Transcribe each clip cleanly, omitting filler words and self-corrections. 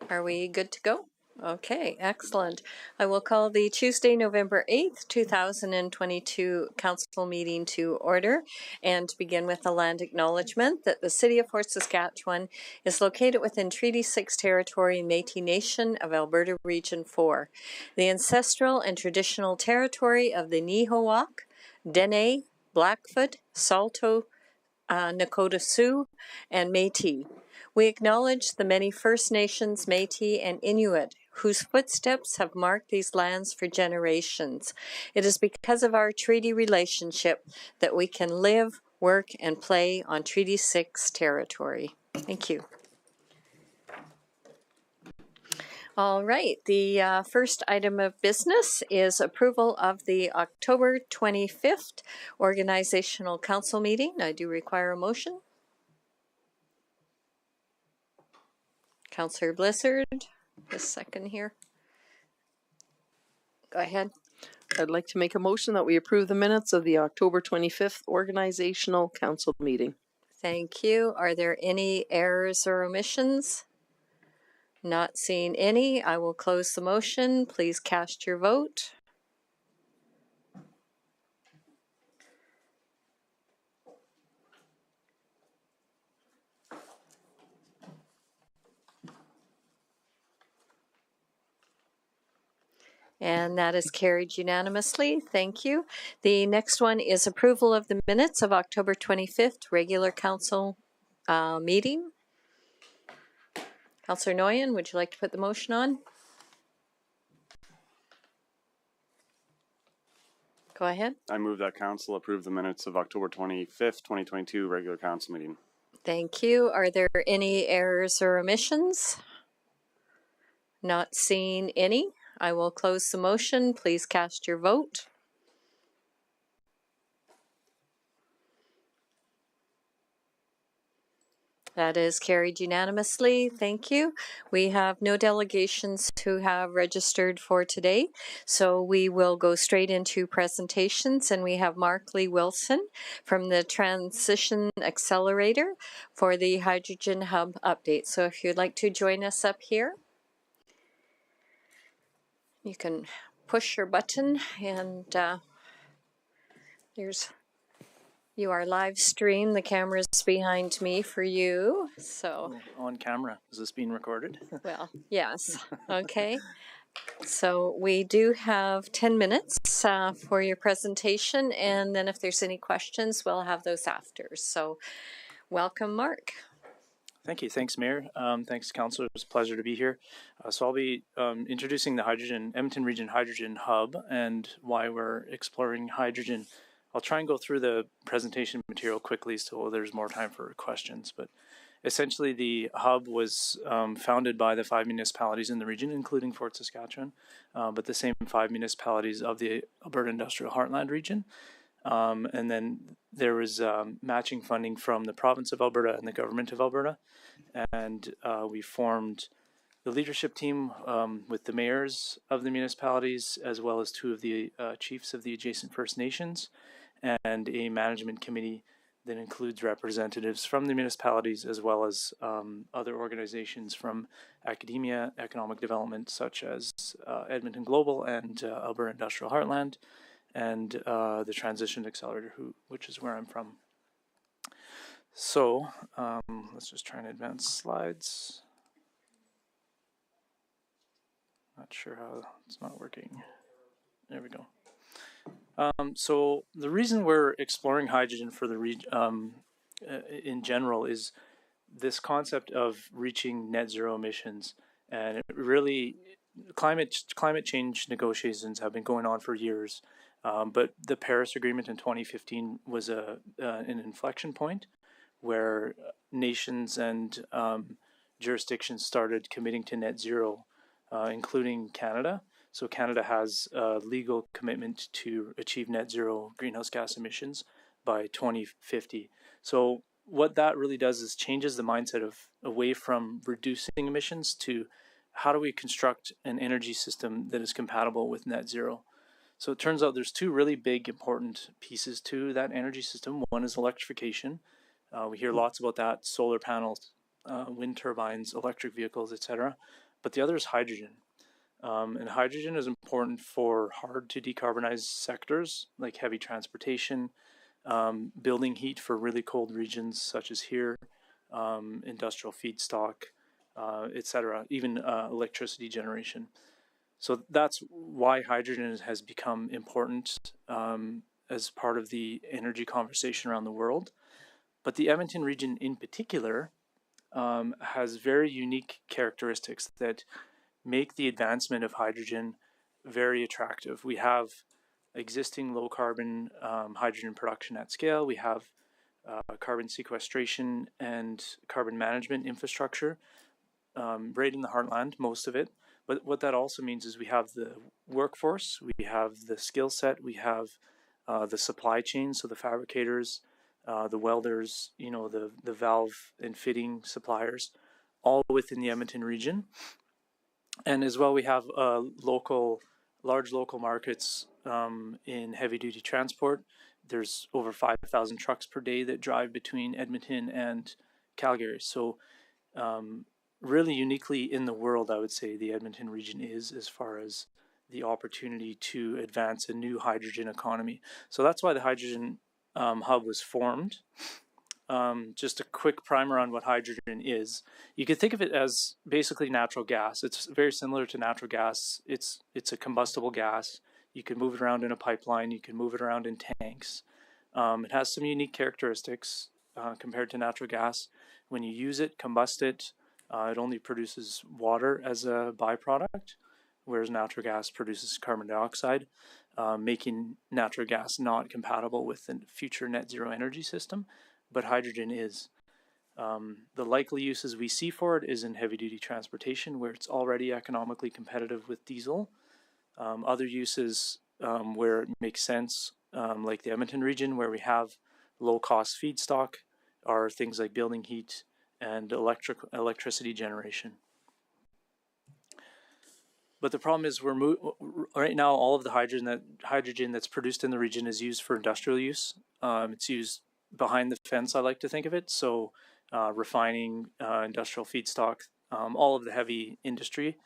Are we good to go? Okay, excellent. I will call the Tuesday, November 8th, 2022 council meeting to order and to begin with the land acknowledgement that the City of Fort Saskatchewan is located within Treaty 6 territory and Métis Nation of Alberta Region 4, the ancestral and traditional territory of the Nihilwak, Dene, Blackfoot, Saulteaux, Nakota Sioux, and Métis. We acknowledge the many First Nations, Métis, and Inuit whose footsteps have marked these lands for generations. It is because of our treaty relationship that we can live, work, and play on Treaty 6 territory. Thank you. All right, the first item of business is approval of the October 25th Organizational Council meeting. I do require a motion. Councillor Blissard, just second here. Go ahead. I'd like to make a motion that we approve the minutes of the October 25th Organizational Council meeting. Thank you. Are there any errors or omissions? Not seeing any. I will close the motion. Please cast your vote. And that is carried unanimously. Thank you. The next one is approval of the minutes of October 25th regular council meeting. Councillor Nguyen, would you like to put the motion on? Go ahead. I move that council approve the minutes of October 25th, 2022 regular council meeting. Thank you. Are there any errors or omissions? Not seeing any. I will close the motion. Please cast your vote. That is carried unanimously. Thank you. We have no delegations who have registered for today, so we will go straight into presentations, and we have Mark Lee Wilson from the Transition Accelerator for the Hydrogen Hub update. So if you'd like to join us up here, you can push your button, and you are live stream. The camera's behind me for you. So on camera. Is this being recorded? Well, yes. Okay. So we do have 10 minutes for your presentation, and then if there's any questions, we'll have those after. So welcome, Mark. Thank you. Thanks, Mayor. Thanks, Councillor. It's a pleasure to be here. So I'll be introducing the Edmonton Region Hydrogen Hub and why we're exploring hydrogen. I'll try and go through the presentation material quickly so there's more time for questions. But essentially, the hub was founded by the 5 municipalities in the region, including Fort Saskatchewan, but the same 5 municipalities of the Alberta Industrial Heartland region. And then there was matching funding from the province of Alberta and the government of Alberta. And we formed the leadership team with the mayors of the municipalities, as well as 2 of the chiefs of the adjacent First Nations, and a management committee that includes representatives from the municipalities, as well as other organizations from academia, economic development, such as Edmonton Global and Alberta Industrial Heartland, and the Transition Accelerator, which is where I'm from. So let's just try and advance slides. Not sure how it's not working. There we go. So the reason we're exploring hydrogen for the in general is this concept of reaching net zero emissions, and it really climate change negotiations have been going on for years. But the Paris Agreement in 2015 was an inflection point where nations and jurisdictions started committing to net zero, including Canada. So Canada has a legal commitment to achieve net zero greenhouse gas emissions by 2050. So what that really does is changes the mindset of away from reducing emissions to how do we construct an energy system that is compatible with net zero. So it turns out there's 2 really big important pieces to that energy system. One is electrification. We hear lots about that: solar panels, wind turbines, electric vehicles, etc. but the other is hydrogen. And hydrogen is important for hard to decarbonize sectors like heavy transportation, building heat for really cold regions such as here, industrial feedstock, etc., even electricity generation. So that's why hydrogen has become important as part of the energy conversation around the world. But the Edmonton region in particular has very unique characteristics that make the advancement of hydrogen very attractive. We have existing low carbon hydrogen production at scale. We have carbon sequestration and carbon management infrastructure right in the heartland, most of it. But what that also means is we have the workforce, we have the skill set, we have the supply chain, so the fabricators, the welders, the valve and fitting suppliers, all within the Edmonton region. And as well, we have large local markets in heavy duty transport. There's over 5,000 trucks per day that drive between Edmonton and Calgary. So really uniquely in the world, I would say the Edmonton region is as far as the opportunity to advance a new hydrogen economy. So that's why the hydrogen hub was formed. Just a quick primer on what hydrogen is. You could think of it as basically natural gas. It's very similar to natural gas. It's a combustible gas. You can move it around in a pipeline. You can move it around in tanks. It has some unique characteristics compared to natural gas. When you use it, combust it, it only produces water as a byproduct, whereas natural gas produces carbon dioxide, making natural gas not compatible with the future net zero energy system. But hydrogen is. The likely uses we see for it is in heavy duty transportation, where it's already economically competitive with diesel. Other uses where it makes sense, like the Edmonton region, where we have low cost feedstock, are things like building heat and electricity generation. But the problem is right now all of the hydrogen that's produced in the region is used for industrial use. It's used behind the fence, I like to think of it. So refining, industrial feedstock, all of the heavy industry.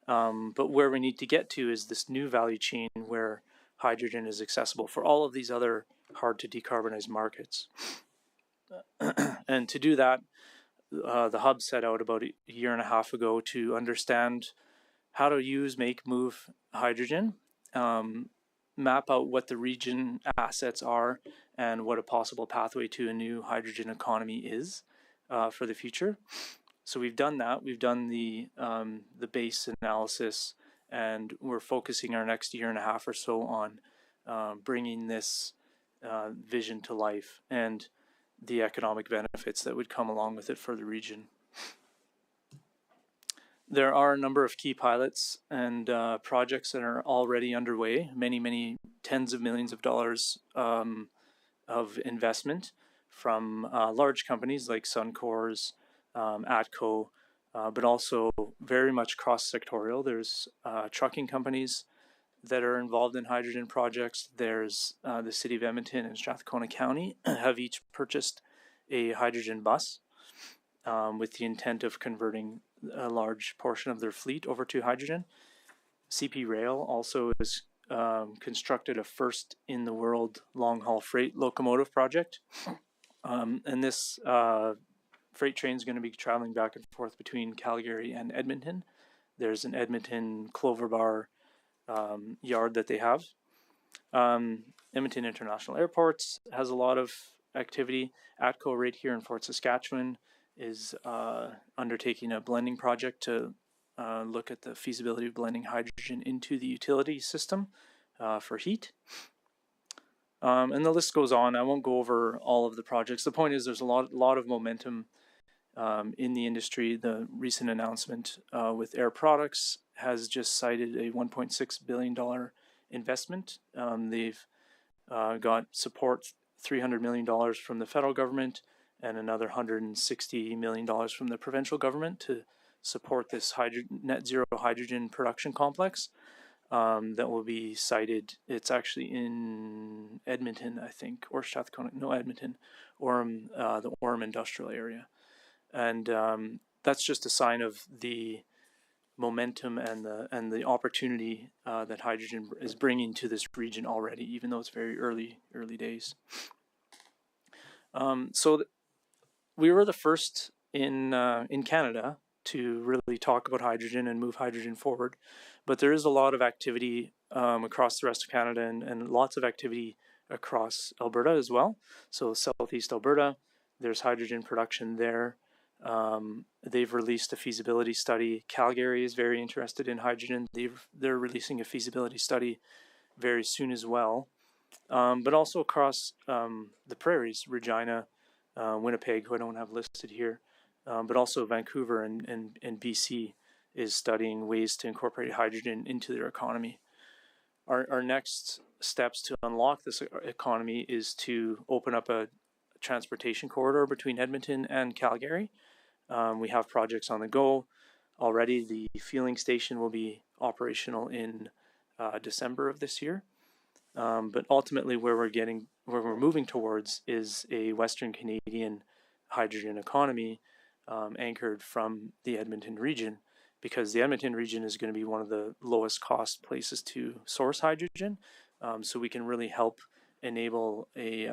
But where we need to get to is this new value chain where hydrogen is accessible for all of these other hard to decarbonize markets. And to do that, the hub set out about a year and a half ago to understand how to use, make, move hydrogen, map out what the region assets are and what a possible pathway to a new hydrogen economy is for the future. So we've done that. We've done the base analysis, and we're focusing our next year and a half or so on bringing this vision to life and the economic benefits that would come along with it for the region. There are a number of key pilots and projects that are already underway, many tens of millions of dollars of investment from large companies like Suncor's, ATCO, but also very much cross-sectorial. There's trucking companies that are involved in hydrogen projects. There's the City of Edmonton and Strathcona County have each purchased a hydrogen bus with the intent of converting a large portion of their fleet over to hydrogen. CP Rail also has constructed a first in the world long-haul freight locomotive project. And this freight train is going to be traveling back and forth between Calgary and Edmonton. There's an Edmonton Clover Bar yard that they have. Edmonton International Airports has a lot of activity. ATCO right here in Fort Saskatchewan is undertaking a blending project to look at the feasibility of blending hydrogen into the utility system for heat. And the list goes on. I won't go over all of the projects. The point is there's a lot of momentum in the industry. The recent announcement with Air Products has just cited a $1.6 billion investment. They've got support $300 million from the federal government and another $160 million from the provincial government to support this net zero hydrogen production complex that will be sited. It's actually in Edmonton, I think, or Strathcona, no, Edmonton, Orem, the Orem industrial area. And that's just a sign of the momentum and the opportunity that hydrogen is bringing to this region already, even though it's very early days. We were the first in Canada to really talk about hydrogen and move hydrogen forward, but there is a lot of activity across the rest of Canada and lots of activity across Alberta as well. So Southeast Alberta, there's hydrogen production there. They've released a feasibility study. Calgary is very interested in hydrogen. They're releasing a feasibility study very soon as well. But also across the prairies, Regina, Winnipeg, who I don't have listed here, but also Vancouver and BC is studying ways to incorporate hydrogen into their economy. Our next steps to unlock this economy is to open up a transportation corridor between Edmonton and Calgary. We have projects on the go already. The fueling station will be operational in December of this year. But ultimately where we're moving towards is a Western Canadian hydrogen economy anchored from the Edmonton region, because the Edmonton region is going to be one of the lowest cost places to source hydrogen. So we can really help enable a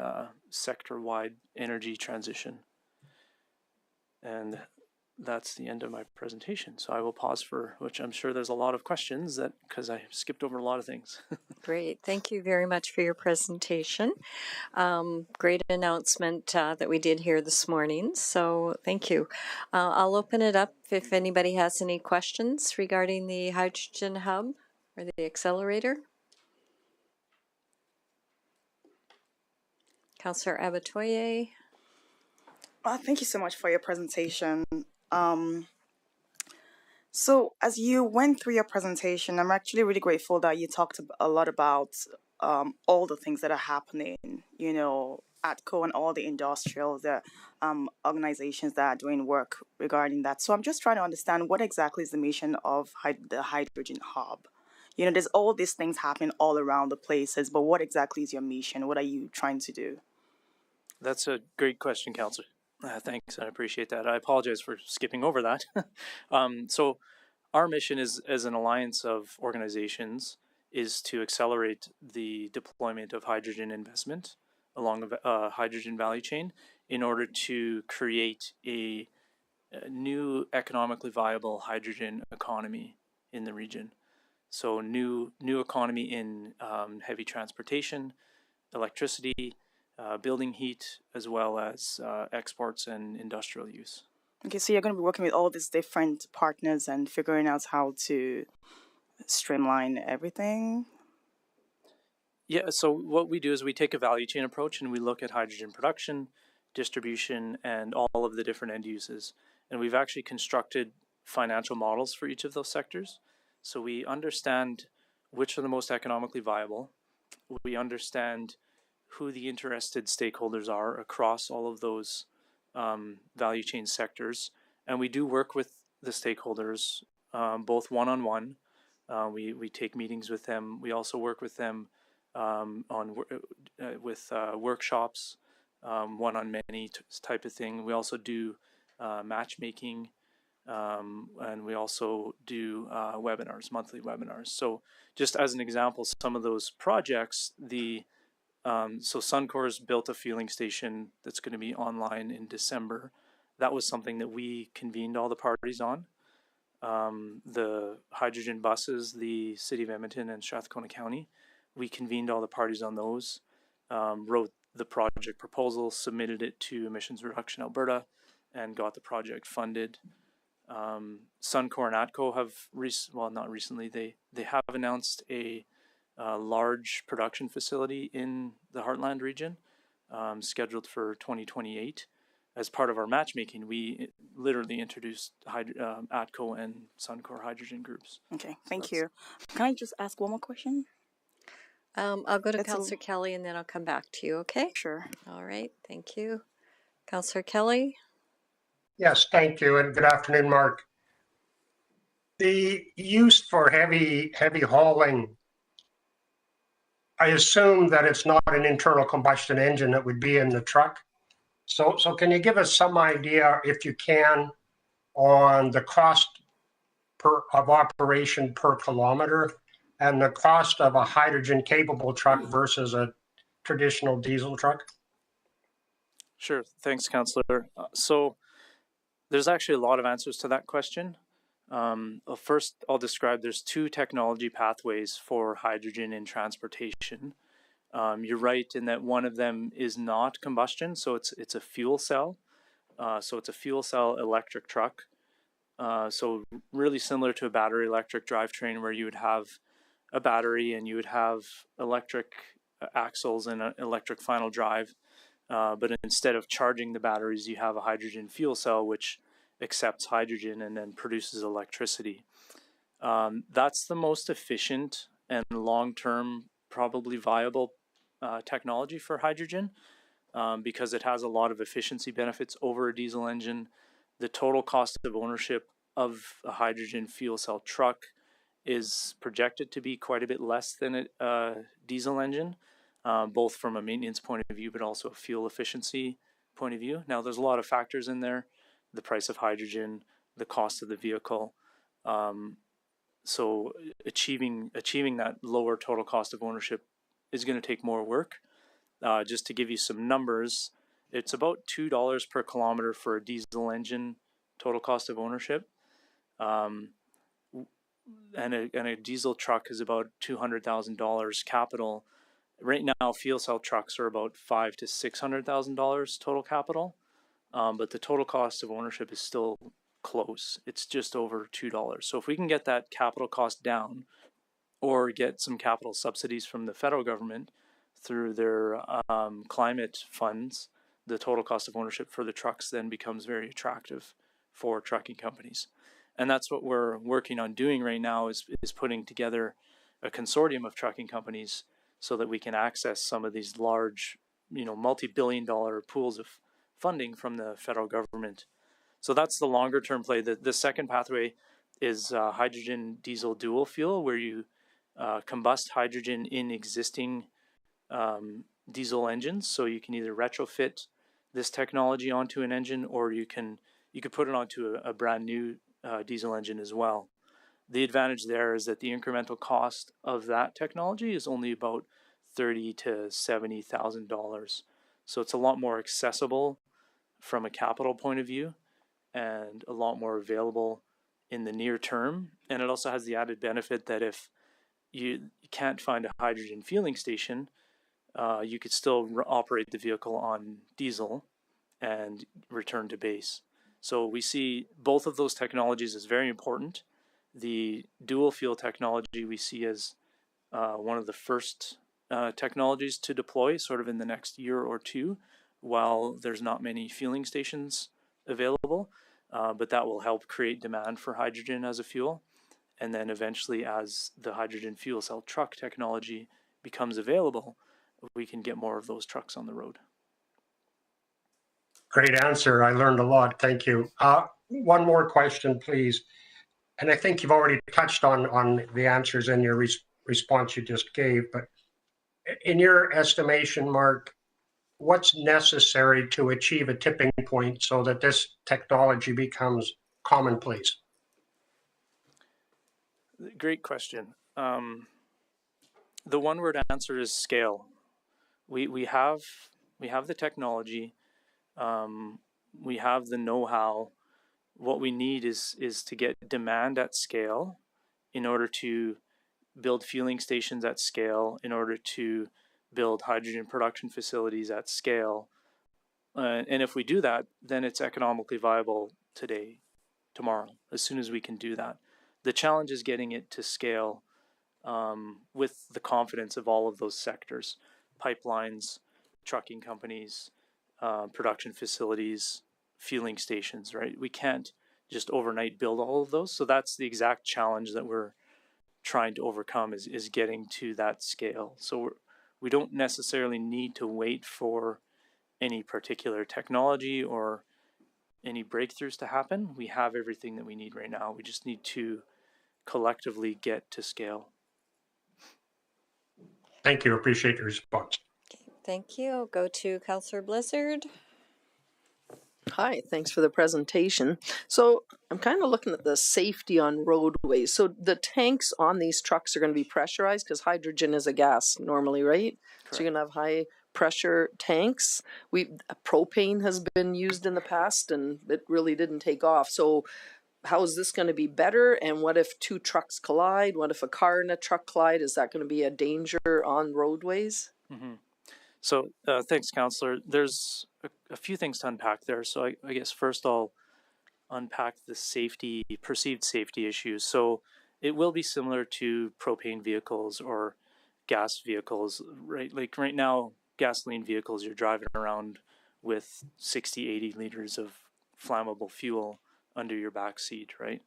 sector-wide energy transition. And that's the end of my presentation. So I will pause for, which I'm sure there's a lot of questions that, because I skipped over a lot of things. Great. Thank you very much for your presentation. Great announcement that we did here this morning. So thank you. I'll open it up if anybody has any questions regarding the Hydrogen Hub or the accelerator. Councillor Abatoye. Thank you so much for your presentation. So as you went through your presentation, I'm actually really grateful that you talked a lot about all the things that are happening, you know, ATCO and all the industrial organizations that are doing work regarding that. So I'm just trying to understand what exactly is the mission of the Hydrogen Hub. You know, there's all these things happening all around the places, but what exactly is your mission? What are you trying to do? That's a great question, Councillor. Thanks, I appreciate that. I apologize for skipping over that. So our mission is, as an alliance of organizations, is to accelerate the deployment of hydrogen investment along a hydrogen value chain in order to create a new economically viable hydrogen economy in the region. So new economy in heavy transportation, electricity, building heat, as well as exports and industrial use. Okay, so you're going to be working with all these different partners and figuring out how to streamline everything? Yeah, so what we do is we take a value chain approach and we look at hydrogen production, distribution, and all of the different end uses. And we've actually constructed financial models for each of those sectors. So we understand which are the most economically viable. We understand who the interested stakeholders are across all of those value chain sectors. And we do work with the stakeholders, both one-on-one. We take meetings with them. We also work with them with workshops, one-on-many type of thing. We also do matchmaking, and we also do webinars, monthly webinars. So just as an example, some of those projects, so Suncor's built a fueling station that's going to be online in December. That was something that we convened all the parties on. The hydrogen buses, the City of Edmonton and Strathcona County, we convened all the parties on those, wrote the project proposal, submitted it to Emissions Reduction Alberta, and got the project funded. Suncor and ATCO have, not recently, they have announced a large production facility in the Heartland region, scheduled for 2028. As part of our matchmaking, we literally introduced ATCO and Suncor hydrogen groups. Okay, thank you. Can I just ask one more question? I'll go to Councillor Kelly and then I'll come back to you, okay? Sure. All right, thank you. Councillor Kelly? Yes, thank you, and good afternoon, Mark. The use for heavy hauling, I assume that it's not an internal combustion engine that would be in the truck. So can you give us some idea, if you can, on the cost of operation per kilometer and the cost of a hydrogen capable truck versus a traditional diesel truck? Sure. Thanks, Councillor. So there's actually a lot of answers to that question. First, I'll describe there's two technology pathways for hydrogen in transportation. You're right in that one of them is not combustion, so it's a fuel cell. So it's a fuel cell electric truck. So really similar to a battery electric drivetrain where you would have a battery and you would have electric axles and an electric final drive. But instead of charging the batteries, you have a hydrogen fuel cell which accepts hydrogen and then produces electricity. That's the most efficient and long-term, probably viable technology for hydrogen because it has a lot of efficiency benefits over a diesel engine. The total cost of ownership of a hydrogen fuel cell truck is projected to be quite a bit less than a diesel engine, both from a maintenance point of view, but also a fuel efficiency point of view. Now, there's a lot of factors in there: the price of hydrogen, the cost of the vehicle. So achieving that lower total cost of ownership is going to take more work. Just to give you some numbers, it's about $2 per kilometer for a diesel engine total cost of ownership. And a diesel truck is about $200,000 capital. Right now, fuel cell trucks are about $500,000 to $600,000 total capital, but the total cost of ownership is still close. It's just over $2. So if we can get that capital cost down, or get some capital subsidies from the federal government through their climate funds, the total cost of ownership for the trucks then becomes very attractive for trucking companies. And that's what we're working on doing right now is putting together a consortium of trucking companies so that we can access some of these large, multi-billion-dollar pools of funding from the federal government. So that's the longer term play. The second pathway is hydrogen diesel dual fuel, where you combust hydrogen in existing diesel engines. So you can either retrofit this technology onto an engine, or you could put it onto a brand new diesel engine as well. The advantage there is that the incremental cost of that technology is only about $30,000 to $70,000. So it's a lot more accessible from a capital point of view and a lot more available in the near term. And it also has the added benefit that if you can't find a hydrogen fueling station, you could still operate the vehicle on diesel and return to base. So we see both of those technologies as very important. The dual fuel technology we see as one of the first technologies to deploy sort of in the next year or two, while there's not many fueling stations available, but that will help create demand for hydrogen as a fuel. And then eventually, as the hydrogen fuel cell truck technology becomes available, we can get more of those trucks on the road. Great answer. I learned a lot. Thank you. One more question, please. And I think you've already touched on the answers in your response you just gave, but in your estimation, Mark, what's necessary to achieve a tipping point so that this technology becomes commonplace? Great question. The one-word answer is scale. We have the technology. We have the know-how. What we need is to get demand at scale in order to build fueling stations at scale, in order to build hydrogen production facilities at scale. And if we do that, then it's economically viable today, tomorrow, as soon as we can do that. The challenge is getting it to scale with the confidence of all of those sectors: pipelines, trucking companies, production facilities, fueling stations, right? We can't just overnight build all of those. So that's the exact challenge that we're trying to overcome is getting to that scale. So we don't necessarily need to wait for any particular technology or any breakthroughs to happen. We have everything that we need right now. We just need to collectively get to scale. Thank you. Appreciate your response. Thank you. Go to Councillor Blizzard. Hi, thanks for the presentation. So I'm kind of looking at the safety on roadways. So the tanks on these trucks are going to be pressurized because hydrogen is a gas normally, right? So you're going to have high pressure tanks. Propane has been used in the past and it really didn't take off. So how is this going to be better? And what if two trucks collide? What if a car and a truck collide? Is that going to be a danger on roadways? Mm-hmm. So thanks, Councillor. There's a few things to unpack there. So I guess first I'll unpack the perceived safety issues. So it will be similar to propane vehicles or gas vehicles, right? Like right now, gasoline vehicles, you're driving around with 60, 80 liters of flammable fuel under your back seat, right?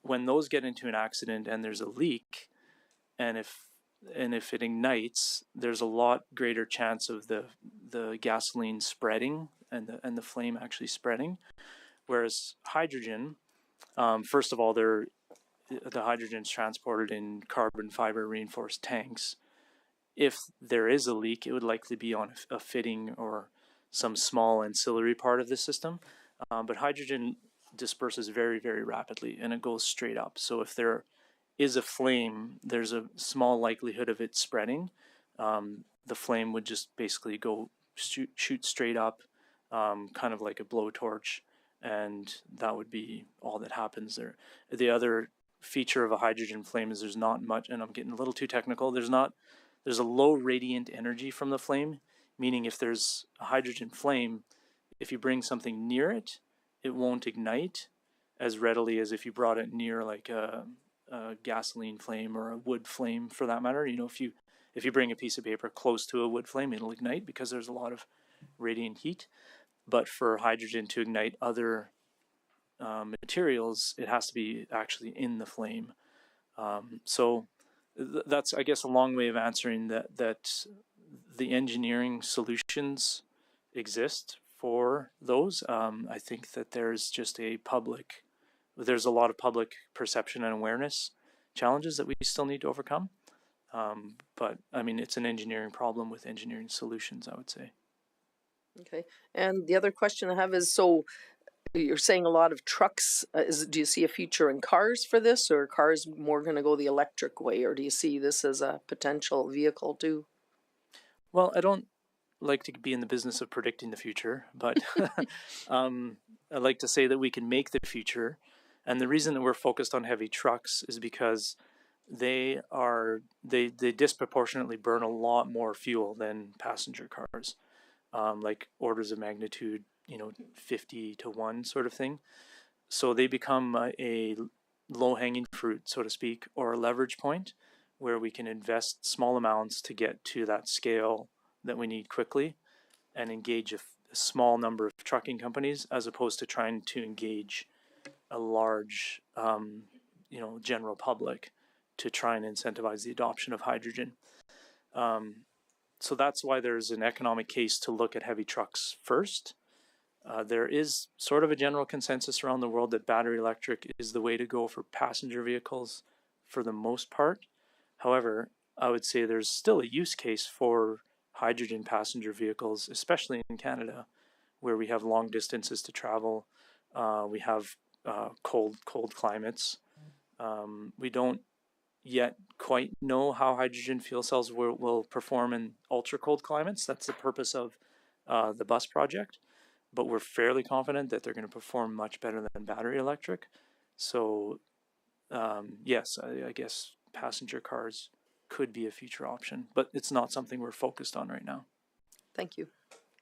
When those get into an accident and there's a leak, and if it ignites, there's a lot greater chance of the gasoline spreading and the flame actually spreading. Whereas hydrogen, first of all, the hydrogen is transported in carbon fiber reinforced tanks. If there is a leak, it would likely be on a fitting or some small ancillary part of the system. But hydrogen disperses very, very rapidly and it goes straight up. So if there is a flame, there's a small likelihood of it spreading. The flame would just basically go shoot straight up, kind of like a blowtorch, and that would be all that happens there. The other feature of a hydrogen flame is there's not much, and I'm getting a little too technical, there's a low radiant energy from the flame, meaning if there's a hydrogen flame, if you bring something near it, it won't ignite as readily as if you brought it near like a gasoline flame or a wood flame for that matter. You know, if you bring a piece of paper close to a wood flame, it'll ignite because there's a lot of radiant heat. But for hydrogen to ignite other materials, it has to be actually in the flame. So that's, I guess, a long way of answering that the engineering solutions exist for those. I think that there's a lot of public perception and awareness challenges that we still need to overcome. But I mean, it's an engineering problem with engineering solutions, I would say. Okay. And the other question I have is, so you're saying a lot of trucks, do you see a future in cars for this, or are cars more going to go the electric way, or do you see this as a potential vehicle too? Well, I don't like to be in the business of predicting the future, but I like to say that we can make the future. And the reason that we're focused on heavy trucks is because they disproportionately burn a lot more fuel than passenger cars, like orders of magnitude, 50 to 1 sort of thing. So they become a low-hanging fruit, so to speak, or a leverage point where we can invest small amounts to get to that scale that we need quickly and engage a small number of trucking companies as opposed to trying to engage a large, general public to try and incentivize the adoption of hydrogen. So that's why there's an economic case to look at heavy trucks first. There is sort of a general consensus around the world that battery electric is the way to go for passenger vehicles for the most part. However, I would say there's still a use case for hydrogen passenger vehicles, especially in Canada, where we have long distances to travel. We have cold climates. We don't yet quite know how hydrogen fuel cells will perform in ultra cold climates. That's the purpose of the bus project. But we're fairly confident that they're going to perform much better than battery electric. So yes, I guess passenger cars could be a future option, but it's not something we're focused on right now. Thank you.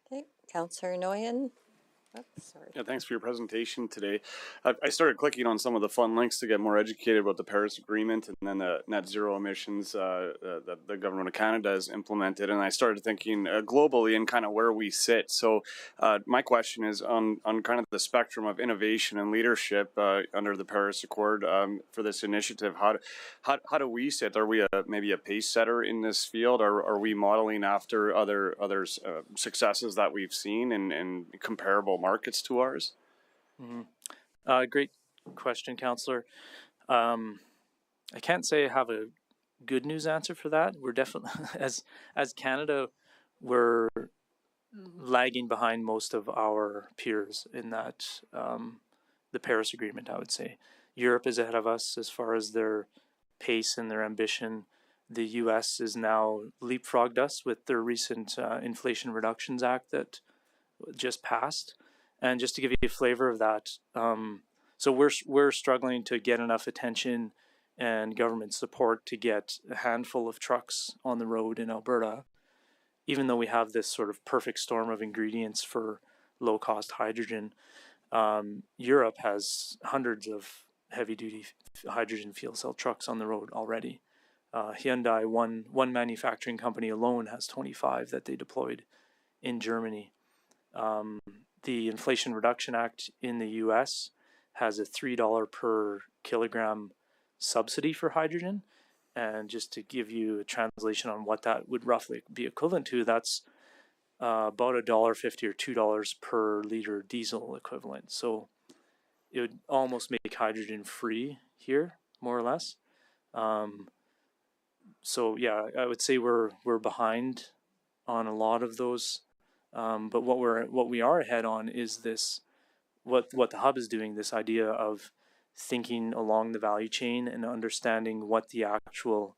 Okay, Councillor Nguyen. Sorry. Yeah, thanks for your presentation today. I started clicking on some of the fun links to get more educated about the Paris Agreement and then the net zero emissions that the government of Canada has implemented. And I started thinking globally and kind of where we sit. So my question is on kind of the spectrum of innovation and leadership under the Paris Accord for this initiative. How do we sit? Are we maybe a pace setter in this field? Are we modeling after other successes that we've seen in comparable markets to ours? Mm-hmm. Great question, Councillor. I can't say I have a good news answer for that. We're definitely, as Canada, we're lagging behind most of our peers in that the Paris Agreement, I would say. Europe is ahead of us as far as their pace and their ambition. The U.S. is now leapfrogged us with their recent Inflation Reductions Act that just passed. And just to give you a flavor of that, so we're struggling to get enough attention and government support to get a handful of trucks on the road in Alberta, even though we have this sort of perfect storm of ingredients for low-cost hydrogen. Europe has hundreds of heavy-duty hydrogen fuel cell trucks on the road already. Hyundai, one manufacturing company alone, has 25 that they deployed in Germany. The Inflation Reduction Act in the U.S. has a $3 per kilogram subsidy for hydrogen. And just to give you a translation on what that would roughly be equivalent to, that's about $1.50 or $2 per liter diesel equivalent. So it would almost make hydrogen free here, more or less. So yeah, I would say we're behind on a lot of those. But what we are ahead on is this, what the hub is doing, this idea of thinking along the value chain and understanding what the actual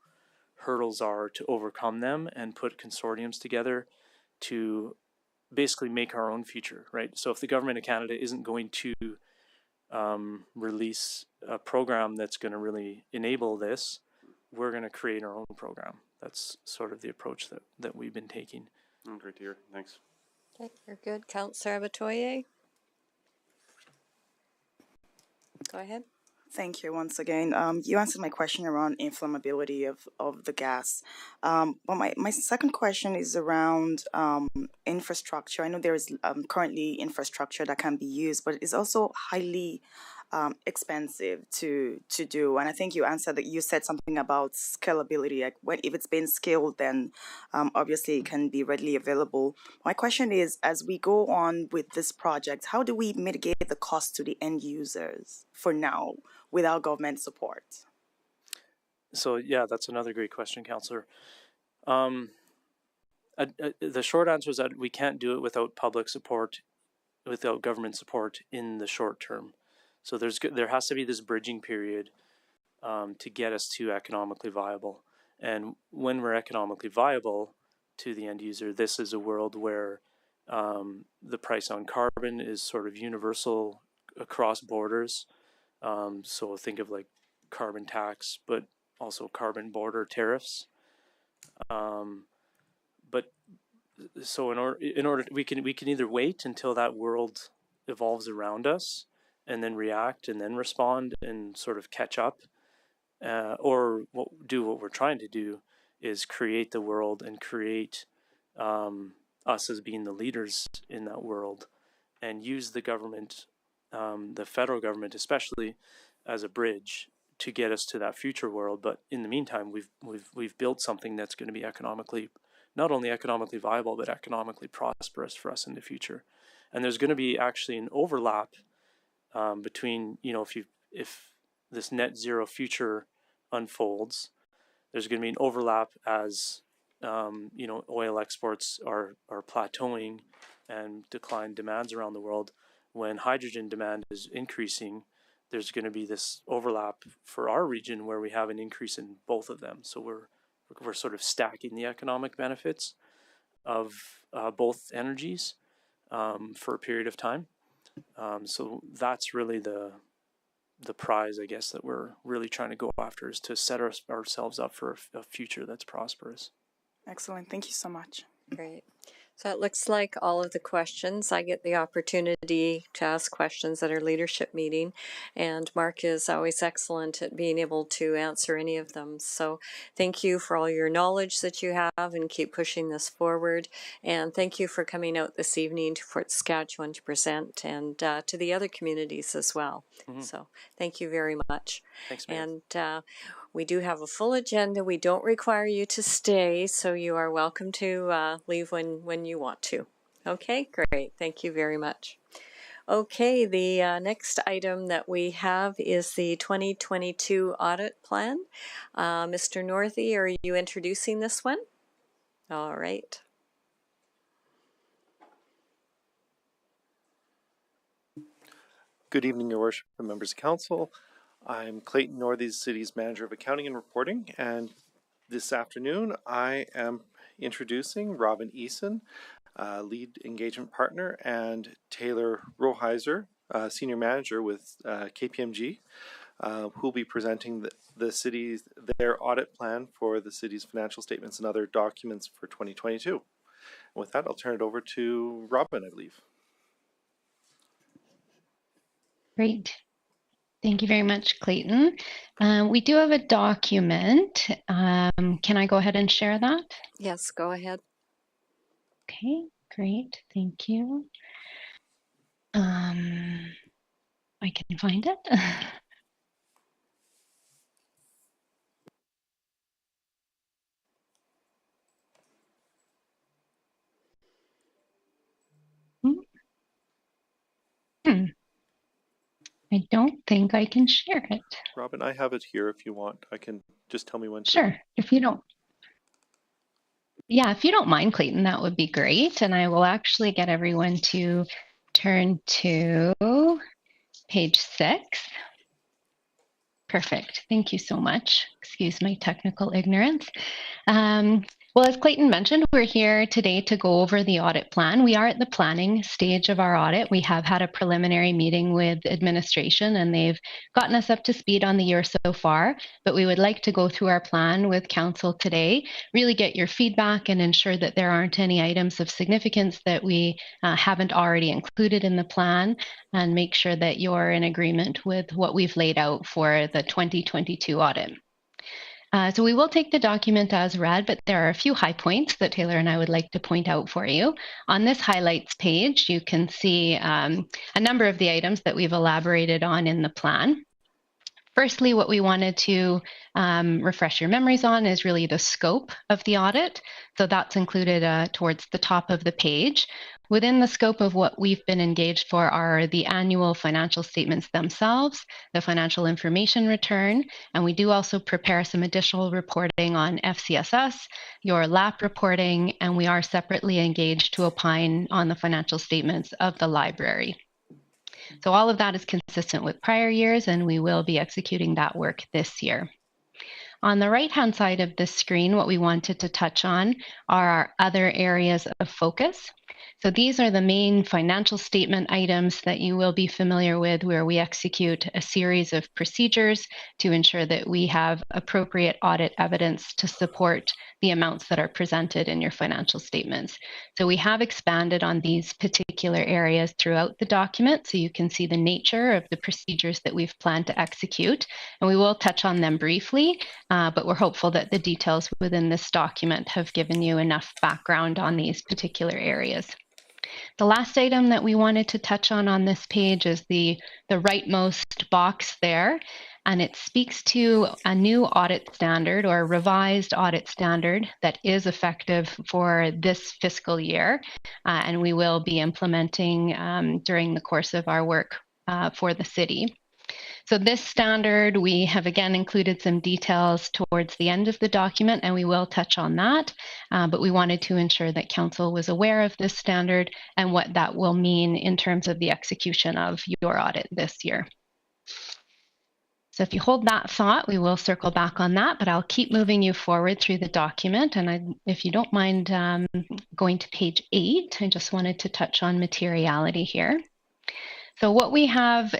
hurdles are to overcome them and put consortiums together to basically make our own future, right? So if the government of Canada isn't going to release a program that's going to really enable this, we're going to create our own program. That's sort of the approach that we've been taking. Great to hear. Thanks. Okay, you're good. Councillor Abatoye. Go ahead. Thank you once again. You answered my question around inflammability of the gas. But my second question is around infrastructure. I know there is currently infrastructure that can be used, but it's also highly expensive to do. And I think you answered that, you said something about scalability. Like if it's been scaled, then obviously it can be readily available. My question is, as we go on with this project, how do we mitigate the cost to the end users for now without government support? So yeah, that's another great question, Councillor. The short answer is that we can't do it without public support, without government support in the short term. So there has to be this bridging period to get us to economically viable. And when we're economically viable to the end user, this is a world where the price on carbon is sort of universal across borders. So think of like carbon tax, but also carbon border tariffs. But so in order we can either wait until that world evolves around us and then react and then respond and sort of catch up, or do what we're trying to do is create the world and create us as being the leaders in that world, and use the government, the federal government especially, as a bridge to get us to that future world. But in the meantime, we've built something that's going to be not only economically viable, but economically prosperous for us in the future. And there's going to be actually an overlap between, if this net zero future unfolds, there's going to be an overlap as oil exports are plateauing and decline demands around the world. When hydrogen demand is increasing, there's going to be this overlap for our region where we have an increase in both of them. So we're sort of stacking the economic benefits of both energies for a period of time. So that's really the prize, I guess, that we're really trying to go after, is to set ourselves up for a future that's prosperous. Excellent. Thank you so much. Great. So it looks like all of the questions, I get the opportunity to ask questions at our leadership meeting, and Mark is always excellent at being able to answer any of them. So thank you for all your knowledge that you have, and keep pushing this forward. And thank you for coming out this evening to Fort Saskatchewan to present, and to the other communities as well. Mm-hmm. So thank you very much. Thanks, Mayor. And we do have a full agenda. We don't require you to stay, so you are welcome to leave when you want to. Okay, great. Thank you very much. Okay, the next item that we have is the 2022 audit plan. Mr. Northey, are you introducing this one? All right. Good evening, Your Worship and members of council. I'm Clayton Northey, City's Manager of Accounting and Reporting, and this afternoon I am introducing Robin Eason, Lead Engagement Partner, and Taylor Roheiser, Senior Manager with KPMG, who will be presenting their audit plan for the city's financial statements and other documents for 2022. And with that, I'll turn it over to Robin, I believe. Great. Thank you very much, Clayton. We do have a document. Can I go ahead and share that? Yes, go ahead. Okay, great. Thank you. I can find it. I don't think I can share it. Robin, I have it here if you want. I can just tell me when. Sure, if you don't. Yeah, if you don't mind, Clayton, that would be great. And I will actually get everyone to turn to page 6. Perfect. Thank you so much. Excuse my technical ignorance. Well, as Clayton mentioned, we're here today to go over the audit plan. We are at the planning stage of our audit. We have had a preliminary meeting with administration and they've gotten us up to speed on the year so far, but we would like to go through our plan with council today, really get your feedback and ensure that there aren't any items of significance that we haven't already included in the plan, and make sure that you're in agreement with what we've laid out for the 2022 audit. So we will take the document as read, but there are a few high points that Taylor and I would like to point out for you. On this highlights page, you can see a number of the items that we've elaborated on in the plan. Firstly, what we wanted to refresh your memories on is really the scope of the audit. So that's included towards the top of the page. Within the scope of what we've been engaged for are the annual financial statements themselves, the financial information return, and we do also prepare some additional reporting on FCSS, your LAP reporting, and we are separately engaged to opine on the financial statements of the library. So all of that is consistent with prior years, and we will be executing that work this year. On the right-hand side of this screen, what we wanted to touch on are our other areas of focus. So these are the main financial statement items that you will be familiar with, where we execute a series of procedures to ensure that we have appropriate audit evidence to support the amounts that are presented in your financial statements. So we have expanded on these particular areas throughout the document, so you can see the nature of the procedures that we've planned to execute, and we will touch on them briefly, but we're hopeful that the details within this document have given you enough background on these particular areas. The last item that we wanted to touch on this page is the rightmost box there, and it speaks to a new audit standard or revised audit standard that is effective for this fiscal year, and we will be implementing during the course of our work for the city. So this standard, we have again included some details towards the end of the document, and we will touch on that, but we wanted to ensure that council was aware of this standard and what that will mean in terms of the execution of your audit this year. So if you hold that thought, we will circle back on that, but I'll keep moving you forward through the document. And if you don't mind going to page 8, I just wanted to touch on materiality here. So what we have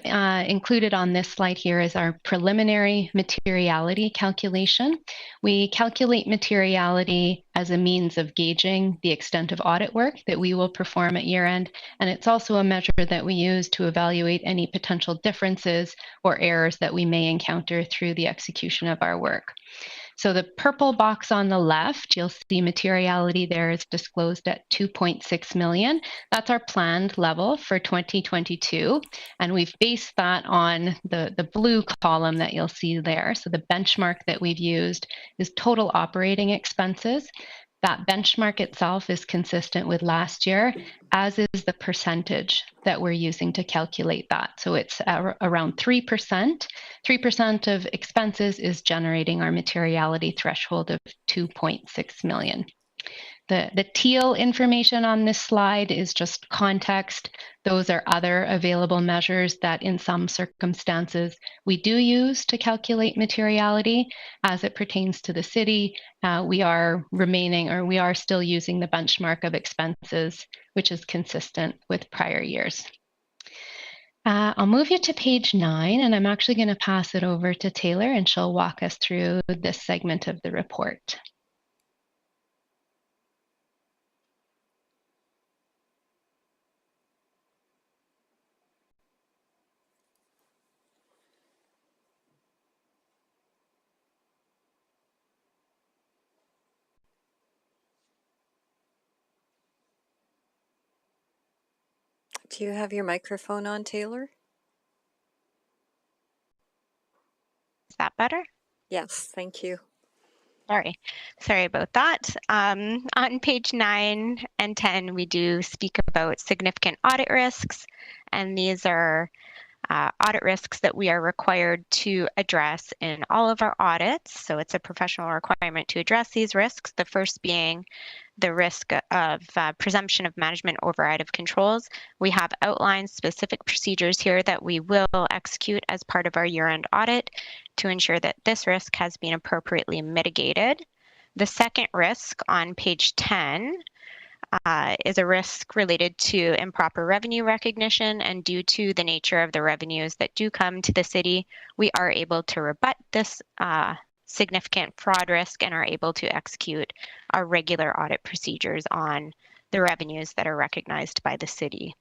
included on this slide here is our preliminary materiality calculation. We calculate materiality as a means of gauging the extent of audit work that we will perform at year end, and it's also a measure that we use to evaluate any potential differences or errors that we may encounter through the execution of our work. So the purple box on the left, you'll see materiality there is disclosed at 2.6 million. That's our planned level for 2022. And we've based that on the blue column that you'll see there. So the benchmark that we've used is total operating expenses. That benchmark itself is consistent with last year, as is the percentage that we're using to calculate that. So it's around 3%. 3% of expenses is generating our materiality threshold of 2.6 million. The teal information on this slide is just context. Those are other available measures that in some circumstances we do use to calculate materiality. As it pertains to the city, we are still using the benchmark of expenses, which is consistent with prior years. I'll move you to page 9, and I'm actually going to pass it over to Taylor, and she'll walk us through this segment of the report. Do you have your microphone on, Taylor? Is that better? Yes, thank you. Sorry about that. On page 9 and 10, we do speak about significant audit risks, and these are audit risks that we are required to address in all of our audits. So it's a professional requirement to address these risks. The first being the risk of presumption of management override of controls. We have outlined specific procedures here that we will execute as part of our year-end audit to ensure that this risk has been appropriately mitigated. The second risk on page 10 is a risk related to improper revenue recognition, and due to the nature of the revenues that do come to the city, we are able to rebut this significant fraud risk and are able to execute our regular audit procedures on the revenues that are recognized by the city.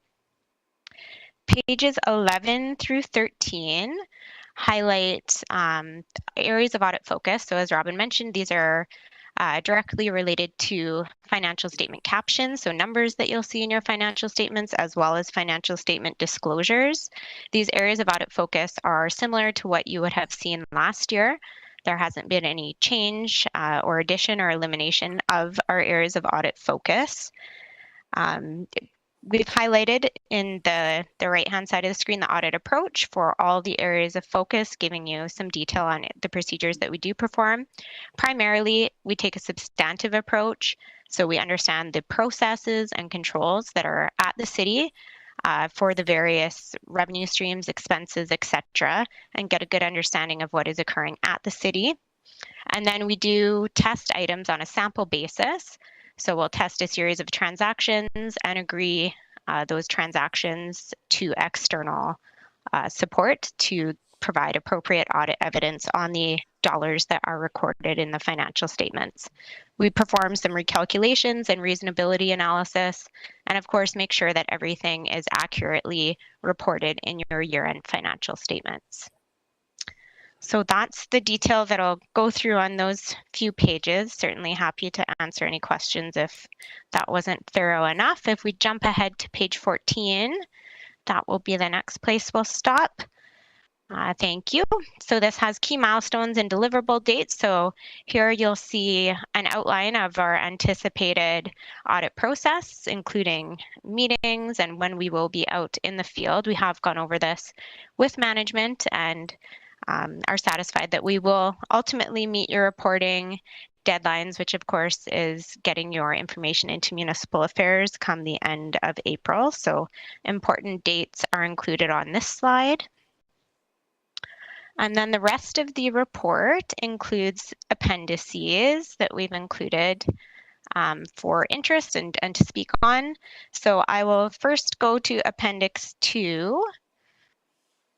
Pages 11 through 13 highlight areas of audit focus. So as Robin mentioned, these are directly related to financial statement captions, so numbers that you'll see in your financial statements, as well as financial statement disclosures. These areas of audit focus are similar to what you would have seen last year. There hasn't been any change or addition or elimination of our areas of audit focus. We've highlighted in the right-hand side of the screen the audit approach for all the areas of focus, giving you some detail on the procedures that we do perform. Primarily, we take a substantive approach, so we understand the processes and controls that are at the city for the various revenue streams, expenses, etc., and get a good understanding of what is occurring at the city. And then we do test items on a sample basis. So we'll test a series of transactions and agree those transactions to external support to provide appropriate audit evidence on the dollars that are recorded in the financial statements. We perform some recalculations and reasonability analysis, and of course make sure that everything is accurately reported in your year-end financial statements. So that's the detail that I'll go through on those few pages. Certainly happy to answer any questions if that wasn't thorough enough. If we jump ahead to page 14, that will be the next place we'll stop. Thank you. So this has key milestones and deliverable dates. So here you'll see an outline of our anticipated audit process, including meetings and when we will be out in the field. We have gone over this with management and are satisfied that we will ultimately meet your reporting deadlines, which of course is getting your information into municipal affairs come the end of April. So important dates are included on this slide. And then the rest of the report includes appendices that we've included for interest and to speak on. So I will first go to Appendix 2,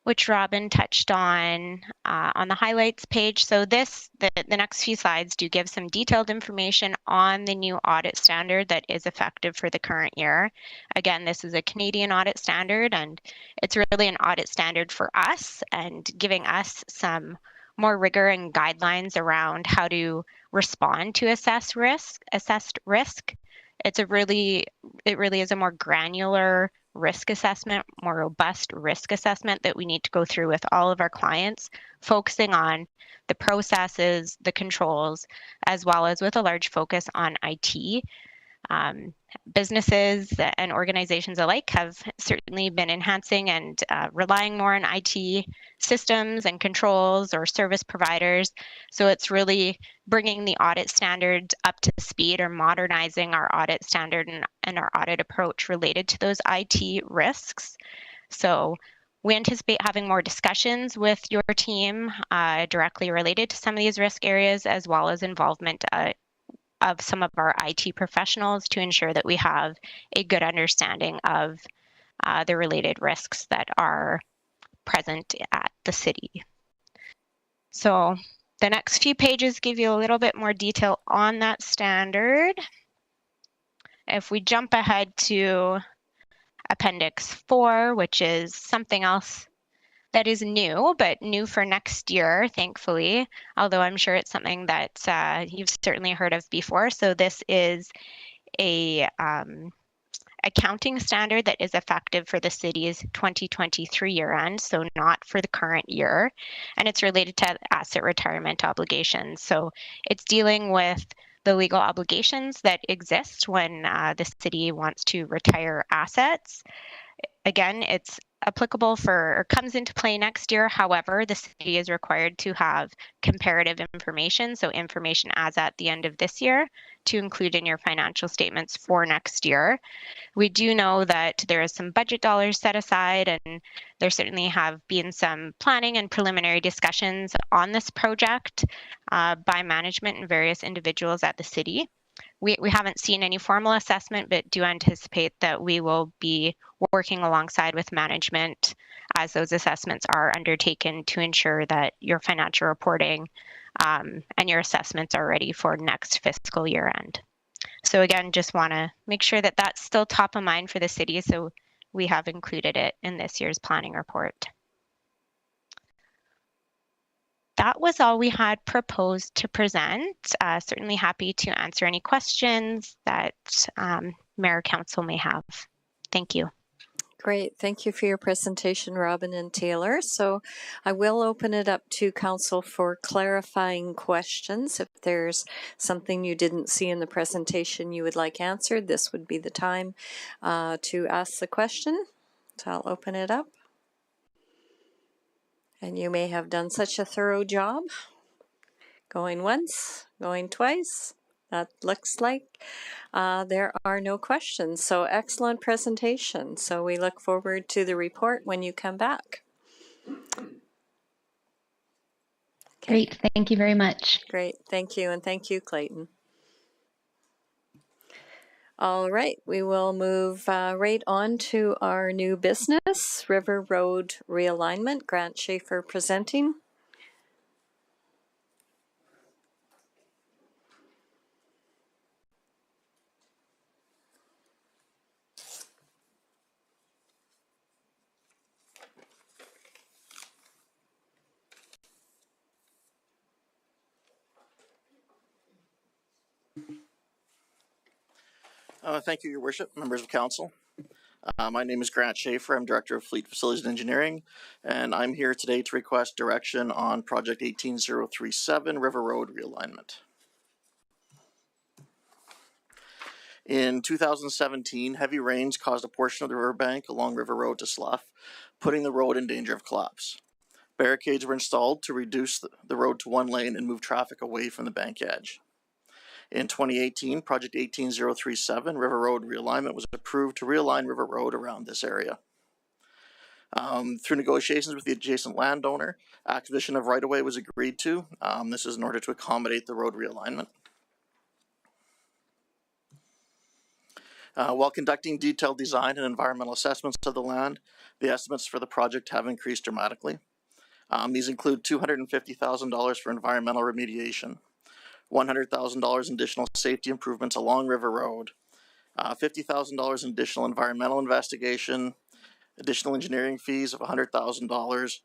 which Robin touched on the highlights page. So the next few slides do give some detailed information on the new audit standard that is effective for the current year. Again, this is a Canadian audit standard, and it's really an audit standard for us and giving us some more rigor and guidelines around how to respond to assessed risk. It really is a more granular risk assessment, more robust risk assessment that we need to go through with all of our clients, focusing on the processes, the controls, as well as with a large focus on IT. Businesses and organizations alike have certainly been enhancing and relying more on IT systems and controls or service providers. So it's really bringing the audit standards up to speed or modernizing our audit standard and our audit approach related to those IT risks. So we anticipate having more discussions with your team directly related to some of these risk areas, as well as involvement of some of our IT professionals to ensure that we have a good understanding of the related risks that are present at the city. So the next few pages give you a little bit more detail on that standard. If we jump ahead to Appendix 4, which is something else that is new, but new for next year, thankfully, although I'm sure it's something that you've certainly heard of before. So this is a accounting standard that is effective for the city's 2023 year end, so not for the current year, and it's related to asset retirement obligations. So it's dealing with the legal obligations that exist when the city wants to retire assets. Again, it's applicable for or comes into play next year. However, the city is required to have comparative information, so information as at the end of this year, to include in your financial statements for next year. We do know that there is some budget dollars set aside, and there certainly have been some planning and preliminary discussions on this project by management and various individuals at the city. We haven't seen any formal assessment, but do anticipate that we will be working alongside with management as those assessments are undertaken to ensure that your financial reporting and your assessments are ready for next fiscal year end. So again, just want to make sure that that's still top of mind for the city, so we have included it in this year's planning report. That was all we had proposed to present. Certainly happy to answer any questions that Mayor Council may have. Thank you. Great. Thank you for your presentation, Robin and Taylor. So I will open it up to Council for clarifying questions. If there's something you didn't see in the presentation you would like answered, this would be the time to ask the question. So I'll open it up. And you may have done such a thorough job. Going once, going twice. That looks like there are no questions. So excellent presentation. So we look forward to the report when you come back. Okay. Great. Thank you very much. Great. Thank you. And thank you, Clayton. All right, we will move right on to our new business, River Road Realignment. Grant Schaefer presenting. Thank you, Your Worship, members of council. My name is Grant Schaefer. I'm Director of Fleet Facilities and Engineering, and I'm here today to request direction on Project 18037 River Road Realignment. In 2017, heavy rains caused a portion of the riverbank along River Road to slough, putting the road in danger of collapse. Barricades were installed to reduce the road to one lane and move traffic away from the bank edge. In 2018, Project 18037 River Road Realignment was approved to realign River Road around this area. Through negotiations with the adjacent landowner, acquisition of right-of-way was agreed to. This is in order to accommodate the road realignment. While conducting detailed design and environmental assessments of the land, the estimates for the project have increased dramatically. These include $250,000 for environmental remediation, $100,000 in additional safety improvements along River Road, $50,000 in additional environmental investigation, additional engineering fees of $100,000,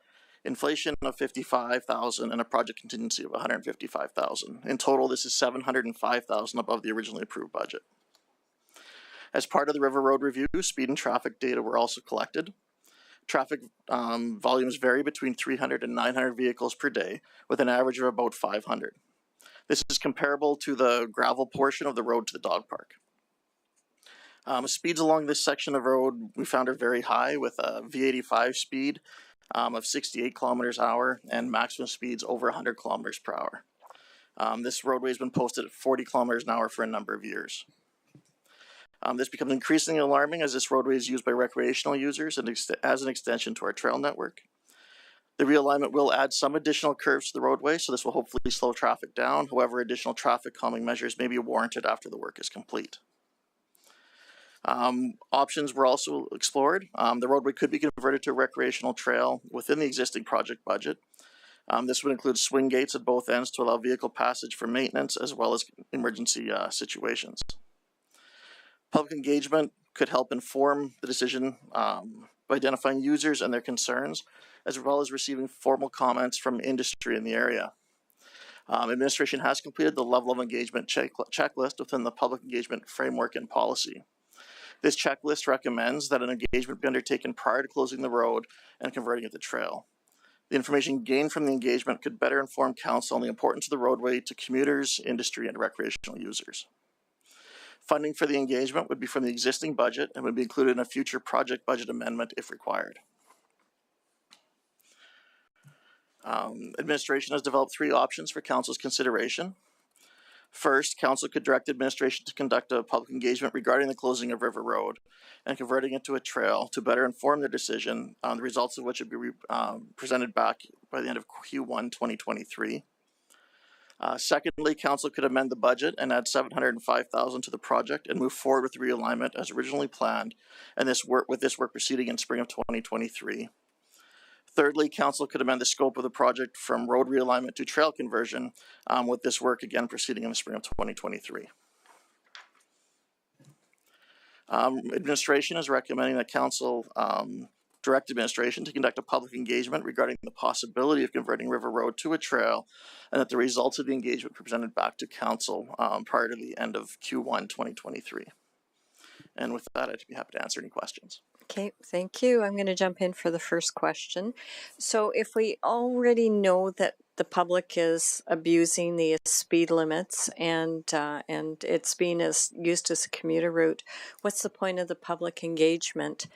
inflation of $55,000, and a project contingency of $155,000. In total, this is $705,000 above the originally approved budget. As part of the River Road review, speed and traffic data were also collected. Traffic volumes vary between 300 and 900 vehicles per day, with an average of about 500. This is comparable to the gravel portion of the road to the dog park. Speeds along this section of road we found are very high, with a V85 speed of 68 kilometers an hour and maximum speeds over 100 kilometers per hour. This roadway has been posted at 40 kilometers an hour for a number of years. This becomes increasingly alarming as this roadway is used by recreational users and as an extension to our trail network. The realignment will add some additional curves to the roadway, so this will hopefully slow traffic down. However, additional traffic calming measures may be warranted after the work is complete. Options were also explored. The roadway could be converted to a recreational trail within the existing project budget. This would include swing gates at both ends to allow vehicle passage for maintenance as well as emergency situations. Public engagement could help inform the decision by identifying users and their concerns, as well as receiving formal comments from industry in the area. Administration has completed the level of engagement checklist within the public engagement framework and policy. This checklist recommends that an engagement be undertaken prior to closing the road and converting it to trail. The information gained from the engagement could better inform council on the importance of the roadway to commuters, industry, and recreational users. Funding for the engagement would be from the existing budget and would be included in a future project budget amendment if required. Administration has developed 3 options for council's consideration. First, council could direct administration to conduct a public engagement regarding the closing of River Road and converting it to a trail to better inform their decision, the results of which would be presented back by the end of Q1 2023. Secondly, council could amend the budget and add $705,000 to the project and move forward with the realignment as originally planned, and this work proceeding in spring of 2023. Thirdly, council could amend the scope of the project from road realignment to trail conversion, with this work again proceeding in the spring of 2023. Administration is recommending that council direct administration to conduct a public engagement regarding the possibility of converting River Road to a trail, and that the results of the engagement be presented back to council prior to the end of Q1 2023. And with that, I'd be happy to answer any questions. Okay, thank you. I'm going to jump in for the first question. So if we already know that the public is abusing the speed limits and it's being used as a commuter route, what's the point of the public engagement?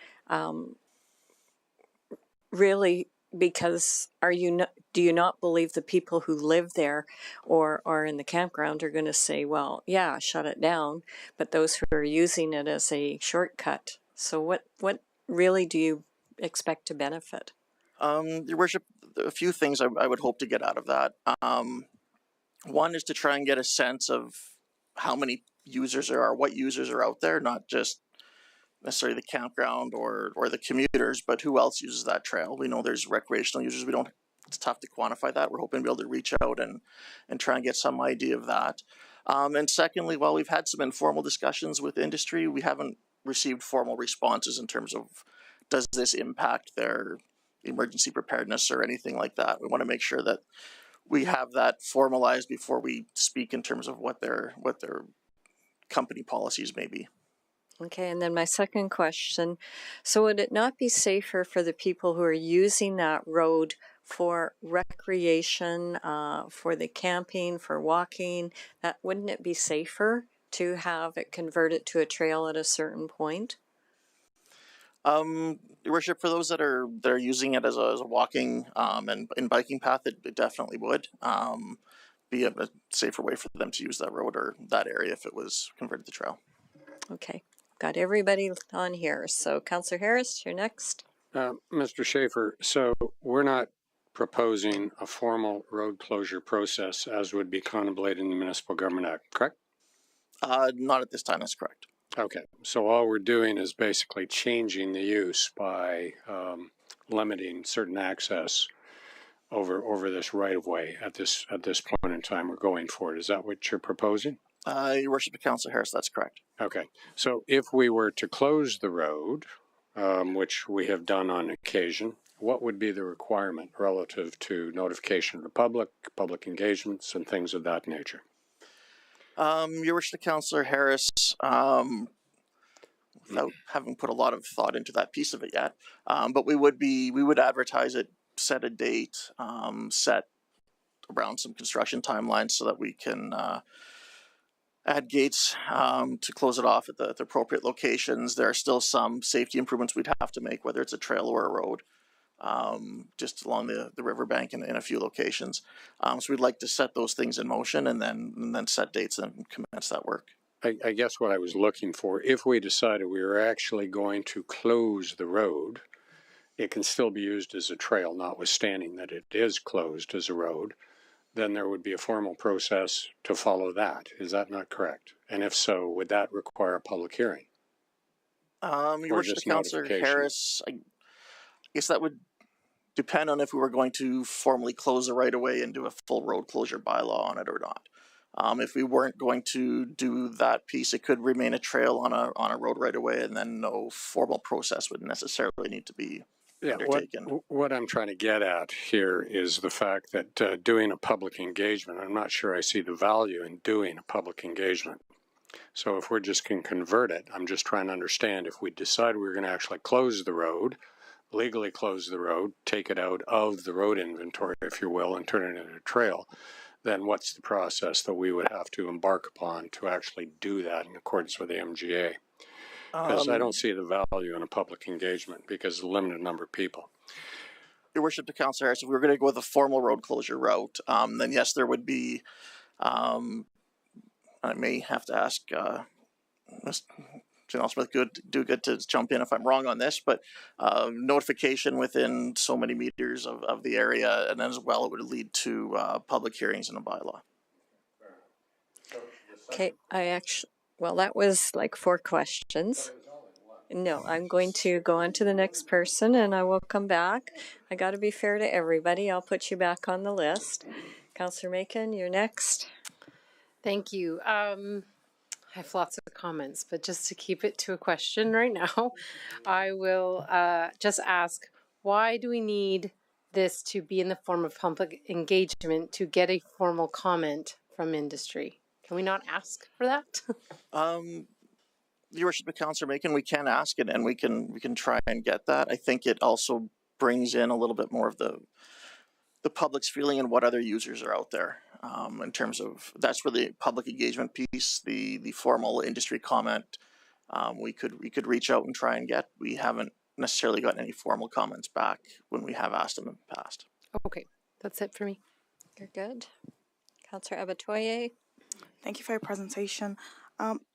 Really, because do you not believe the people who live there or are in the campground are going to say, well, yeah, shut it down, but those who are using it as a shortcut? So what really do you expect to benefit? Your worship, a few things I would hope to get out of that. One is to try and get a sense of how many users there are, what users are out there, not just necessarily the campground or the commuters, but who else uses that trail. We know there's recreational users. It's tough to quantify that. We're hoping to be able to reach out and try and get some idea of that. And secondly, while we've had some informal discussions with industry, we haven't received formal responses in terms of does this impact their emergency preparedness or anything like that. We want to make sure that we have that formalized before we speak in terms of what their company policies may be. Okay, and then my second question, so would it not be safer for the people who are using that road for recreation, for the camping, for walking, wouldn't it be safer to have it converted to a trail at a certain point? Your worship, for those that are using it as a walking and biking path, it definitely would be a safer way for them to use that road or that area if it was converted to trail. Okay, got everybody on here. So Councillor Harris, you're next. Mr. Schaefer, so we're not proposing a formal road closure process as would be contemplated in the Municipal Government Act, correct? Not at this time, that's correct. Okay, so all we're doing is basically changing the use by limiting certain access over this right-of-way at this point in time. We're going for it. Is that what you're proposing? Your worship, Councillor Harris, that's correct. Okay, so if we were to close the road, which we have done on occasion, what would be the requirement relative to notification of the public engagements, and things of that nature? Your worship, Councillor Harris, without having put a lot of thought into that piece of it yet, but we would advertise it, set a date, set around some construction timelines so that we can add gates to close it off at the appropriate locations. There are still some safety improvements we'd have to make, whether it's a trail or a road, just along the riverbank in a few locations. So we'd like to set those things in motion and then set dates and commence that work. I guess what I was looking for, if we decided we were actually going to close the road, it can still be used as a trail, notwithstanding that it is closed as a road, then there would be a formal process to follow that. Is that not correct? And if so, would that require a public hearing? Your Worship, Councillor Harris, I guess that would depend on if we were going to formally close the right of way and do a full road closure bylaw on it or not. If we weren't going to do that piece, it could remain a trail on a road right of way, and then no formal process would necessarily need to be undertaken. What I'm trying to get at here is the fact that doing a public engagement, I'm not sure I see the value in doing a public engagement. So if we're just going to convert it, I'm just trying to understand if we decide we're going to actually close the road, legally close the road, take it out of the road inventory, if you will, and turn it into a trail, then what's the process that we would have to embark upon to actually do that in accordance with the MGA? Because I don't see the value in a public engagement because of the limited number of people. Your Worship, to Councillor Harris, if we were going to go with a formal road closure route, then yes, there would be, I may have to ask Janelle Smith do good to jump in if I'm wrong on this, but notification within so many meters of the area, and then as well it would lead to public hearings in a bylaw. Okay, well, that was like 4 questions. No, I'm going to go on to the next person and I will come back. I got to be fair to everybody. I'll put you back on the list. Councillor Macon, you're next. Thank you. I have lots of comments, but just to keep it to a question right now, I will just ask, why do we need this to be in the form of public engagement to get a formal comment from industry? Can we not ask for that? Your Worship, Councillor Macon, we can ask it and we can try and get that. I think it also brings in a little bit more of the public's feeling and what other users are out there. In terms of, that's where the public engagement piece, the formal industry comment, we could reach out and try and get. We haven't necessarily gotten any formal comments back when we have asked them in the past. Okay, that's it for me. You're good. Councillor Abatoye. Thank you for your presentation.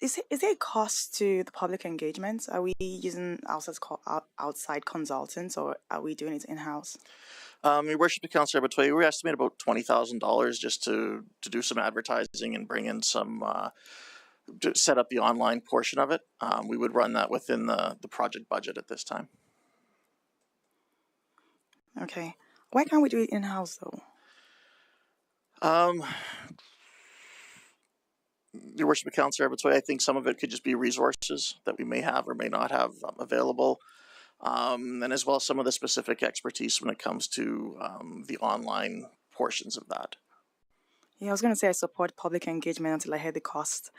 Is there a cost to the public engagements? Are we using outside consultants or are we doing it in-house? Your Worship, Councillor Abatoye, we estimate about $20,000 just to do some advertising and bring in some, to set up the online portion of it. We would run that within the project budget at this time. Okay. Why can't we do it in-house though? Your Worship, Councillor Abatoye, I think some of it could just be resources that we may have or may not have available. And as well as some of the specific expertise when it comes to the online portions of that. Yeah, I was going to say I support public engagement until I hear the cost.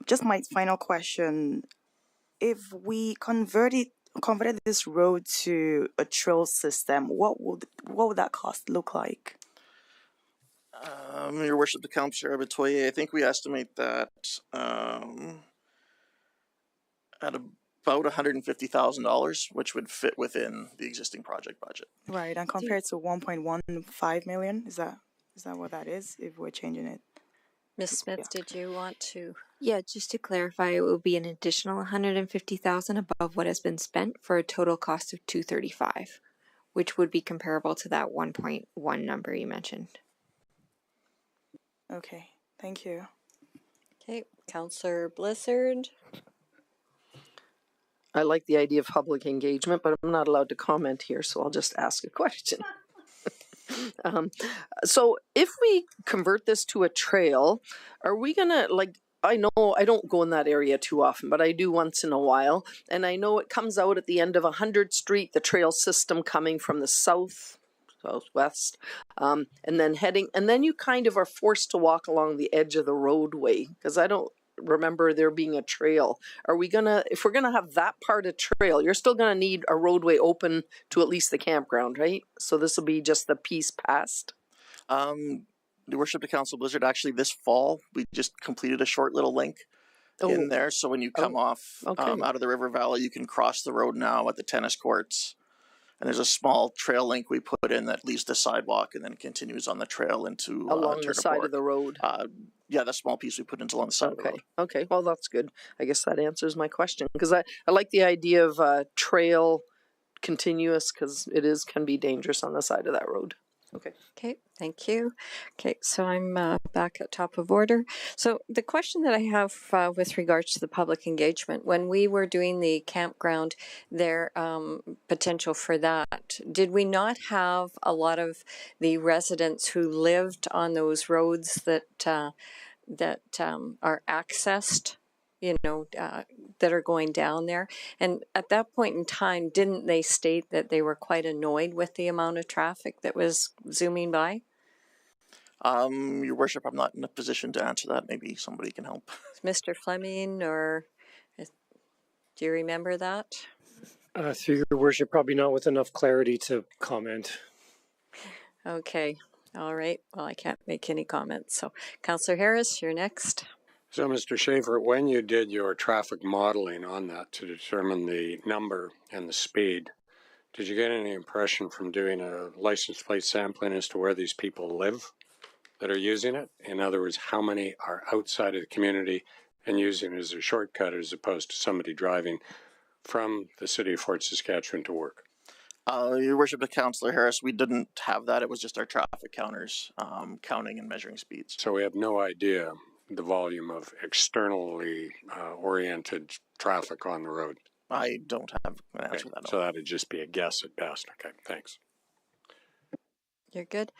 Just my final question. If we converted this road to a trail system, what would that cost look like? Your Worship, the Councillor Abatoye, I think we estimate that at about $150,000, which would fit within the existing project budget. Right, and compared to 1.15 million, is that what that is? If we're changing it, Ms. Smith, did you want to? Yeah, just to clarify, it will be an additional 150,000 above what has been spent for a total cost of 235, which would be comparable to that 1.1 number you mentioned. Okay, thank you. Okay, Councillor Blissard. I like the idea of public engagement, but I'm not allowed to comment here, so I'll just ask a question. So if we convert this to a trail, are we gonna, like, I know I don't go in that area too often, but I do once in a while, and I know it comes out at the end of 100th Street, the trail system coming from the southwest, and then you kind of are forced to walk along the edge of the roadway, because I don't remember there being a trail. If we're gonna have that part of trail, you're still gonna need a roadway open to at least the campground, right? So this will be just the piece past. Your Worship, the Council Blizzard, actually this fall, we just completed a short little link in there. So when you come off out of the river valley, you can cross the road now at the tennis courts. And there's a small trail link we put in that leads to sidewalk and then continues on the trail into along the side of the road. Yeah, the small piece we put into along the side of the road. Okay, well, that's good. I guess that answers my question, because I like the idea of trail continuous, because it can be dangerous on the side of that road. Okay, thank you. Okay, so I'm back at top of order. So the question that I have with regards to the public engagement, when we were doing the campground, their potential for that, did we not have a lot of the residents who lived on those roads that are accessed, that are going down there? And at that point in time, didn't they state that they were quite annoyed with the amount of traffic that was zooming by? Your Worship, I'm not in a position to answer that. Maybe somebody can help. Mr. Fleming, or do you remember that? Through Your Worship, probably not with enough clarity to comment. Okay, all right. Well, I can't make any comments. So, Councillor Harris, you're next. So, Mr. Schaefer, when you did your traffic modeling on that to determine the number and the speed, did you get any impression from doing a license plate sampling as to where these people live that are using it? In other words, how many are outside of the community and using it as a shortcut as opposed to somebody driving from the city of Fort Saskatchewan to work? Your Worship, the Councillor Harris, we didn't have that. It was just our traffic counters counting and measuring speeds. So we have no idea the volume of externally oriented traffic on the road. I don't have an answer to that. So that'd just be a guess at best. Okay, thanks. You're good.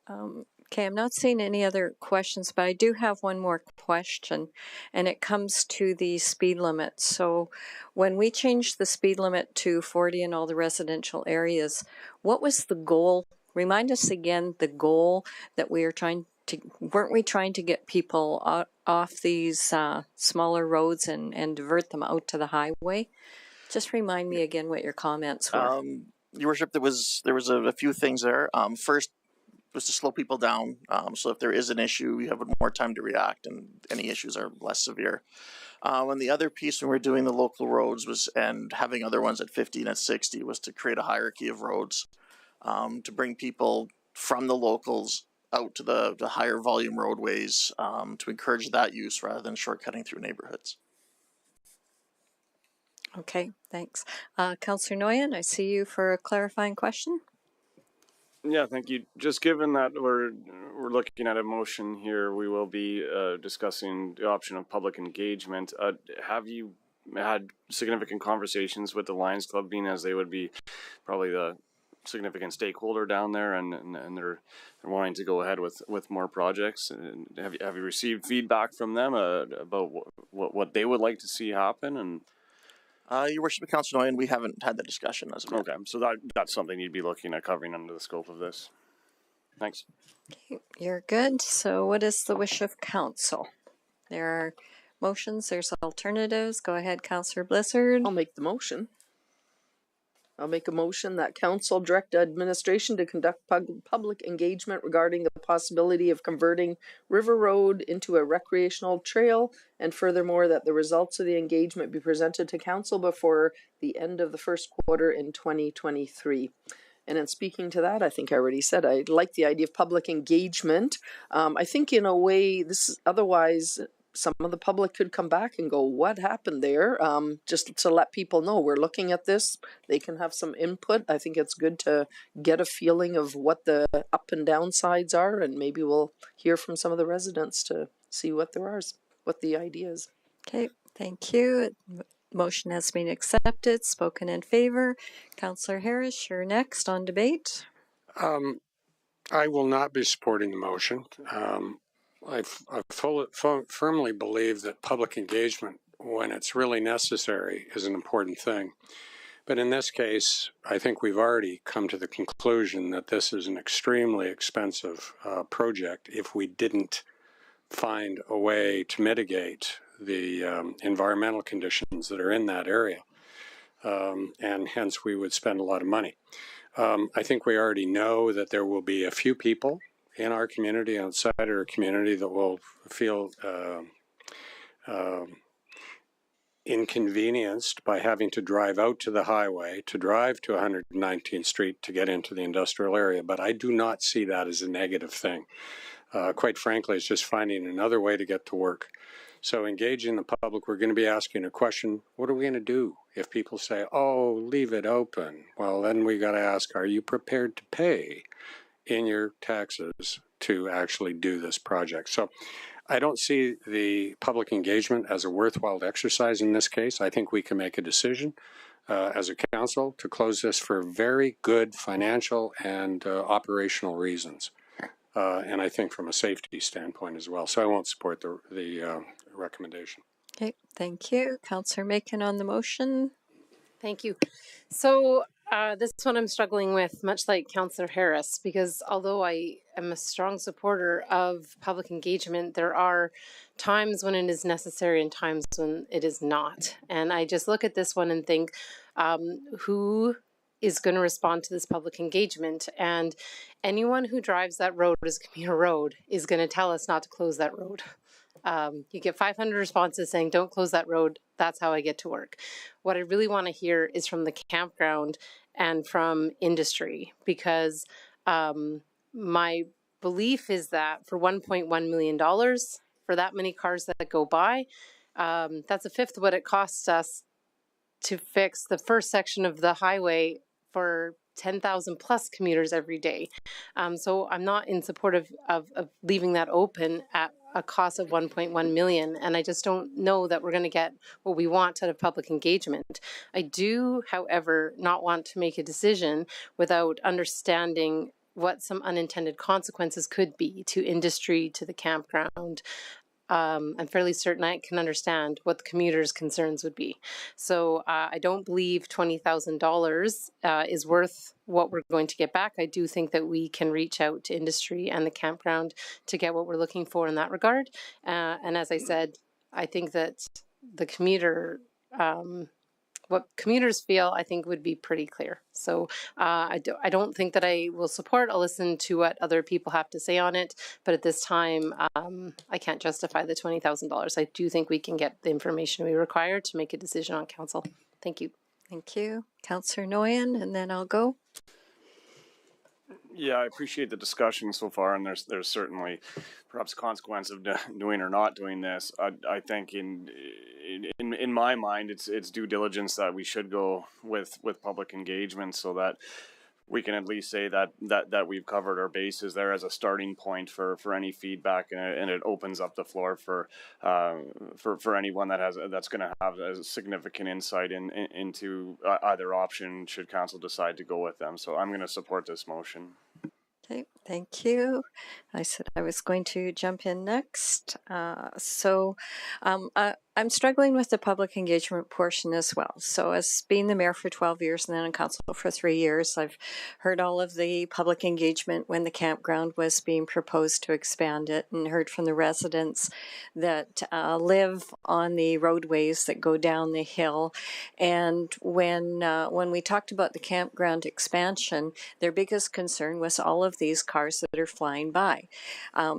Okay, I'm not seeing any other questions, but I do have one more question, and it comes to the speed limit. So when we changed the speed limit to 40 in all the residential areas, what was the goal? Remind us again the goal that we are trying to, weren't we trying to get people off these smaller roads and divert them out to the highway? Just remind me again what your comments were. Your Worship, there was a few things there. First was to slow people down, so if there is an issue, you have more time to react, and any issues are less severe. And the other piece when we were doing the local roads was, and having other ones at 50 and at 60, was to create a hierarchy of roads, to bring people from the locals out to the higher volume roadways, to encourage that use rather than shortcutting through neighborhoods. Okay, thanks. Councillor Nguyen, I see you for a clarifying question. Yeah, thank you. Just given that we're looking at a motion here, we will be discussing the option of public engagement. Have you had significant conversations with the Lions Club, being as they would be probably the significant stakeholder down there, and they're wanting to go ahead with more projects? And have you received feedback from them about what they would like to see happen? And Your Worship, Councillor Nguyen, we haven't had that discussion as of yet. Okay, so that's something you'd be looking at covering under the scope of this. Thanks. Okay, you're good. So what is the wish of council? There are motions, there's alternatives. Go ahead, Councillor Blizzard. I'll make the motion. I'll make a motion that council direct administration to conduct public engagement regarding the possibility of converting River Road into a recreational trail, and furthermore that the results of the engagement be presented to council before the end of the first quarter in 2023. And in speaking to that, I think I already said I like the idea of public engagement. I think in a way this is otherwise some of the public could come back and go, what happened there? Just to let people know we're looking at this. They can have some input. I think it's good to get a feeling of what the up and down sides are, and maybe we'll hear from some of the residents to see what the idea is. Okay, thank you. Motion has been accepted, spoken in favor. Councillor Harris, you're next on debate. I will not be supporting the motion. I firmly believe that public engagement, when it's really necessary, is an important thing. But in this case, I think we've already come to the conclusion that this is an extremely expensive project if we didn't find a way to mitigate the environmental conditions that are in that area. And hence we would spend a lot of money. I think we already know that there will be a few people in our community, outside our community, that will feel inconvenienced by having to drive out to the highway, to drive to 119th Street to get into the industrial area. But I do not see that as a negative thing. Quite frankly, it's just finding another way to get to work. So engaging the public, we're going to be asking a question, what are we going to do if people say, oh, leave it open? Well, then we got to ask, are you prepared to pay in your taxes to actually do this project? So I don't see the public engagement as a worthwhile exercise in this case. I think we can make a decision as a council to close this for very good financial and operational reasons. And I think from a safety standpoint as well. So I won't support the recommendation. Okay, thank you. Councillor Macon on the motion. Thank you. So this one I'm struggling with, much like Councillor Harris, because although I am a strong supporter of public engagement, there are times when it is necessary and times when it is not. And I just look at this one and think, who is going to respond to this public engagement? And anyone who drives that road as commuter road is going to tell us not to close that road. You get 500 responses saying, don't close that road. That's how I get to work. What I really want to hear is from the campground and from industry, because my belief is that for $1.1 million, for that many cars that go by, that's a fifth of what it costs us to fix the first section of the highway for 10,000 plus commuters every day. So I'm not in support of leaving that open at a cost of 1.1 million. And I just don't know that we're going to get what we want out of public engagement. I do, however, not want to make a decision without understanding what some unintended consequences could be to industry, to the campground. I'm fairly certain I can understand what the commuters' concerns would be. So I don't believe $20,000 is worth what we're going to get back. I do think that we can reach out to industry and the campground to get what we're looking for in that regard. And as I said, I think that the commuter, what commuters feel, I think would be pretty clear. So I don't think that I will support. I'll listen to what other people have to say on it. But at this time, I can't justify the $20,000. I do think we can get the information we require to make a decision on council. Thank you. Thank you. Councillor Nguyen, and then I'll go. Yeah, I appreciate the discussion so far, and there's certainly perhaps a consequence of doing or not doing this. I think in my mind, it's due diligence that we should go with public engagement, so that we can at least say that we've covered our bases there as a starting point for any feedback, and it opens up the floor for anyone that's going to have a significant insight into either option should council decide to go with them. So I'm going to support this motion. Okay, thank you. I said I was going to jump in next. I'm struggling with the public engagement portion as well. So as being the mayor for 12 years and then on council for 3 years, I've heard all of the public engagement when the campground was being proposed to expand it, and heard from the residents that live on the roadways that go down the hill. And when we talked about the campground expansion, their biggest concern was all of these cars that are flying by.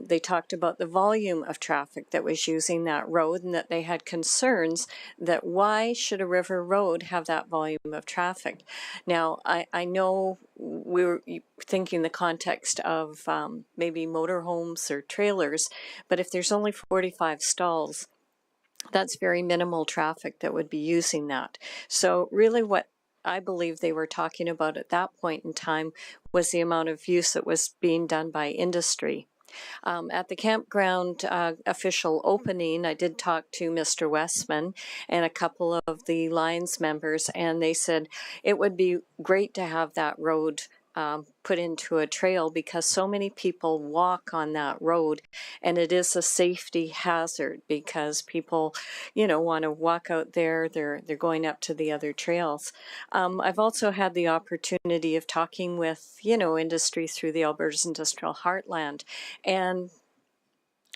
They talked about the volume of traffic that was using that road, and that they had concerns that why should a river road have that volume of traffic. Now, I know we were thinking the context of maybe motorhomes or trailers, but if there's only 45 stalls, that's very minimal traffic that would be using that. So really what I believe they were talking about at that point in time was the amount of use that was being done by industry. At the campground official opening, I did talk to Mr. Westman and a couple of the Lions members, and they said it would be great to have that road put into a trail because so many people walk on that road, and it is a safety hazard because people, want to walk out there. They're going up to the other trails. I've also had the opportunity of talking with, industry through the Alberta's Industrial Heartland, and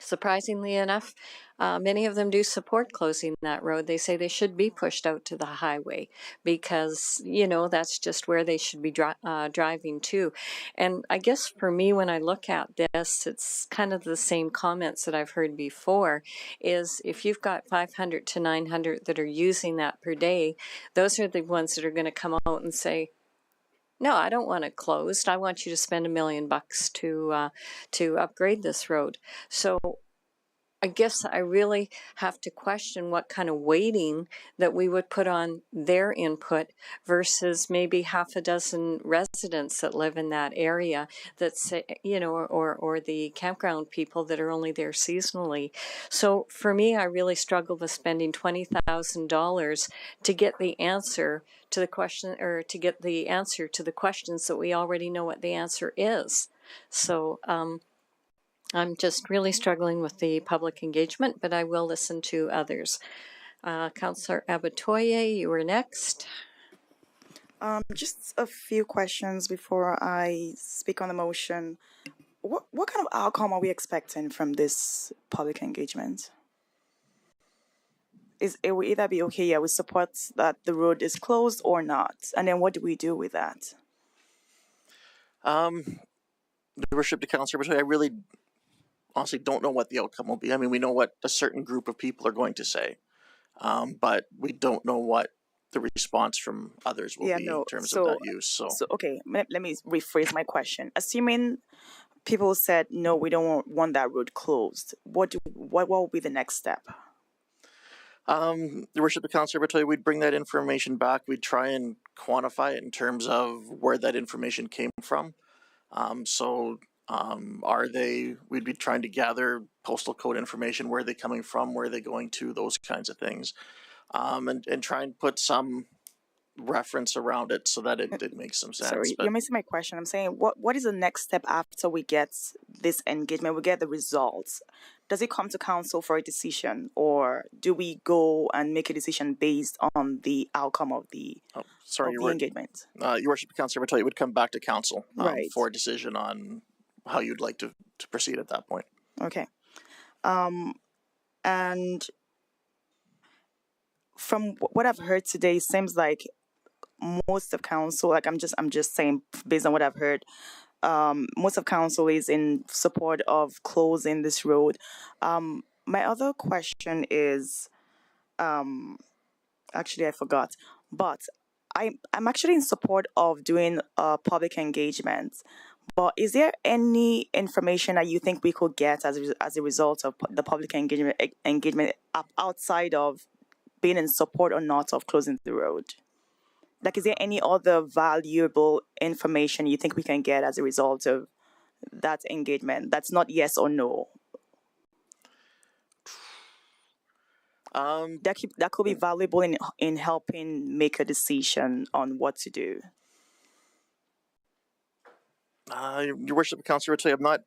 surprisingly enough, many of them do support closing that road. They say they should be pushed out to the highway because, you know, that's just where they should be driving to. And I guess for me, when I look at this, it's kind of the same comments that I've heard before, is if you've got 500 to 900 that are using that per day, those are the ones that are going to come out and say, no, I don't want it closed. I want you to spend $1 million to upgrade this road. So I guess I really have to question what kind of weighting that we would put on their input versus maybe half a dozen residents that live in that area that say, you know, or the campground people that are only there seasonally. So for me, I really struggle with spending $20,000 to get the answer to the question, or to get the answer to the questions that we already know what the answer is. So, I'm just really struggling with the public engagement, but I will listen to others. Councillor Abatoye, you were next. Just a few questions before I speak on the motion. What kind of outcome are we expecting from this public engagement? It will either be, okay, yeah, we support that the road is closed or not, and then what do we do with that? Your worship to Councillor Abatoye, I really honestly don't know what the outcome will be. I mean, we know what a certain group of people are going to say, but we don't know what the response from others will be in terms of that use. So okay, let me rephrase my question. Assuming people said, no, we don't want that road closed, what will be the next step? Your worship to Councillor Abatoye, we'd bring that information back. We'd try and quantify it in terms of where that information came from. We'd be trying to gather postal code information, where are they coming from, where are they going to, those kinds of things, and try and put some reference around it so that it makes some sense. Sorry, you're missing my question. I'm saying, what is the next step after we get this engagement, we get the results? Does it come to council for a decision, or do we go and make a decision based on the outcome of the engagement? Your worship, Councillor Abatoye, it would come back to council for a decision on how you'd like to proceed at that point. Okay. And from what I've heard today, it seems like most of council, like I'm just saying based on what I've heard, most of council is in support of closing this road. My other question is, actually I forgot, but I'm actually in support of doing public engagement. But is there any information that you think we could get as a result of the public engagement outside of being in support or not of closing the road? Like, is there any other valuable information you think we can get as a result of that engagement that's not yes or no? That could be valuable in helping make a decision on what to do. Your worship, Councillor Abatoye, I'm not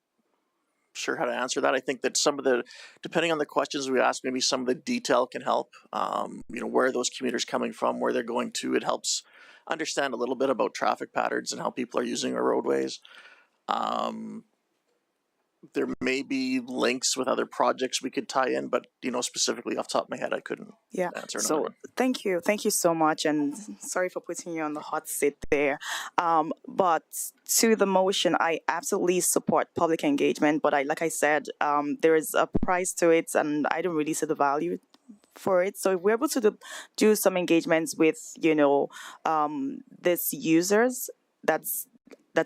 sure how to answer that. I think that depending on the questions we ask, maybe some of the detail can help. Where are those commuters coming from, where they're going to? It helps understand a little bit about traffic patterns and how people are using our roadways. There may be links with other projects we could tie in, but specifically off the top of my head, I couldn't answer another one. Thank you so much, and sorry for putting you on the hot seat there. But to the motion, I absolutely support public engagement, but like I said, there is a price to it, and I don't really see the value for it. So if we're able to do some engagements with these users, that's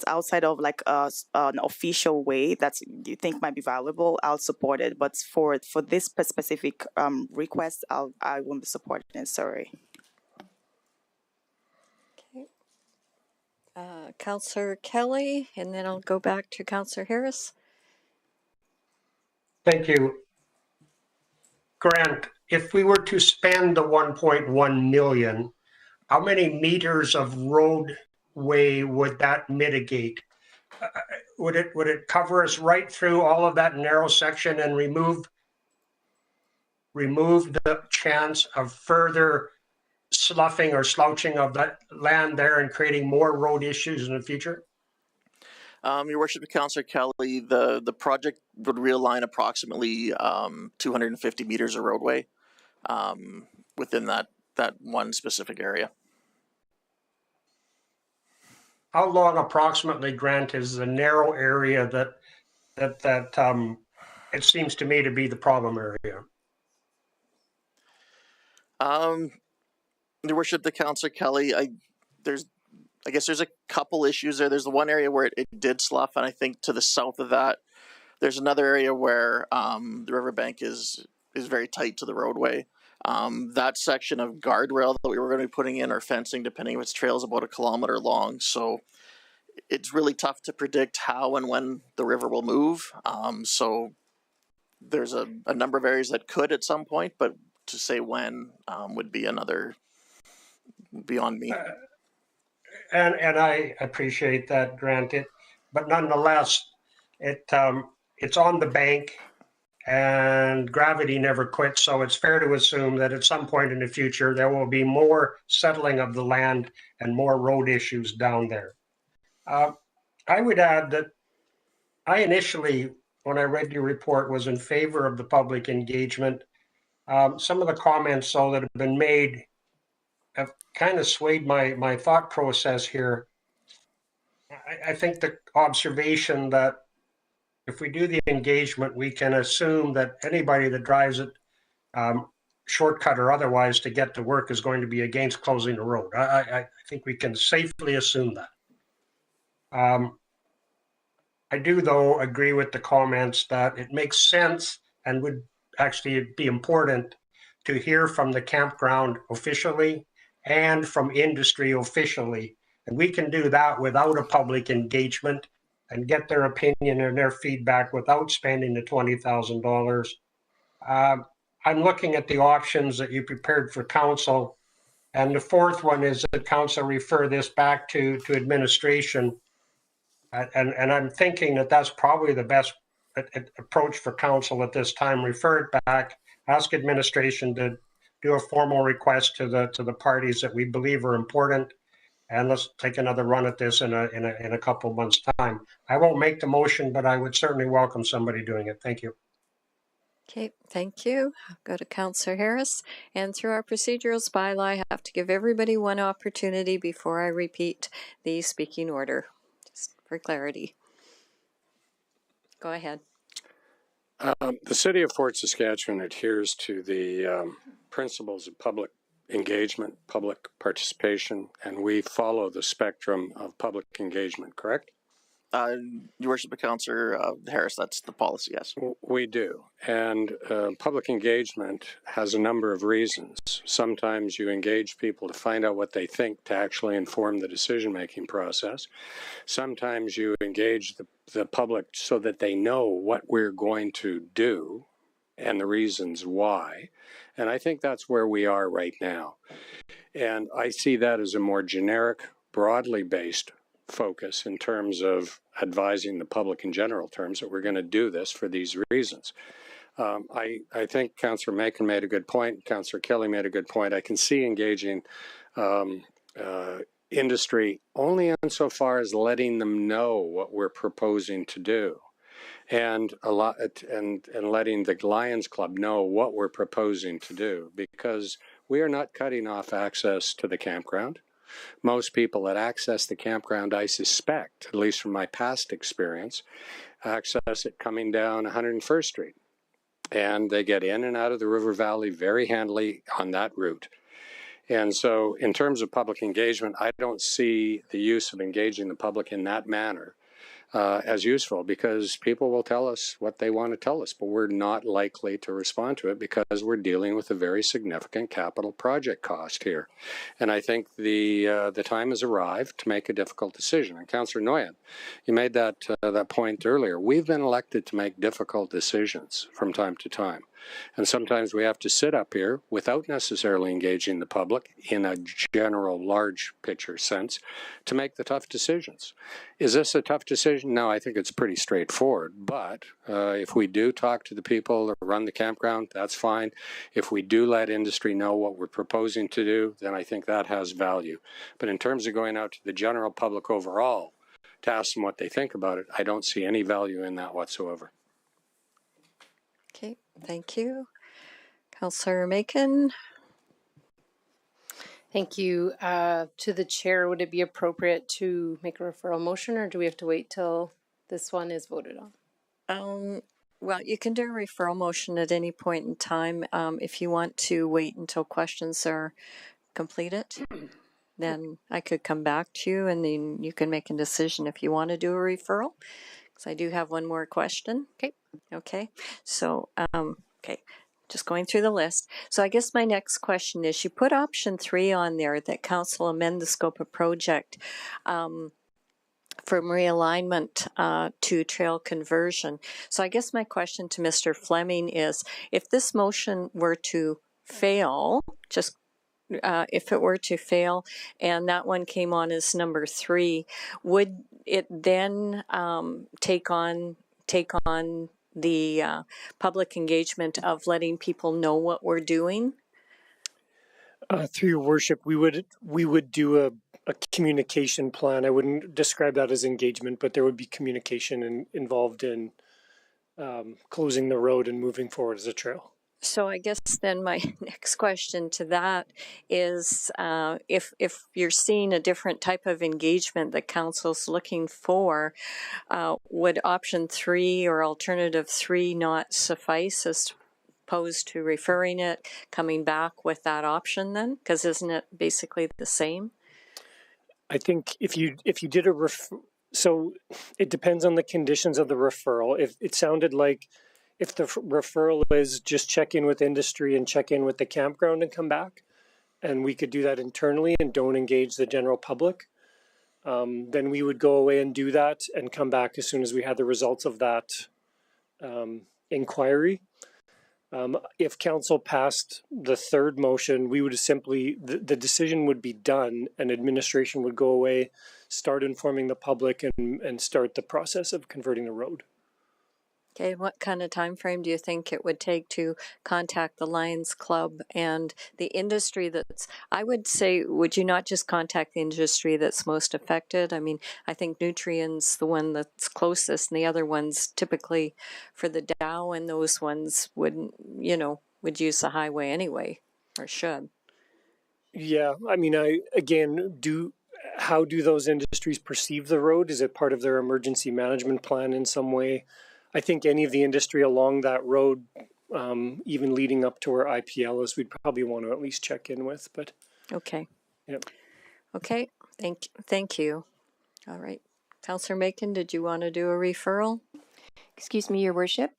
outside of like an official way that you think might be valuable, I'll support it. But for this specific request, I won't be supporting it. Sorry. Okay. Councillor Kelly, and then I'll go back to Councillor Harris. Thank you. Grant, if we were to spend the 1.1 million, how many meters of roadway would that mitigate? Would it cover us right through all of that narrow section and remove the chance of further sloughing or slouching of that land there and creating more road issues in the future? Your Worship, Councillor Kelly, the project would realign approximately 250 meters of roadway within that one specific area. How long approximately, Grant, is the narrow area that it seems to me to be the problem area? Your Worship, Councillor Kelly, I guess there's a couple issues there. There's the one area where it did slough, and I think to the south of that, there's another area where the riverbank is very tight to the roadway. That section of guardrail that we were going to be putting in, or fencing, depending if it's trail, is about 1 kilometer long. So it's really tough to predict how and when the river will move. So there's a number of areas that could at some point, but to say when would be another beyond me. And I appreciate that, Grant. But nonetheless, it's on the bank, and gravity never quits. So it's fair to assume that at some point in the future there will be more settling of the land and more road issues down there. I would add that I initially, when I read your report, was in favor of the public engagement. Some of the comments, though, that have been made have kind of swayed my thought process here. I think the observation that if we do the engagement, we can assume that anybody that drives it, shortcut or otherwise, to get to work is going to be against closing the road. I think we can safely assume that. I do, though, agree with the comments that it makes sense and would actually be important to hear from the campground officially and from industry officially. And we can do that without a public engagement and get their opinion and their feedback without spending the $20,000. I'm looking at the options that you prepared for council. And the fourth one is that council refer this back to administration. And I'm thinking that that's probably the best approach for council at this time. Refer it back, ask administration to do a formal request to the parties that we believe are important, and let's take another run at this in a couple of months' time. I won't make the motion, but I would certainly welcome somebody doing it. Thank you. Okay, thank you. I'll go to Councillor Harris. And through our procedurals bylaw, I have to give everybody one opportunity before I repeat the speaking order, just for clarity. Go ahead. The City of Fort Saskatchewan adheres to the principles of public engagement, public participation, and we follow the spectrum of public engagement, correct? Your Worship, Councillor Harris, that's the policy, yes. We do. And public engagement has a number of reasons. Sometimes you engage people to find out what they think to actually inform the decision-making process. Sometimes you engage the public so that they know what we're going to do and the reasons why. And I think that's where we are right now. And I see that as a more generic, broadly based focus in terms of advising the public in general terms that we're going to do this for these reasons. I think Councillor Macon made a good point. Councillor Kelly made a good point. I can see engaging industry only insofar as letting them know what we're proposing to do, and letting the Lions Club know what we're proposing to do, because we are not cutting off access to the campground. Most people that access the campground, I suspect, at least from my past experience, access it coming down 101st Street. And they get in and out of the river valley very handily on that route. And so in terms of public engagement, I don't see the use of engaging the public in that manner as useful, because people will tell us what they want to tell us, but we're not likely to respond to it because we're dealing with a very significant capital project cost here. And I think the time has arrived to make a difficult decision. And Councillor Noyan, you made that point earlier. We've been elected to make difficult decisions from time to time. And sometimes we have to sit up here without necessarily engaging the public in a general large picture sense to make the tough decisions. Is this a tough decision? No, I think it's pretty straightforward. But if we do talk to the people that run the campground, that's fine. If we do let industry know what we're proposing to do, then I think that has value. But in terms of going out to the general public overall, to ask them what they think about it. I don't see any value in that whatsoever. Okay, thank you. Councillor Macon. Thank you. To the chair, would it be appropriate to make a referral motion, or do we have to wait till this one is voted on? Well, you can do a referral motion at any point in time. If you want to wait until questions are completed, then I could come back to you and then you can make a decision if you want to do a referral. Because I do have one more question. Okay. Okay. So, okay. Just going through the list. So I guess my next question is, you put option 3 on there, that council amend the scope of project from realignment to trail conversion. So I guess my question to Mr. Fleming is, if this motion were to fail, just if it were to fail and that one came on as number 3, would it then take on the public engagement of letting people know what we're doing? Through your worship, we would do a communication plan. I wouldn't describe that as engagement, but there would be communication involved in closing the road and moving forward as a trail. So I guess then my next question to that is, if you're seeing a different type of engagement that council's looking for, would option 3 or alternative 3 not suffice as opposed to referring it, coming back with that option then? Because isn't it basically the same? I think if you did so it depends on the conditions of the referral. If it sounded like if the referral is just check in with industry and check in with the campground and come back, and we could do that internally and don't engage the general public, then we would go away and do that and come back as soon as we had the results of that inquiry. If council passed the third motion, we would simply, the decision would be done and administration would go away, start informing the public and start the process of converting the road. Okay, what kind of time frame do you think it would take to contact the Lions Club and the industry that's, I would say, would you not just contact the industry that's most affected? I mean, I think Nutrien's the one that's closest, and the other ones typically for the Dow, and those ones wouldn't, would use the highway anyway, or should. Yeah, I mean, how do those industries perceive the road? Is it part of their emergency management plan in some way? I think any of the industry along that road, even leading up to where IPL is, we'd probably want to at least check in with. But okay, yep. Okay, thank you. All right, Councillor Macon, did you want to do a referral? Excuse me, Your Worship.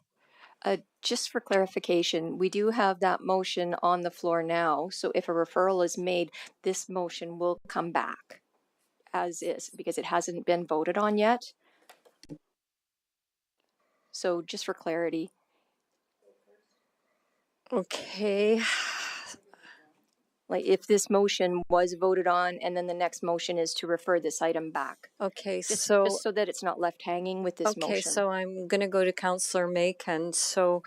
Just for clarification, we do have that motion on the floor now. So if a referral is made, this motion will come back as is because it hasn't been voted on yet. So just for clarity. Okay. Like if this motion was voted on and then the next motion is to refer this item back. Okay, just so that it's not left hanging with this motion. Okay, so I'm going to go to Councillor Macon. So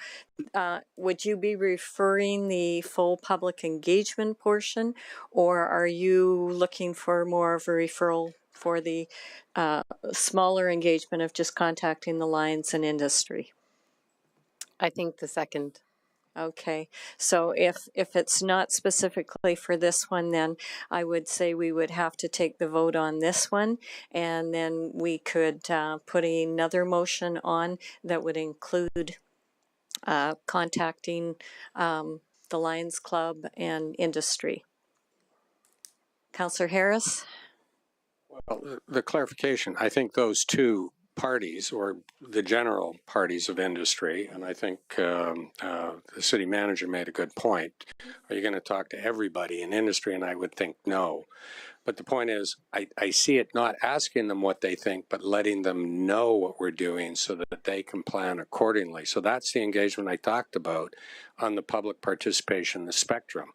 would you be referring the full public engagement portion, or are you looking for more of a referral for the smaller engagement of just contacting the Lions and industry? I think the second. Okay, so if it's not specifically for this one, then I would say we would have to take the vote on this one, and then we could put another motion on that would include contacting the Lions Club and industry. Councillor Harris? Well, the clarification, I think those two parties, or the general parties of industry, and I think the city manager made a good point. Are you going to talk to everybody in industry? And I would think no. But the point is, I see it not asking them what they think, but letting them know what we're doing so that they can plan accordingly. So that's the engagement I talked about on the public participation, the spectrum.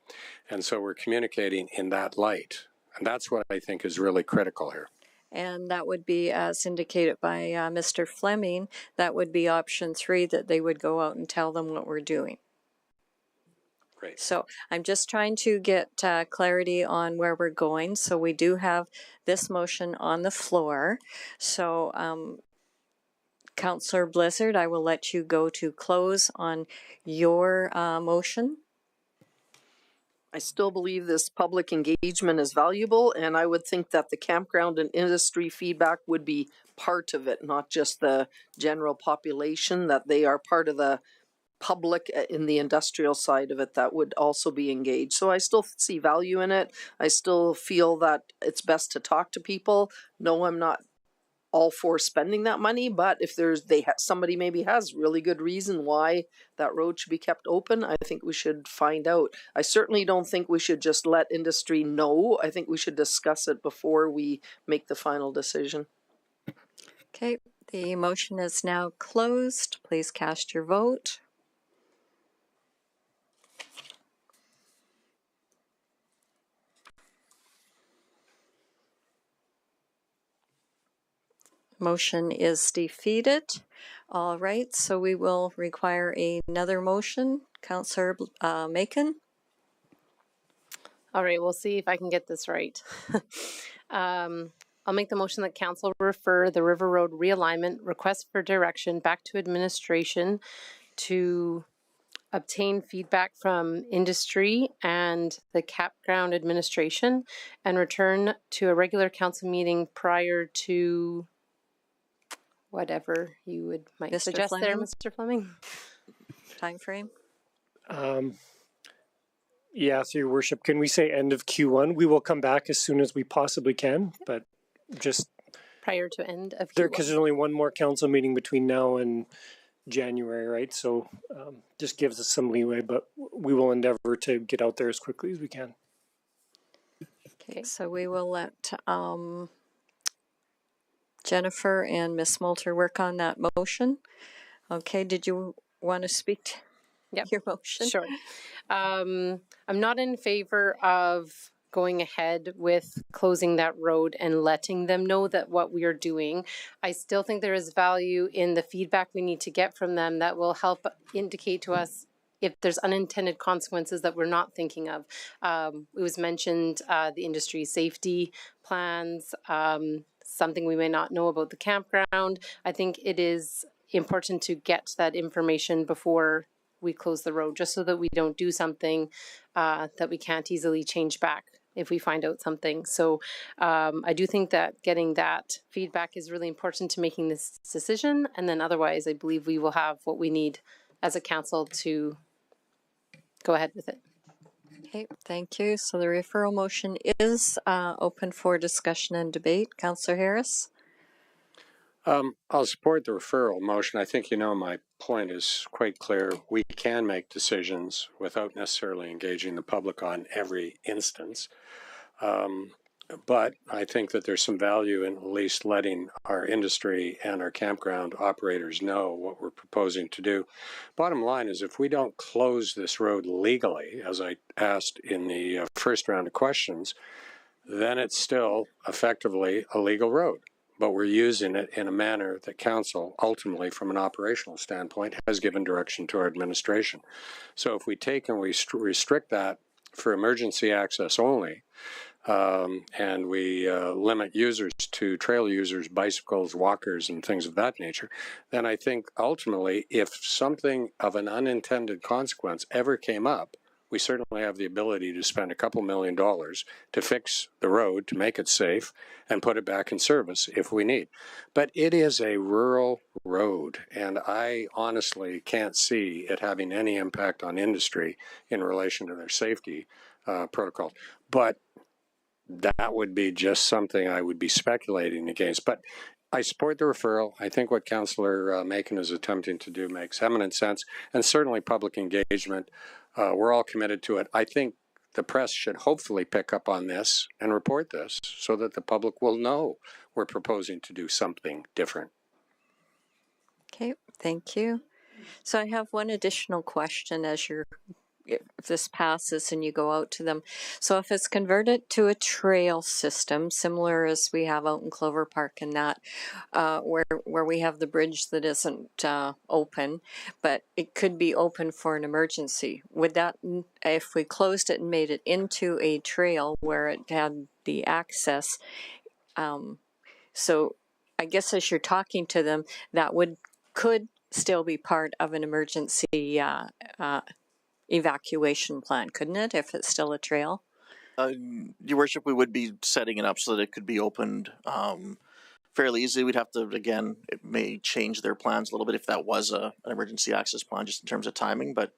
And so we're communicating in that light. And that's what I think is really critical here. And that would be, as indicated by Mr. Fleming, that would be option 3, that they would go out and tell them what we're doing. Great. So I'm just trying to get clarity on where we're going. So we do have this motion on the floor. So Councillor Blizzard, I will let you go to close on your motion. I still believe this public engagement is valuable, and I would think that the campground and industry feedback would be part of it, not just the general population, that they are part of the public in the industrial side of it that would also be engaged. So I still see value in it. I still feel that it's best to talk to people. No, I'm not all for spending that money, but if somebody maybe has really good reason why that road should be kept open, I think we should find out. I certainly don't think we should just let industry know. I think we should discuss it before we make the final decision. Okay, the motion is now closed. Please cast your vote. Motion is defeated. All right, so we will require another motion. Councillor Macon. All right, we'll see if I can get this right. I'll make the motion that council refer the River Road realignment request for direction back to administration to obtain feedback from industry and the campground administration and return to a regular council meeting prior to whatever you might suggest Fleming? there, Mr. Fleming. Time frame? Yeah, so your worship, can we say end of Q1? We will come back as soon as we possibly can, but just prior to end of there, because there's only one more council meeting between now and January, right? So just gives us some leeway, but we will endeavor to get out there as quickly as we can. Okay, so we will let Jennifer and Ms. Moulter work on that motion. Okay, did you want to speak to your motion? Sure. I'm not in favor of going ahead with closing that road and letting them know that what we are doing. I still think there is value in the feedback we need to get from them that will help indicate to us if there's unintended consequences that we're not thinking of. It was mentioned the industry safety plans, something we may not know about the campground. I think it is important to get that information before we close the road, just so that we don't do something that we can't easily change back if we find out something. So I do think that getting that feedback is really important to making this decision. And then otherwise, I believe we will have what we need as a council to go ahead with it. Okay, thank you. So the referral motion is open for discussion and debate. Councillor Harris? I'll support the referral motion. I think my point is quite clear. We can make decisions without necessarily engaging the public on every instance. But I think that there's some value in at least letting our industry and our campground operators know what we're proposing to do. Bottom line is, if we don't close this road legally, as I asked in the first round of questions, then it's still effectively a legal road. But we're using it in a manner that council, ultimately from an operational standpoint, has given direction to our administration. So if we take and we restrict that for emergency access only, and we limit users to trail users, bicycles, walkers, and things of that nature, then I think ultimately, if something of an unintended consequence ever came up, we certainly have the ability to spend a couple $2 million to fix the road, to make it safe, and put it back in service if we need. But it is a rural road, and I honestly can't see it having any impact on industry in relation to their safety protocols. But that would be just something I would be speculating against. But I support the referral. I think what Councillor Macon is attempting to do makes eminent sense, and certainly public engagement. We're all committed to it. I think the press should hopefully pick up on this and report this so that the public will know we're proposing to do something different. Okay, thank you. So I have one additional question as you're if this passes and you go out to them. So if it's converted to a trail system, similar as we have out in Clover Park and that, where we have the bridge that isn't open, but it could be open for an emergency. Would that, if we closed it and made it into a trail where it had the access, so I guess as you're talking to them, that could still be part of an emergency evacuation plan, couldn't it, if it's still a trail? Your worship, we would be setting it up so that it could be opened fairly easily. We'd have to, again, it may change their plans a little bit if that was an emergency access plan, just in terms of timing, but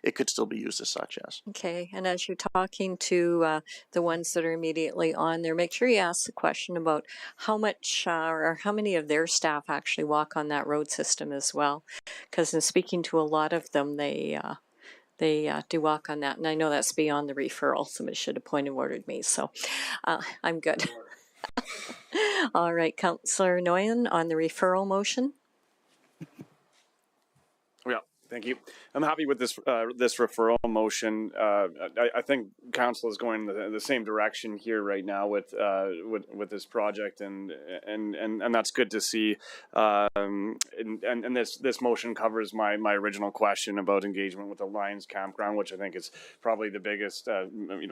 it could still be used as such, yes. Okay, and as you're talking to the ones that are immediately on there, make sure you ask the question about how much or how many of their staff actually walk on that road system as well. Because in speaking to a lot of them, they do walk on that, and I know that's beyond the referral. Somebody should have point of ordered me, so I'm good. All right, Councillor Noyan on the referral motion. Yeah, thank you. I'm happy with this this referral motion. I think council is going the same direction here right now with this project, and that's good to see. And this motion covers my original question about engagement with the Lions Campground, which I think is probably the biggest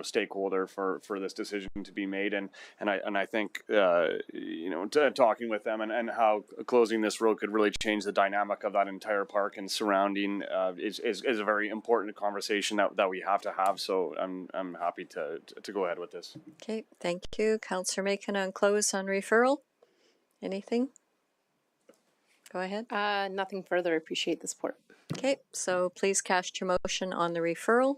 stakeholder for this decision to be made. And I think talking with them and how closing this road could really change the dynamic of that entire park and surrounding is a very important conversation that we have to have. So I'm happy to go ahead with this. Okay, thank you. Councillor Macon on close on referral. Anything? Go ahead. Nothing further. I appreciate the support. Okay, so please cast your motion on the referral.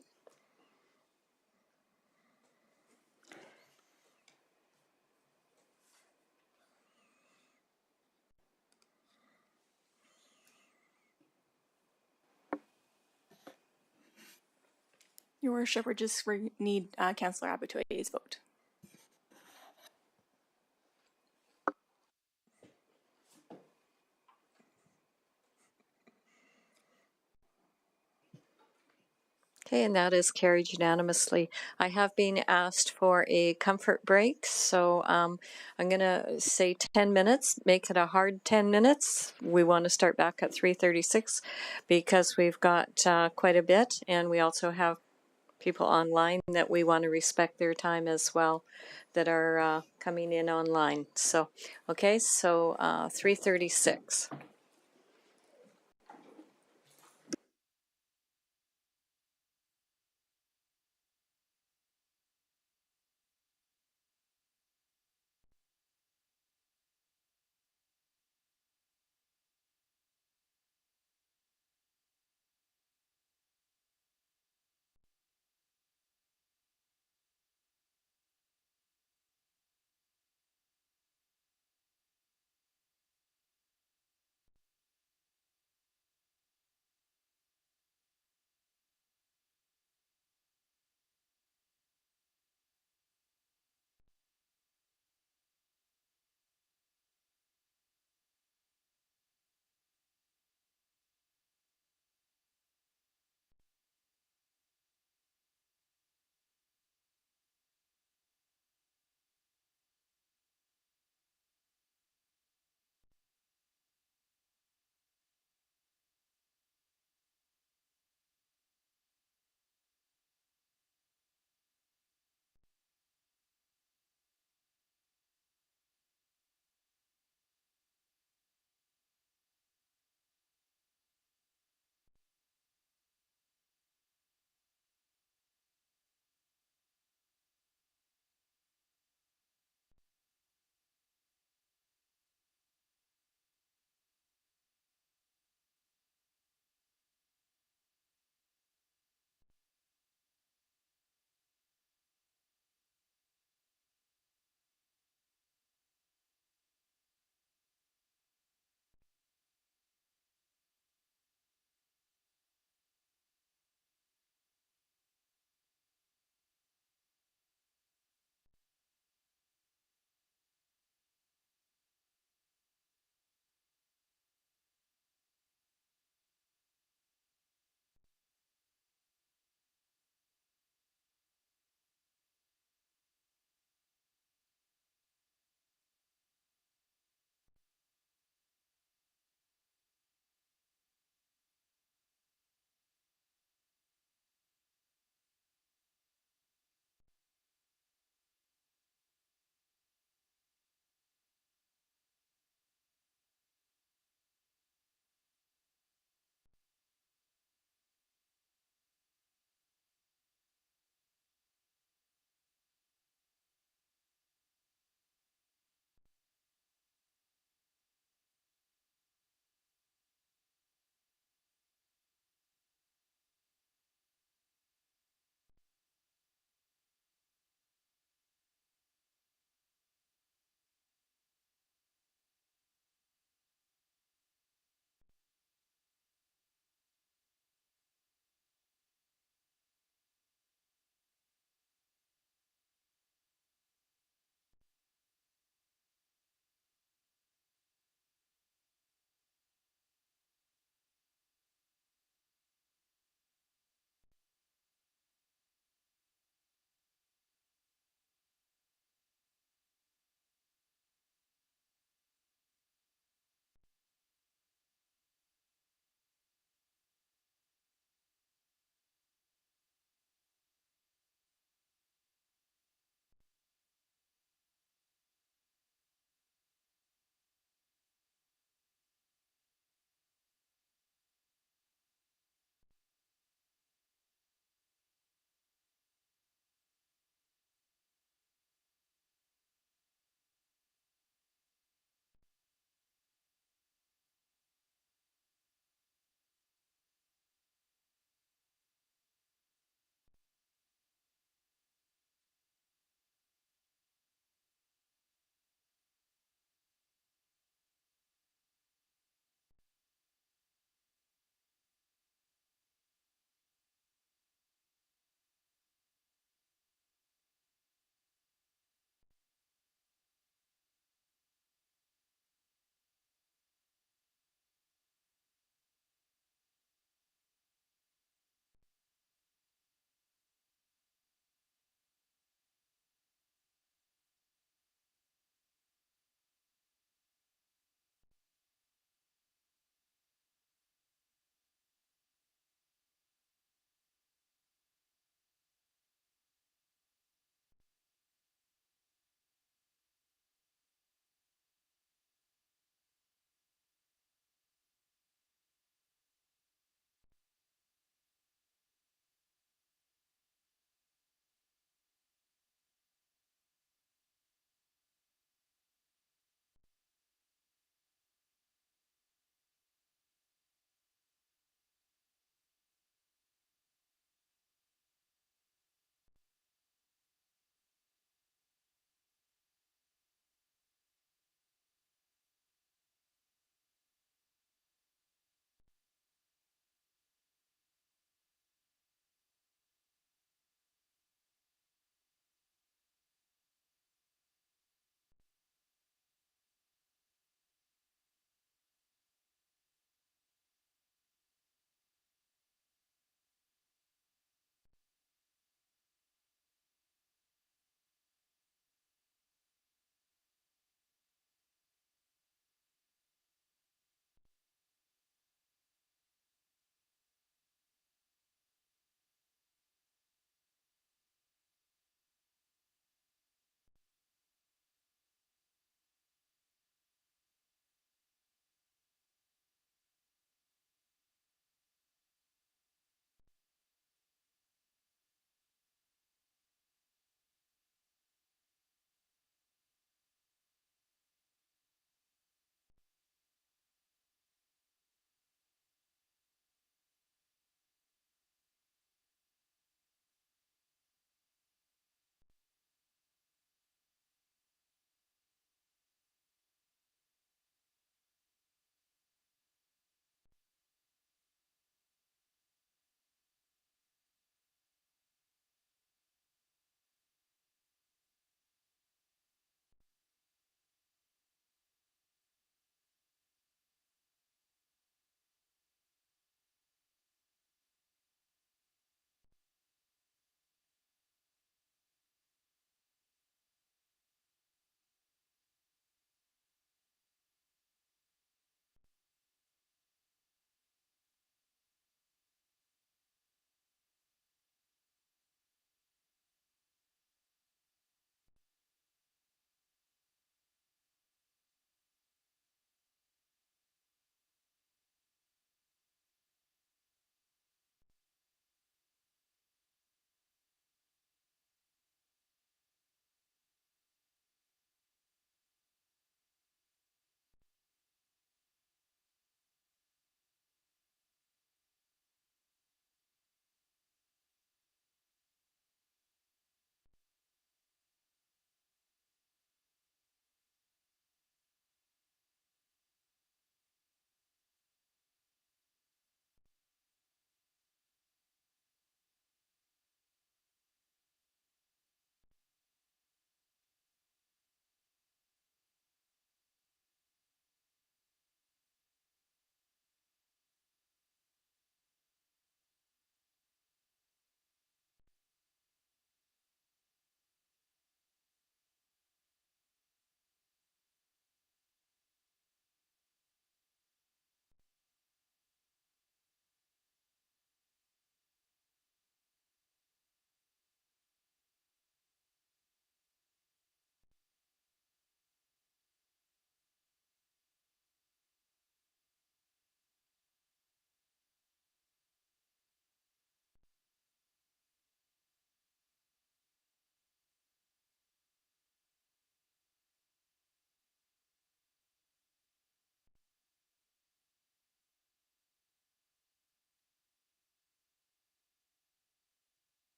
Your worship, we just need Councillor Abatoye's vote. Okay, and that is carried unanimously. I have been asked for a comfort break, so I'm going to say 10 minutes, make it a hard 10 minutes. We want to start back at 3:36 because we've got quite a bit, and we also have people online that we want to respect their time as well that are coming in online. So, okay, so 3:36.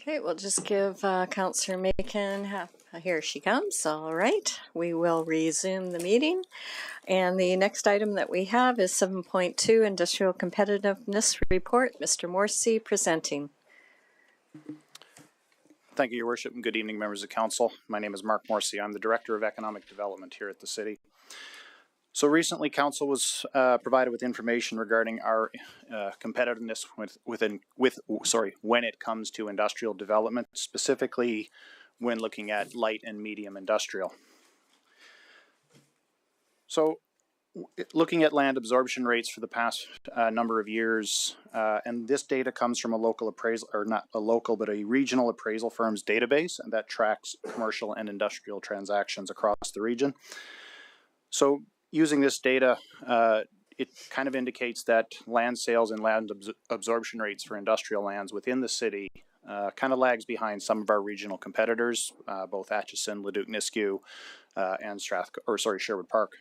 Okay, we'll just give Councillor Macon here she comes. All right, we will resume the meeting. And the next item that we have is 7.2 Industrial Competitiveness Report. Mr. Morrissey presenting. Thank you, Your Worship, and good evening, members of council. My name is Mark Morrissey. I'm the Director of Economic Development here at the city. So recently, council was provided with information regarding our competitiveness when it comes to industrial development, specifically when looking at light and medium industrial. So looking at land absorption rates for the past number of years, and this data comes from a local appraisal, or not a local, but a regional appraisal firm's database, and that tracks commercial and industrial transactions across the region. So using this data, it kind of indicates that land sales and land absorption rates for industrial lands within the city kind of lags behind some of our regional competitors, both Atchison, Leduc, Nisku, and Sherwood Park.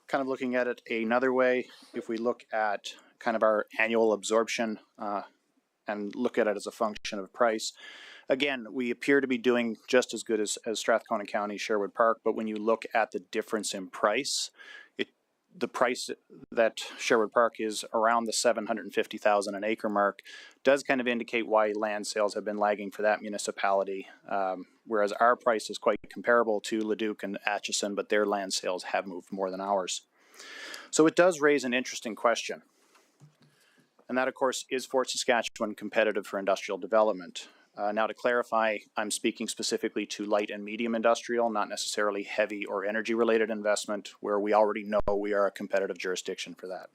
Kind of looking at it another way, if we look at kind of our annual absorption and look at it as a function of price, again, we appear to be doing just as good as Strathcona County, Sherwood Park, but when you look at the difference in price, the price that Sherwood Park is around the $750,000 an acre mark does kind of indicate why land sales have been lagging for that municipality, whereas our price is quite comparable to Leduc and Atchison, but their land sales have moved more than ours. So it does raise an interesting question. And that, of course, is Fort Saskatchewan competitive for industrial development? Now, to clarify, I'm speaking specifically to light and medium industrial, not necessarily heavy or energy-related investment, where we already know we are a competitive jurisdiction for that.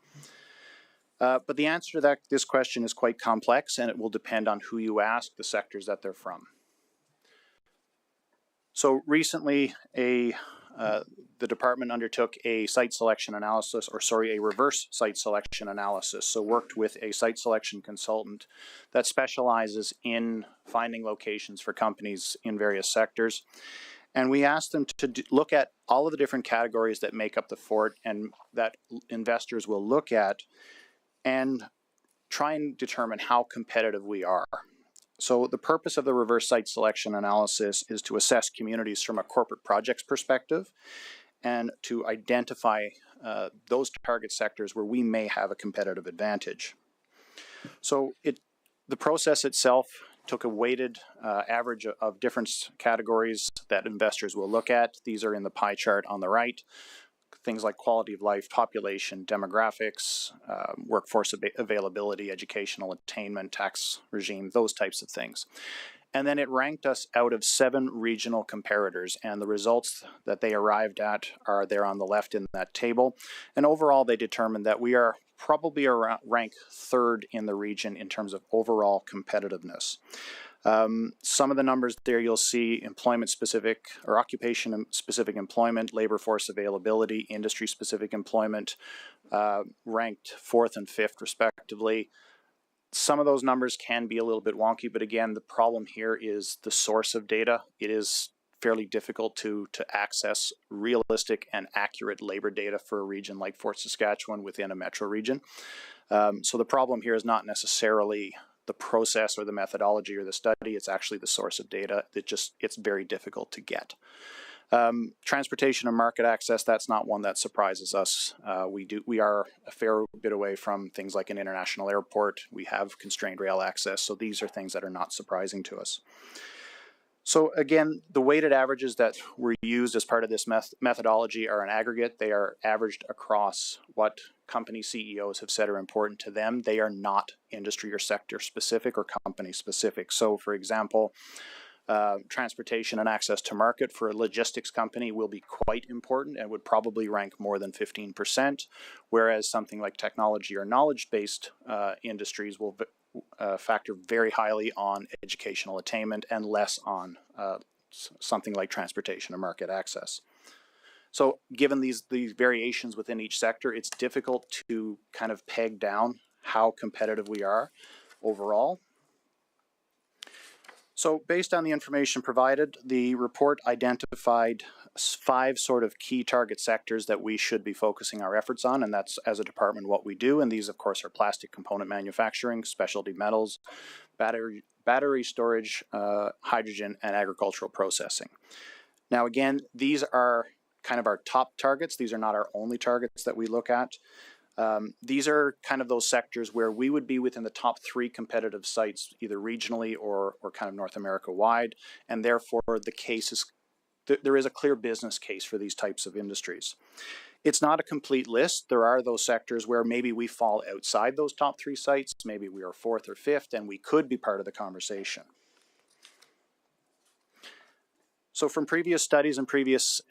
But the answer to this question is quite complex, and it will depend on who you ask, the sectors that they're from. So recently, the department undertook a site selection analysis, a reverse site selection analysis. So worked with a site selection consultant that specializes in finding locations for companies in various sectors. And we asked them to look at all of the different categories that make up the fort and that investors will look at and try and determine how competitive we are. So the purpose of the reverse site selection analysis is to assess communities from a corporate projects perspective and to identify those target sectors where we may have a competitive advantage. So the process itself took a weighted average of different categories that investors will look at. These are in the pie chart on the right. Things like quality of life, population, demographics, workforce availability, educational attainment, tax regime, those types of things. And then it ranked us out of 7 regional comparators, and the results that they arrived at are there on the left in that table. And overall, they determined that we are probably around rank 3rd in the region in terms of overall competitiveness. Some of the numbers there you'll see employment specific or occupation specific employment, labor force availability, industry specific employment, ranked 4th and 5th respectively. Some of those numbers can be a little bit wonky, but again, the problem here is the source of data. It is fairly difficult to access realistic and accurate labor data for a region like Fort Saskatchewan within a metro region. So the problem here is not necessarily the process or the methodology or the study, it's actually the source of data that it's very difficult to get. Transportation and market access, that's not one that surprises us. We are a fair bit away from things like an international airport. We have constrained rail access, so these are things that are not surprising to us. So again, the weighted averages that were used as part of this methodology are an aggregate. They are averaged across what company CEOs have said are important to them. They are not industry or sector specific or company specific. So for example, transportation and access to market for a logistics company will be quite important and would probably rank more than 15%, whereas something like technology or knowledge-based industries will factor very highly on educational attainment and less on something like transportation and market access. So given these variations within each sector, it's difficult to kind of peg down how competitive we are overall. So based on the information provided, the report identified 5 sort of key target sectors that we should be focusing our efforts on, and that's as a department what we do. And these, of course, are plastic component manufacturing, specialty metals, battery storage, hydrogen, and agricultural processing. Now, again, these are kind of our top targets. These are not our only targets that we look at. These are kind of those sectors where we would be within the top 3 competitive sites, either regionally or kind of North America wide, and therefore the case is there is a clear business case for these types of industries. It's not a complete list. There are those sectors where maybe we fall outside those top 3 sites. Maybe we are 4th or 5th, and we could be part of the conversation. So from previous studies and previous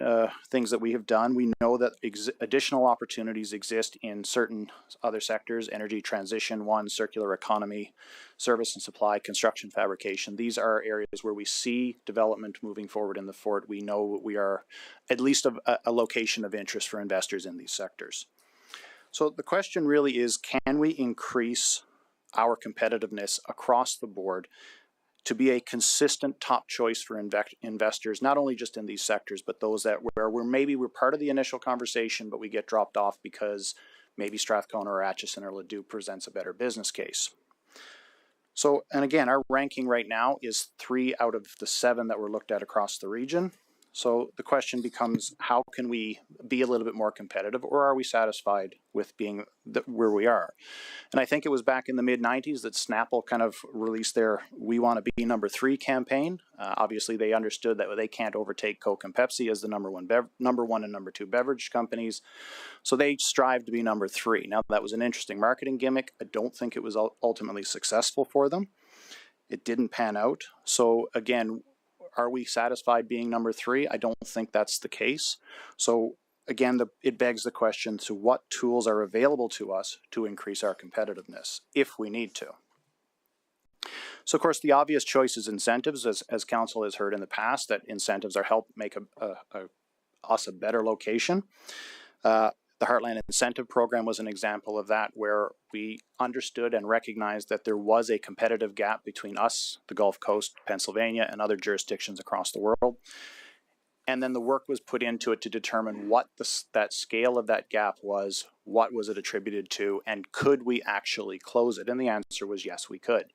things that we have done, we know that additional opportunities exist in certain other sectors: energy transition, circular economy, service and supply, construction, fabrication. These are areas where we see development moving forward in the Fort. We know we are at least a location of interest for investors in these sectors. So the question really is, can we increase our competitiveness across the board to be a consistent top choice for investors, not only just in these sectors, but those that where we're part of the initial conversation, but we get dropped off because maybe Strathcona or Acheson or Leduc presents a better business case. So, and again, our ranking right now is 3 out of the 7 that were looked at across the region. So the question becomes, how can we be a little bit more competitive, or are we satisfied with being where we are? And I think it was back in the mid-90s that Snapple kind of released their "We Want to Be Number 3" campaign. Obviously, they understood that they can't overtake Coke and Pepsi as the number one and number 2 beverage companies. So they strive to be number 3. Now, that was an interesting marketing gimmick. I don't think it was ultimately successful for them. It didn't pan out. So again, are we satisfied being number 3? I don't think that's the case. So again, it begs the question to what tools are available to us to increase our competitiveness if we need to. So of course, the obvious choice is incentives, as council has heard in the past, that incentives are help make us a better location. The Heartland Incentive Program was an example of that, where we understood and recognized that there was a competitive gap between us, the Gulf Coast, Pennsylvania, and other jurisdictions across the world. And then the work was put into it to determine what that scale of that gap was, what was it attributed to, and could we actually close it? And the answer was yes, we could.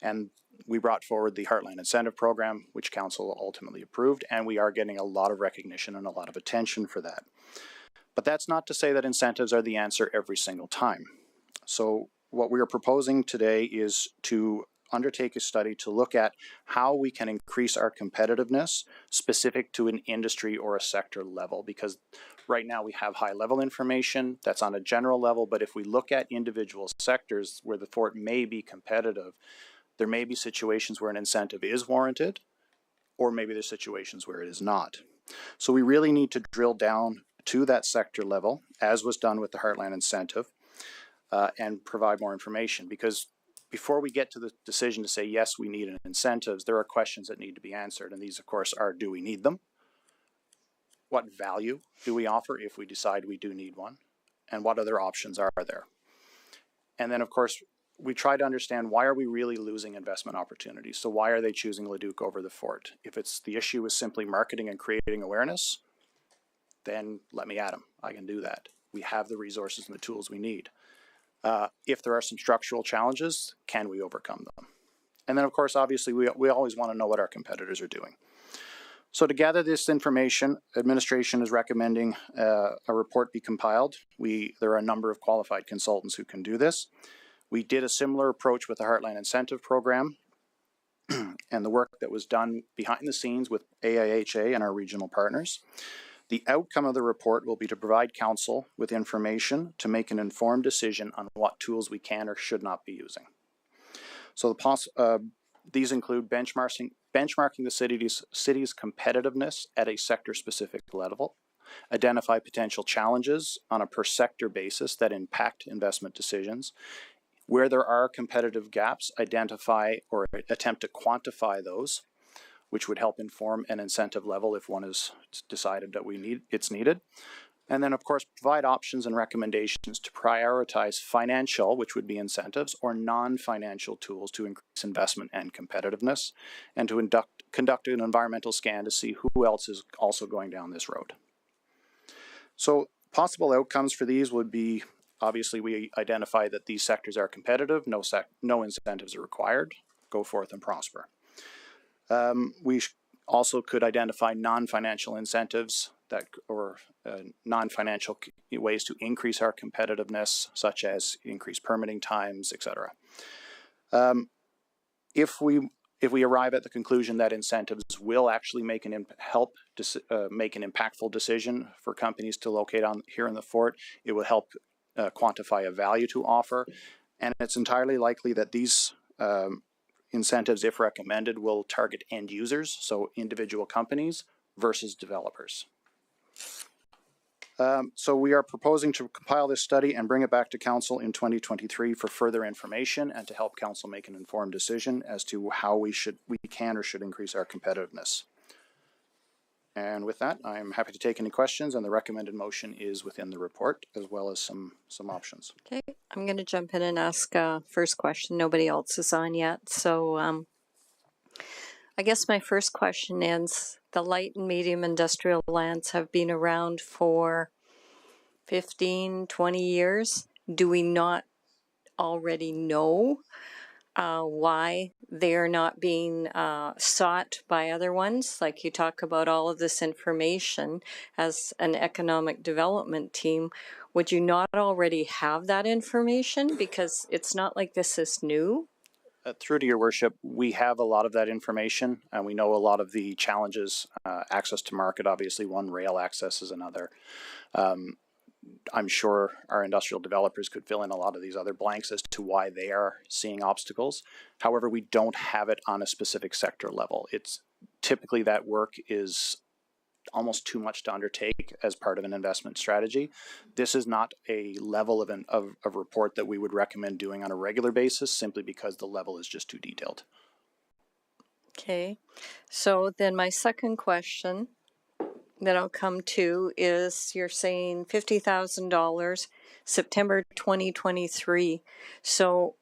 And we brought forward the Heartland Incentive Program, which council ultimately approved, and we are getting a lot of recognition and a lot of attention for that. But that's not to say that incentives are the answer every single time. So what we are proposing today is to undertake a study to look at how we can increase our competitiveness specific to an industry or a sector level, because right now we have high level information that's on a general level, but if we look at individual sectors where the Fort may be competitive, there may be situations where an incentive is warranted, or maybe there's situations where it is not. So we really need to drill down to that sector level, as was done with the Heartland Incentive, and provide more information. Because before we get to the decision to say, yes, we need an incentives, there are questions that need to be answered. And these, of course, are, do we need them? What value do we offer if we decide we do need one? And what other options are there? And then, of course, we try to understand, why are we really losing investment opportunities? So why are they choosing Leduc over the Fort? If it's the issue is simply marketing and creating awareness, then let me at them. I can do that. We have the resources and the tools we need. If there are some structural challenges, can we overcome them? And then, of course, obviously, we always want to know what our competitors are doing. So to gather this information, administration is recommending a report be compiled. There are a number of qualified consultants who can do this. We did a similar approach with the Heartland Incentive Program and the work that was done behind the scenes with AIHA and our regional partners. The outcome of the report will be to provide council with information to make an informed decision on what tools we can or should not be using. So these include benchmarking the city's competitiveness at a sector-specific level, identify potential challenges on a per-sector basis that impact investment decisions. Where there are competitive gaps, identify or attempt to quantify those, which would help inform an incentive level if one is decided that it's needed. And then, of course, provide options and recommendations to prioritize financial, which would be incentives, or non-financial tools to increase investment and competitiveness, and to conduct an environmental scan to see who else is also going down this road. So possible outcomes for these would be, obviously, we identify that these sectors are competitive, no incentives are required, go forth and prosper. We also could identify non-financial incentives or non-financial ways to increase our competitiveness, such as increased permitting times, etc. If we arrive at the conclusion that incentives will actually make help make an impactful decision for companies to locate here in the Fort, it will help quantify a value to offer, and it's entirely likely that these incentives, if recommended, will target end users, so individual companies versus developers. So we are proposing to compile this study and bring it back to Council in 2023 for further information and to help Council make an informed decision as to how we can or should increase our competitiveness. And with that, I'm happy to take any questions, and the recommended motion is within the report, as well as some options. Okay, I'm going to jump in and ask first question. Nobody else is on yet. So I guess my first question is, the light and medium industrial lands have been around for 15, 20 years. Do we not already know why they're not being sought by other ones? Like, you talk about all of this information as an economic development team. Would you not already have that information? Because it's not like this is new. Through to your worship, we have a lot of that information, and we know a lot of the challenges. Access to market, obviously one, rail access is another. I'm sure our industrial developers could fill in a lot of these other blanks as to why they are seeing obstacles. However, we don't have it on a specific sector level. It's typically that work is almost too much to undertake as part of an investment strategy. This is not a level of report that we would recommend doing on a regular basis, simply because the level is just too detailed. Okay, so then my second question that I'll come to is, you're saying $50,000 September 2023. So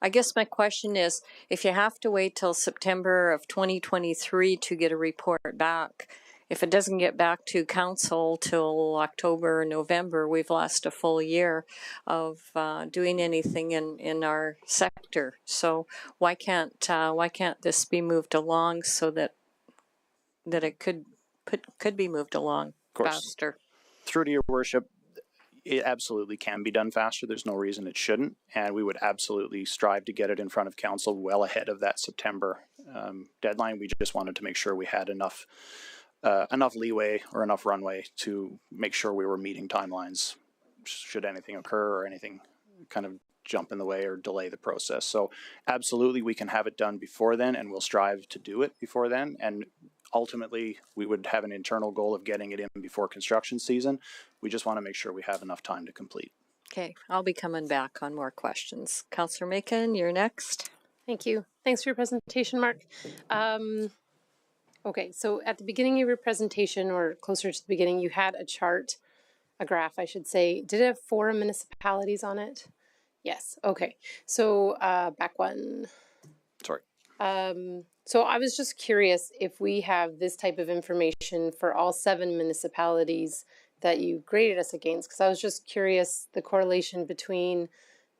I guess my question is, if you have to wait till September of 2023 to get a report back, if it doesn't get back to council till October or November, we've lost a full year of doing anything in our sector. So why can't this be moved along so that it could be moved along faster? Through to your worship, it absolutely can be done faster. There's no reason it shouldn't, and we would absolutely strive to get it in front of council well ahead of that September deadline. We just wanted to make sure we had enough leeway or enough runway to make sure we were meeting timelines should anything occur or anything kind of jump in the way or delay the process. So absolutely, we can have it done before then, and we'll strive to do it before then. And ultimately, we would have an internal goal of getting it in before construction season. We just want to make sure we have enough time to complete. Okay, I'll be coming back on more questions. Councillor Macon, you're next. Thank you. Thanks for your presentation, Mark. Okay, so at the beginning of your presentation, or closer to the beginning, you had a chart, a graph, I should say. Did it have 4 municipalities on it? Yes. Okay. So back one. Sorry. So I was just curious if we have this type of information for all 7 municipalities that you graded us against, because I was just curious the correlation between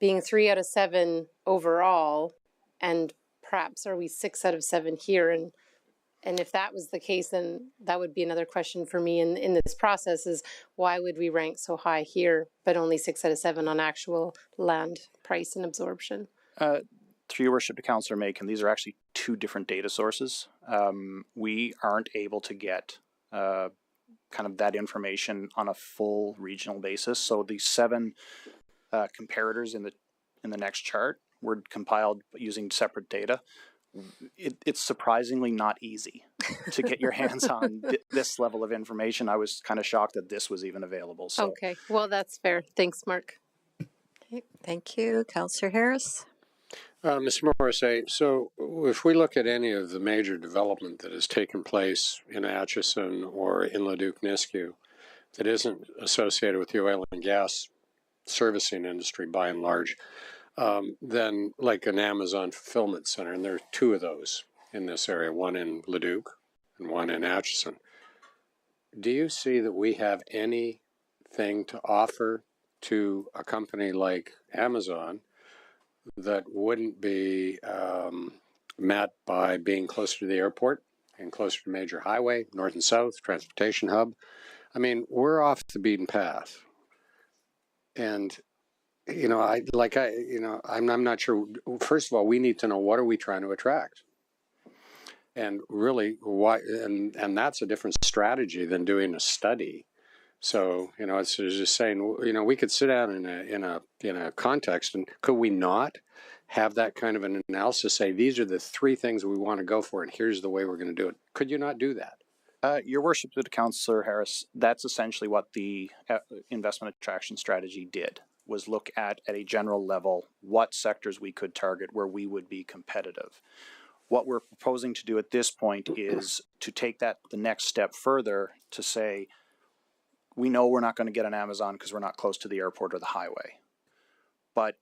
being 3 out of 7 overall, and perhaps are we 6 out of 7 here? And if that was the case, then that would be another question for me in this process, is why would we rank so high here, but only 6 out of 7 on actual land price and absorption? Through your worship to Councillor Macon, these are actually 2 different data sources. We aren't able to get kind of that information on a full regional basis. So the 7 comparators in the next chart were compiled using separate data. It's surprisingly not easy to get your hands on this level of information. I was kind of shocked that this was even available. So. Okay, well, that's fair. Thanks, Mark. Okay, thank you. Councillor Harris. Mr. Morrissey, so if we look at any of the major development that has taken place in Atchison or in Leduc-Nisku, that isn't associated with the oil and gas servicing industry by and large, than like an Amazon fulfillment center. And there are two of those in this area, one in Leduc and one in Atchison. Do you see that we have anything to offer to a company like Amazon that wouldn't be met by being closer to the airport and closer to major highway, north and south, transportation hub? I mean, we're off the beaten path. And, you know, I'm not sure. First of all, we need to know, what are we trying to attract? And really, why? And that's a different strategy than doing a study. So, you know, it's just saying, you know, we could sit down in a context, and could we not have that kind of an analysis, say, these are the three things we want to go for, and here's the way we're going to do it? Could you not do that? Your Worship, to Councillor Harris, that's essentially what the investment attraction strategy did, was look at a general level what sectors we could target where we would be competitive. What we're proposing to do at this point is to take that the next step further to say, we know we're not going to get an Amazon because we're not close to the airport or the highway. But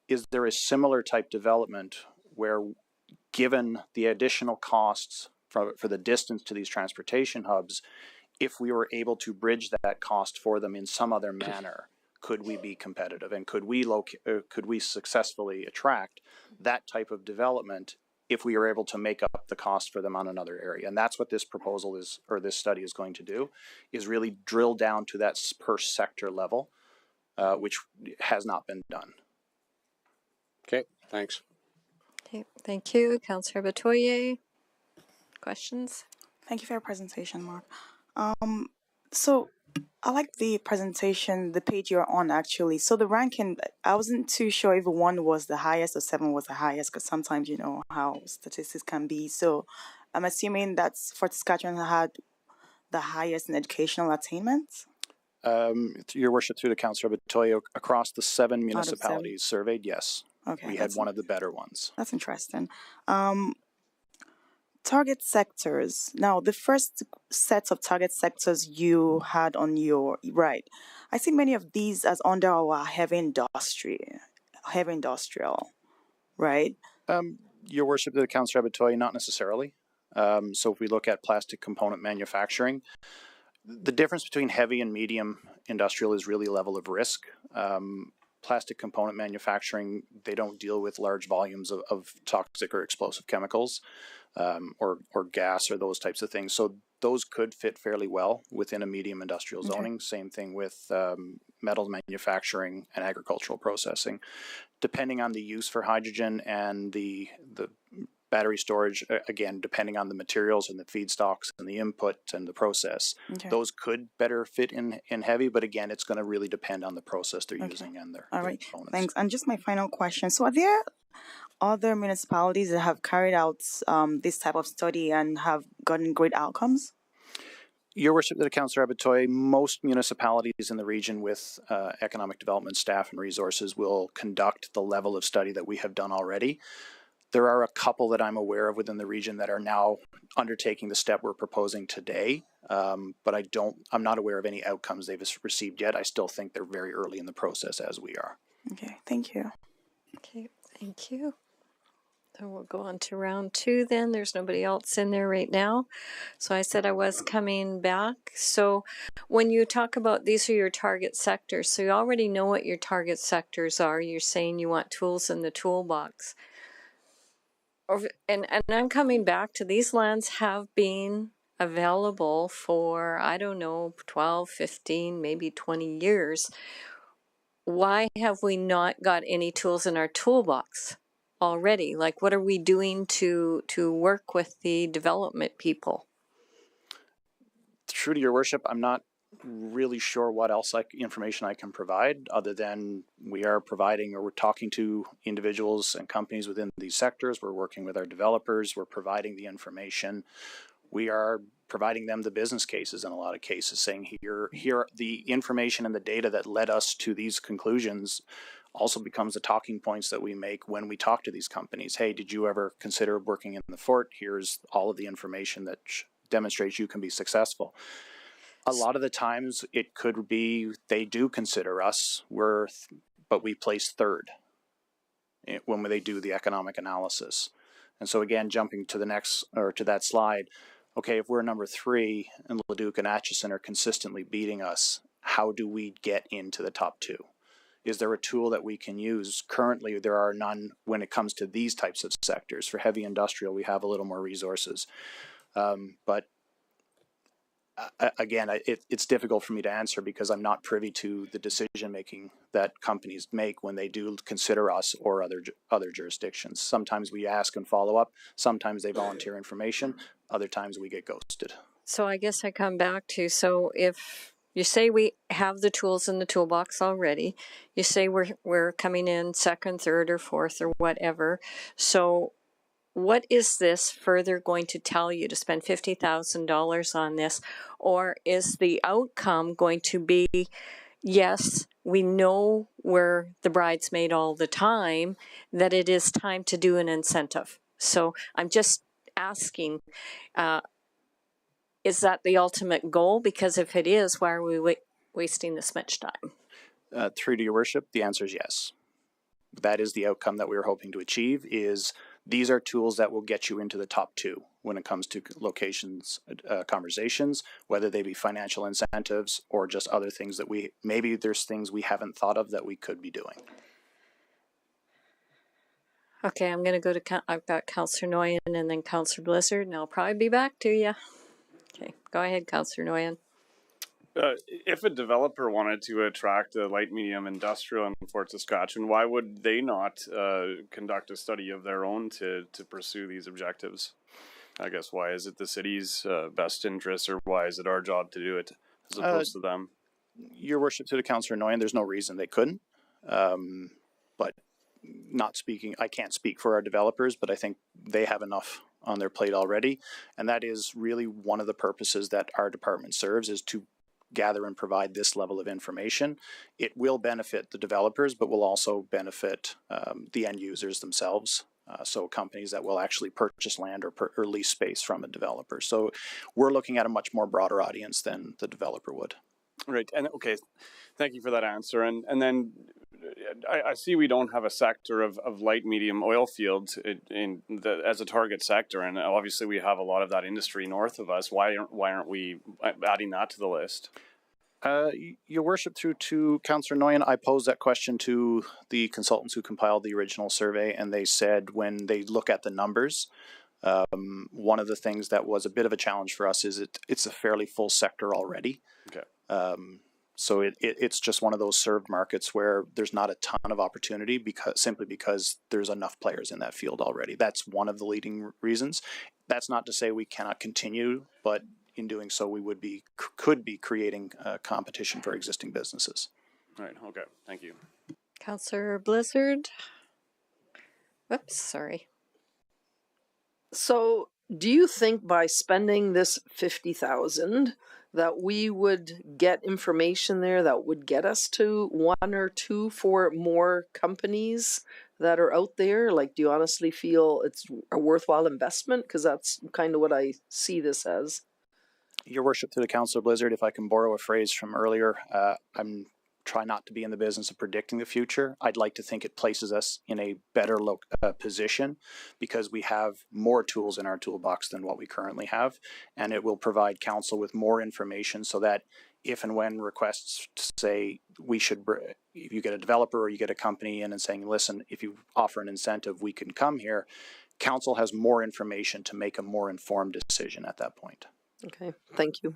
is there a similar type development where, given the additional costs for the distance to these transportation hubs, if we were able to bridge that cost for them in some other manner, could we be competitive? And could we successfully attract that type of development if we are able to make up the cost for them on another area? And that's what this proposal is, or this study is going to do, is really drill down to that per sector level, which has not been done. Okay, thanks. Okay, thank you. Councillor Batoye. Questions? Thank you for your presentation, Mark. So I like the presentation, the page you're on actually. So the ranking, I wasn't too sure if 1 was the highest or 7 was the highest, because sometimes you know how statistics can be. So I'm assuming that's Fort Saskatchewan had the highest in educational attainment? Your Worship, through the Councillor Batoye, across the 7 municipalities surveyed, yes. Okay, we had one of the better ones. That's interesting. Target sectors. Now, the first set of target sectors you had on your right, I see many of these as under our heavy industrial, right? Your Worship, to the Councillor Batoye, not necessarily. So if we look at plastic component manufacturing, the difference between heavy and medium industrial is really level of risk. Plastic component manufacturing, they don't deal with large volumes of toxic or explosive chemicals, or gas or those types of things. So those could fit fairly well within a medium industrial zoning. Okay. Same thing with metals manufacturing and agricultural processing. Depending on the use for hydrogen and the battery storage, again, depending on the materials and the feedstocks and the input and the process, those could better fit in heavy, but again, it's going to really depend on the process they're using and their components. Thanks. And just my final question. So are there other municipalities that have carried out this type of study and have gotten great outcomes? Your Worship, to the Councillor Batoye, most municipalities in the region with economic development staff and resources will conduct the level of study that we have done already. There are a couple that I'm aware of within the region that are now undertaking the step we're proposing today, but I'm not aware of any outcomes they've received yet. I still think they're very early in the process, as we are. Okay, thank you. Okay, thank you. So we'll go on to round 2 then. There's nobody else in there right now. So I said I was coming back. So when you talk about these are your target sectors, so you already know what your target sectors are. You're saying you want tools in the toolbox. And I'm coming back to these lands have been available for, I don't know, 12, 15, maybe 20 years. Why have we not got any tools in our toolbox already? Like, what are we doing to work with the development people? True to your worship, I'm not really sure what else information I can provide other than we are providing, or we're talking to individuals and companies within these sectors. We're working with our developers. We're providing the information. We are providing them the business cases in a lot of cases, saying here the information and the data that led us to these conclusions also becomes the talking points that we make when we talk to these companies. Hey, did you ever consider working in the fort? Here's all of the information that demonstrates you can be successful. A lot of the times it could be they do consider us, but we place third when they do the economic analysis. And so again, jumping to the next, or to that slide, okay, if we're number 3 and Leduc and Atchison are consistently beating us, how do we get into the top 2? Is there a tool that we can use? Currently, there are none when it comes to these types of sectors. For heavy industrial, we have a little more resources. But again, it's difficult for me to answer because I'm not privy to the decision making that companies make when they do consider us or other jurisdictions. Sometimes we ask and follow up. Sometimes they volunteer information. Other times we get ghosted. So I guess I come back to, so if you say we have the tools in the toolbox already, you say we're coming in second, third, or fourth, or whatever. So what is this further going to tell you to spend $50,000 on this? Or is the outcome going to be, yes, we know we're the bridesmaid all the time, that it is time to do an incentive? So I'm just asking, is that the ultimate goal? Because if it is, why are we wasting this much time? Through to your worship, the answer is yes. That is the outcome that we were hoping to achieve. Is these are tools that will get you into the top 2 when it comes to locations conversations, whether they be financial incentives or just other things that maybe there's things we haven't thought of that we could be doing. Okay, I'm going to go to, I've got Councillor Nguyen and then Councillor Blizzard, and I'll probably be back to you. Okay, go ahead, Councillor Nguyen. If a developer wanted to attract a light medium industrial in Fort Saskatchewan, why would they not conduct a study of their own to pursue these objectives? I guess, why is it the city's best interest, or why is it our job to do it as opposed to them? Your worship, to the Councillor Nguyen, there's no reason they couldn't. But not speaking, I can't speak for our developers, but I think they have enough on their plate already. And that is really one of the purposes that our department serves, is to gather and provide this level of information. It will benefit the developers, but will also benefit the end users themselves. So companies that will actually purchase land or lease space from a developer. So we're looking at a much more broader audience than the developer would. Right. And okay, thank you for that answer. And then I see we don't have a sector of light medium oil fields as a target sector, and obviously we have a lot of that industry north of us. Why aren't we adding that to the list? Your worship, through to Councillor Nguyen, I posed that question to the consultants who compiled the original survey, and they said when they look at the numbers, one of the things that was a bit of a challenge for us is it's a fairly full sector already. Okay. So it's just one of those served markets where there's not a ton of opportunity simply because there's enough players in that field already. That's one of the leading reasons. That's not to say we cannot continue, but in doing so, we could be creating competition for existing businesses. Right. Okay. Thank you. Councillor Blizzard. Whoops. Sorry. So, do you think by spending this $50,000 that we would get information there that would get us to 1 or 2 for more companies that are out there? Like, do you honestly feel it's a worthwhile investment? Because that's kind of what I see this as. Your worship, to the Councillor Blizzard, if I can borrow a phrase from earlier, I'm try not to be in the business of predicting the future. I'd like to think it places us in a better position because we have more tools in our toolbox than what we currently have, and it will provide council with more information so that if and when requests say we should, if you get a developer or you get a company in and saying, listen, if you offer an incentive, we can come here, council has more information to make a more informed decision at that point. Okay, thank you.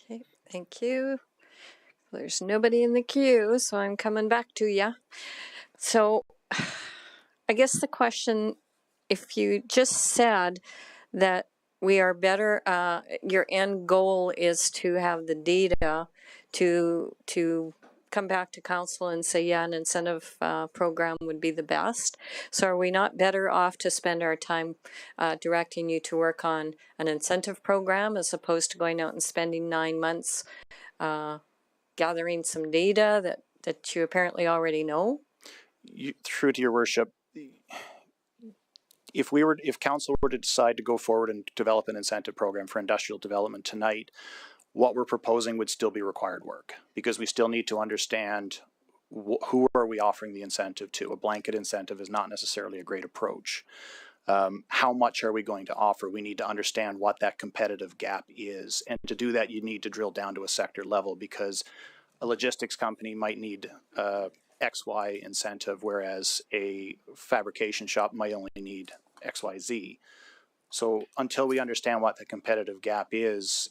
Okay, thank you. There's nobody in the queue, so I'm coming back to you. So I guess the question, if you just said that we are better, your end goal is to have the data to come back to council and say, yeah, an incentive program would be the best. So are we not better off to spend our time directing you to work on an incentive program as opposed to going out and spending 9 months gathering some data that you apparently already know? Through to your worship, if council were to decide to go forward and develop an incentive program for industrial development tonight, what we're proposing would still be required work, because we still need to understand who are we offering the incentive to. A blanket incentive is not necessarily a great approach. How much are we going to offer? We need to understand what that competitive gap is. And to do that, you need to drill down to a sector level, because a logistics company might need XY incentive, whereas a fabrication shop might only need XYZ. So until we understand what the competitive gap is,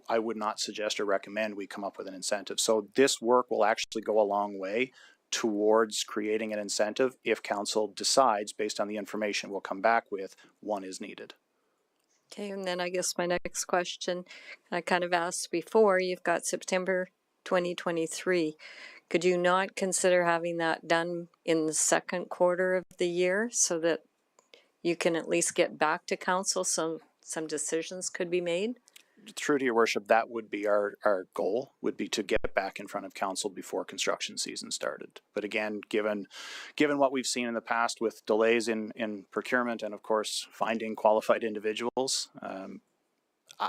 I would not suggest or recommend we come up with an incentive. So this work will actually go a long way towards creating an incentive if council decides, based on the information we'll come back with, one is needed. Okay, and then I guess my next question, I kind of asked before, you've got September 2023. Could you not consider having that done in the second quarter of the year so that you can at least get back to council, some decisions could be made? True to your worship, that would be our goal, would be to get back in front of council before construction season started. But again, given what we've seen in the past with delays in procurement and of course finding qualified individuals,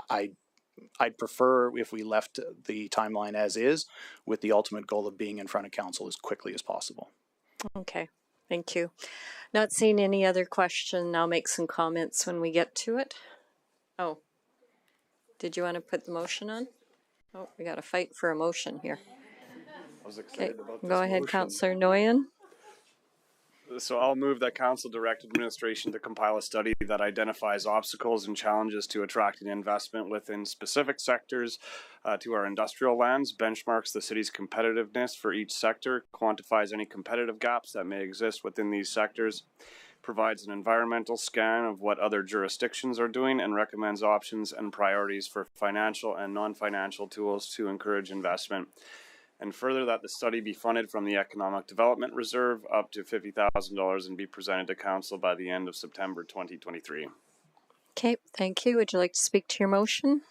I'd prefer if we left the timeline as is, with the ultimate goal of being in front of council as quickly as possible. Okay, thank you. Not seeing any other question. I'll make some comments when we get to it. Oh, did you want to put the motion on? Oh, we got to fight for a motion here. I was excited about this Go ahead, motion. Councillor Nguyen. So I'll move that council direct administration to compile a study that identifies obstacles and challenges to attracting investment within specific sectors to our industrial lands, benchmarks the city's competitiveness for each sector, quantifies any competitive gaps that may exist within these sectors, provides an environmental scan of what other jurisdictions are doing, and recommends options and priorities for financial and non-financial tools to encourage investment. And further, that the study be funded from the Economic Development Reserve up to $50,000 and be presented to council by the end of September 2023. Okay, thank you. Would you like to speak to your motion?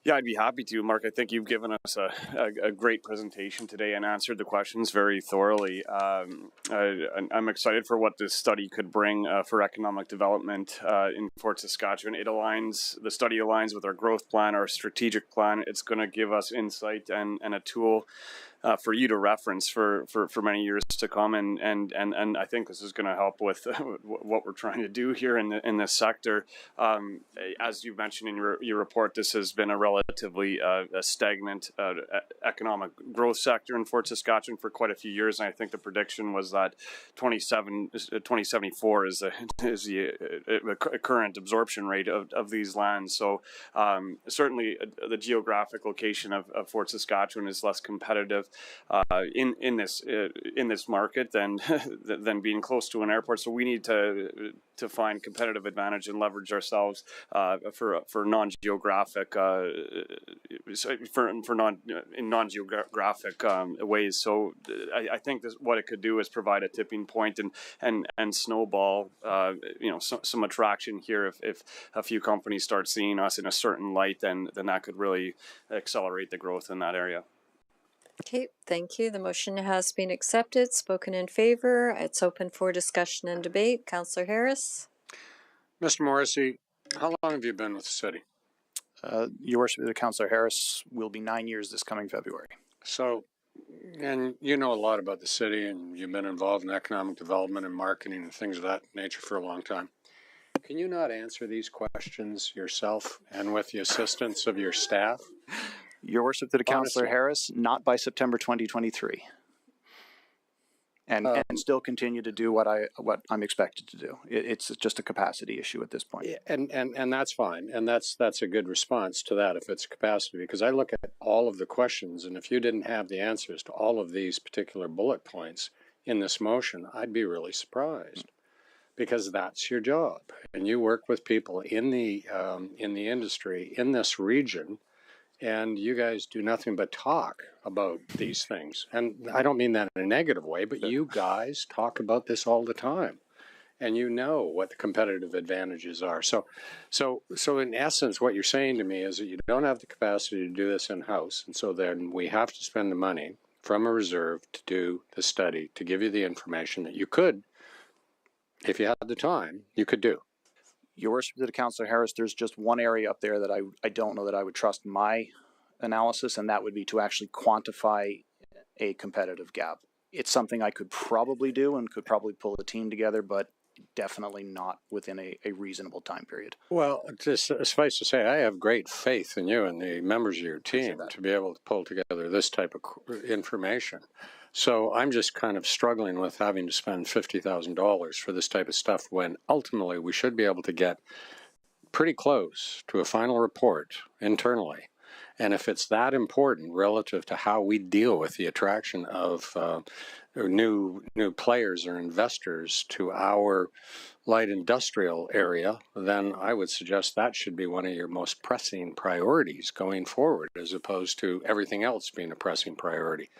Yeah, I'd be happy to, Mark. I think you've given us a great presentation today and answered the questions very thoroughly. I'm excited for what this study could bring for economic development in Fort Saskatchewan. The study aligns with our growth plan, our strategic plan. It's going to give us insight and a tool for you to reference for many years to come, and I think this is going to help with what we're trying to do here in this sector. As you mentioned in your report, this has been a relatively a stagnant economic growth sector in Fort Saskatchewan for quite a few years, and I think the prediction was that 2074 is the current absorption rate of these lands. So certainly the geographic location of Fort Saskatchewan is less competitive in this market than being close to an airport. So we need to find competitive advantage and leverage ourselves for non-geographic in non-geographic ways. So I think what it could do is provide a tipping point and snowball some attraction here. If a few companies start seeing us in a certain light, then that could really accelerate the growth in that area. Okay, thank you. The motion has been accepted. Spoken in favor. It's open for discussion and debate. Councillor Harris. Mr. Morrissey, how long have you been with the city? Your worship, Councillor Harris will be 9 years this coming February. So, and you know a lot about the city, and you've been involved in economic development and marketing and things of that nature for a long time. Can you not answer these questions yourself and with the assistance of your staff? Your worship, to the Councillor Harris, not by September 2023, and still continue to do what I'm expected to do. It's just a capacity issue at this point. And that's fine, and that's a good response to that if it's capacity, because I look at all of the questions, and if you didn't have the answers to all of these particular bullet points in this motion, I'd be really surprised, because that's your job, and you work with people in the industry in this region. And you guys do nothing but talk about these things. And I don't mean that in a negative way, but you guys talk about this all the time. And you know what the competitive advantages are. So in essence, what you're saying to me is that you don't have the capacity to do this in-house. And so then we have to spend the money from a reserve to do the study, to give you the information that you could, if you had the time, you could do. Your worship, to the Councillor Harris, there's just one area up there that I don't know that I would trust my analysis, and that would be to actually quantify a competitive gap. It's something I could probably do and could probably pull a team together, but definitely not within a reasonable time period. Well, just suffice to say, I have great faith in you and the members of your team to be able to pull together this type of information. So I'm just kind of struggling with having to spend $50,000 for this type of stuff when ultimately we should be able to get pretty close to a final report internally. And if it's that important relative to how we deal with the attraction of new players or investors to our light industrial area, then I would suggest that should be one of your most pressing priorities going forward, as opposed to everything else being a pressing priority.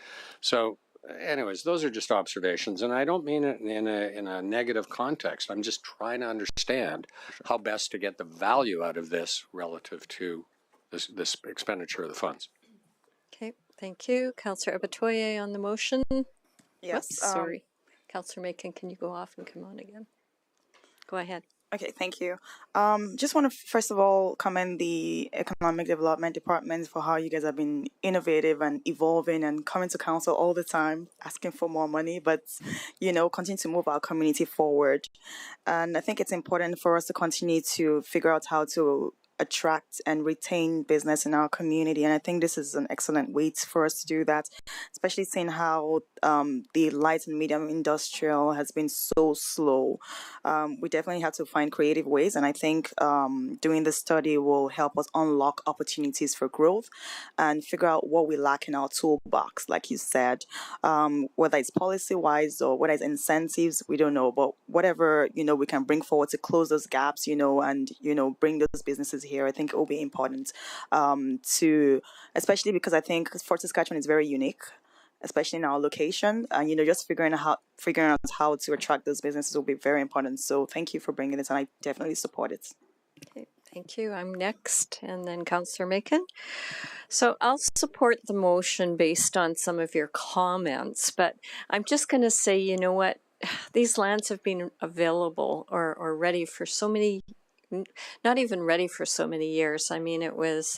So anyways, those are just observations, and I don't mean it in a negative context. I'm just trying to understand how best to get the value out of this relative to this expenditure of the funds. Okay, thank you. Councillor Abatoye on the motion. Yes. Whoops, sorry. Councillor Macon, can you go off and come on again? Go ahead. Okay, thank you. Just want to first of all commend the Economic Development Department for how you guys have been innovative and evolving and coming to council all the time, asking for more money, but, you know, continue to move our community forward. And I think it's important for us to continue to figure out how to attract and retain business in our community, and I think this is an excellent way for us to do that, especially seeing how the light and medium industrial has been so slow. We definitely have to find creative ways, and I think doing this study will help us unlock opportunities for growth and figure out what we lack in our toolbox, like you said, whether it's policy-wise or whether it's incentives, we don't know, but whatever, you know, we can bring forward to close those gaps, you know, and, you know, bring those businesses here, I think it will be important to, especially because I think Fort Saskatchewan is very unique, especially in our location, and you know, just figuring out how to attract those businesses will be very important. So thank you for bringing this, and I definitely support it. Okay, thank you. I'm next, and then Councillor Macon. So I'll support the motion based on some of your comments, but I'm just going to say, you know what, these lands have been available or ready for so many, not even ready for so many years. I mean, it was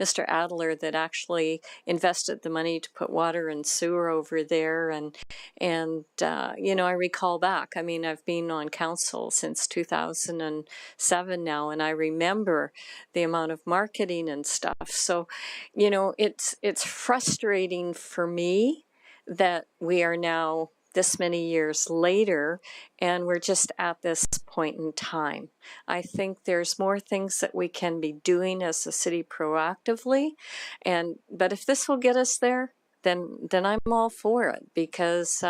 Mr. Adler that actually invested the money to put water and sewer over there. And you know, I recall back, I mean, I've been on council since 2007 now, and I remember the amount of marketing and stuff. So, you know, it's frustrating for me that we are now this many years later, and we're just at this point in time. I think there's more things that we can be doing as a city proactively, but if this will get us there, then I'm all for it, because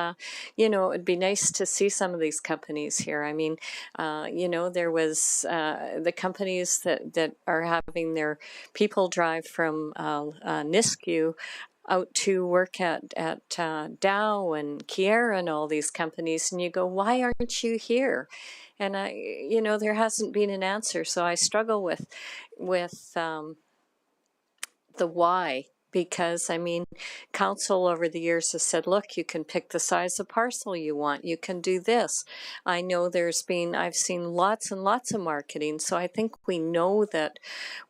you know, it'd be nice to see some of these companies here. I mean, you know, there was the companies that are having their people drive from Nisku out to work at Dow and Keyera and all these companies, and you go, why aren't you here? And you know, there hasn't been an answer. So I struggle with the why, because I mean, council over the years has said, look, you can pick the size of parcel you want, you can do this. I know I've seen lots and lots of marketing, so I think we know that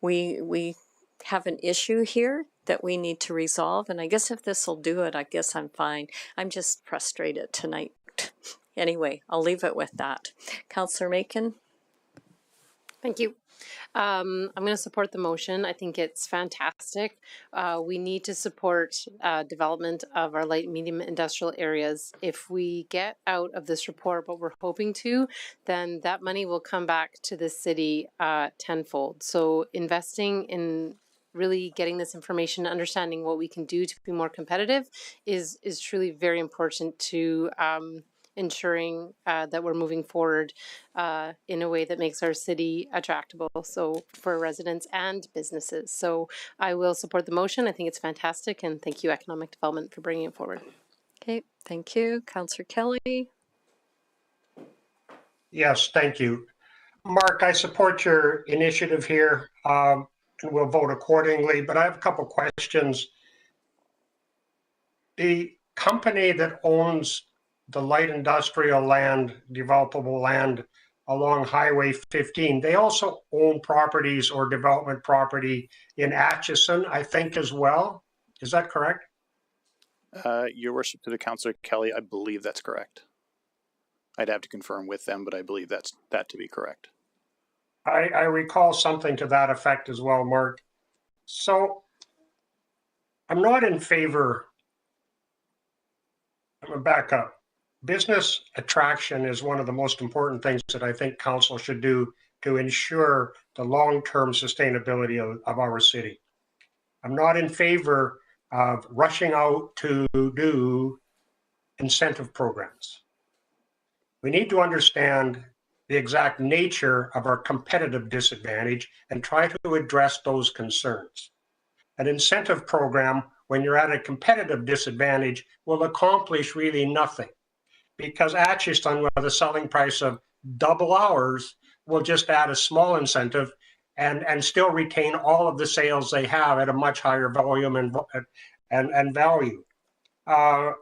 we have an issue here that we need to resolve, and I guess if this will do it, I guess I'm fine. I'm just frustrated tonight. Anyway, I'll leave it with that. Councillor Macon? Thank you. I'm going to support the motion. I think it's fantastic. We need to support development of our light and medium industrial areas. If we get out of this report what we're hoping to, then that money will come back to the city tenfold. So investing in really getting this information, understanding what we can do to be more competitive is truly very important to ensuring that we're moving forward in a way that makes our city attractable, so for residents and businesses. So I will support the motion. I think it's fantastic, and thank you, Economic Development, for bringing it forward. Okay, thank you. Councillor Kelly? Yes, thank you. Mark, I support your initiative here, and we'll vote accordingly, but I have a couple questions. The company that owns the light industrial land, developable land along Highway 15. They also own properties or development property in Atchison, I think, as well. Is that correct? Your worship, to the Councillor Kelly, I believe that's correct. I'd have to confirm with them, but I believe that to be correct. I recall something to that effect as well, Mark. So I'm not in favor. I'm going to back up. Business attraction is one of the most important things that I think council should do to ensure the long-term sustainability of our city. I'm not in favor of rushing out to do incentive programs. We need to understand the exact nature of our competitive disadvantage and try to address those concerns. An incentive program, when you're at a competitive disadvantage, will accomplish really nothing, because Atchison, with a selling price of double ours, will just add a small incentive and still retain all of the sales they have at a much higher volume and value. I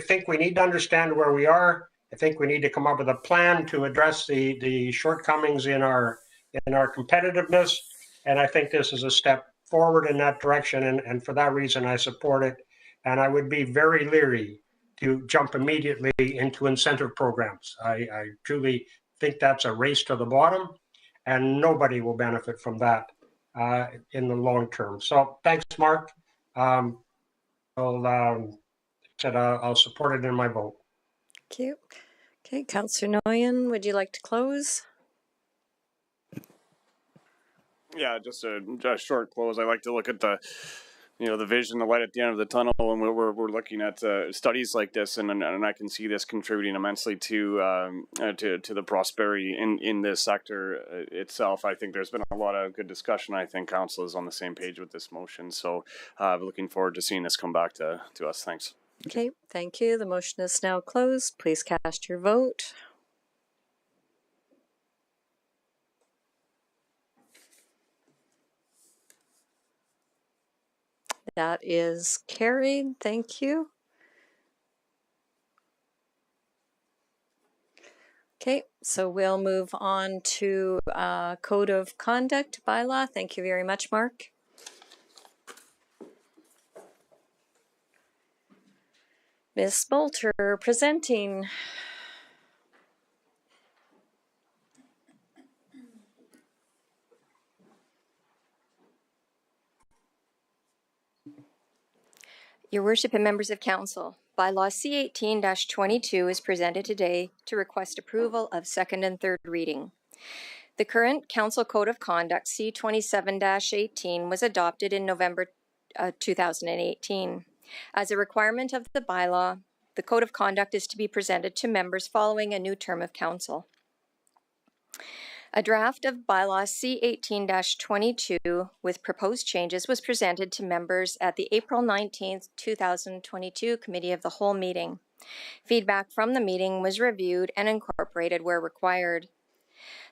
think we need to understand where we are. I think we need to come up with a plan to address the shortcomings in our competitiveness. And I think this is a step forward in that direction. And for that reason, I support it. And I would be very leery to jump immediately into incentive programs. I truly think that's a race to the bottom, and nobody will benefit from that in the long term. So thanks, Mark. I'll support it in my vote. Thank you. Okay, Councillor Nguyen, would you like to close? Yeah, just a short close. I like to look at the vision, the light at the end of the tunnel, and we're looking at studies like this, and I can see this contributing immensely to the prosperity in this sector itself. I think there's been a lot of good discussion. I think council is on the same page with this motion, so looking forward to seeing this come back to us. Thanks. Okay, thank you. The motion is now closed. Please cast your vote. That is carried. Thank you. Okay, so we'll move on to Code of Conduct bylaw. Thank you very much, Mark. Ms. Bolter presenting. Your Worship and members of Council, Bylaw C18-22 is presented today to request approval of second and third reading. The current Council Code of Conduct C27-18 was adopted in November 2018. As a requirement of the bylaw, the Code of Conduct is to be presented to members following a new term of council. A draft of Bylaw C18-22 with proposed changes was presented to members at the April 19th, 2022 Committee of the Whole meeting. Feedback from the meeting was reviewed and incorporated where required.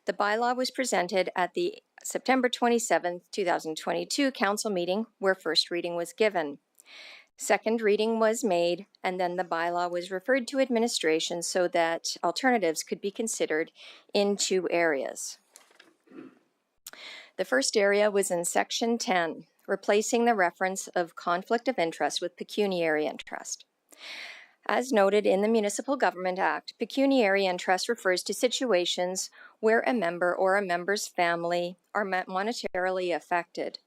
The bylaw was presented at the September 27th, 2022 Council meeting where first reading was given. Second reading was made, and then the bylaw was referred to administration so that alternatives could be considered in two areas. The first area was in Section 10, replacing the reference of conflict of interest with pecuniary interest. As noted in the Municipal Government Act, pecuniary interest refers to situations where a member or a member's family are monetarily affected.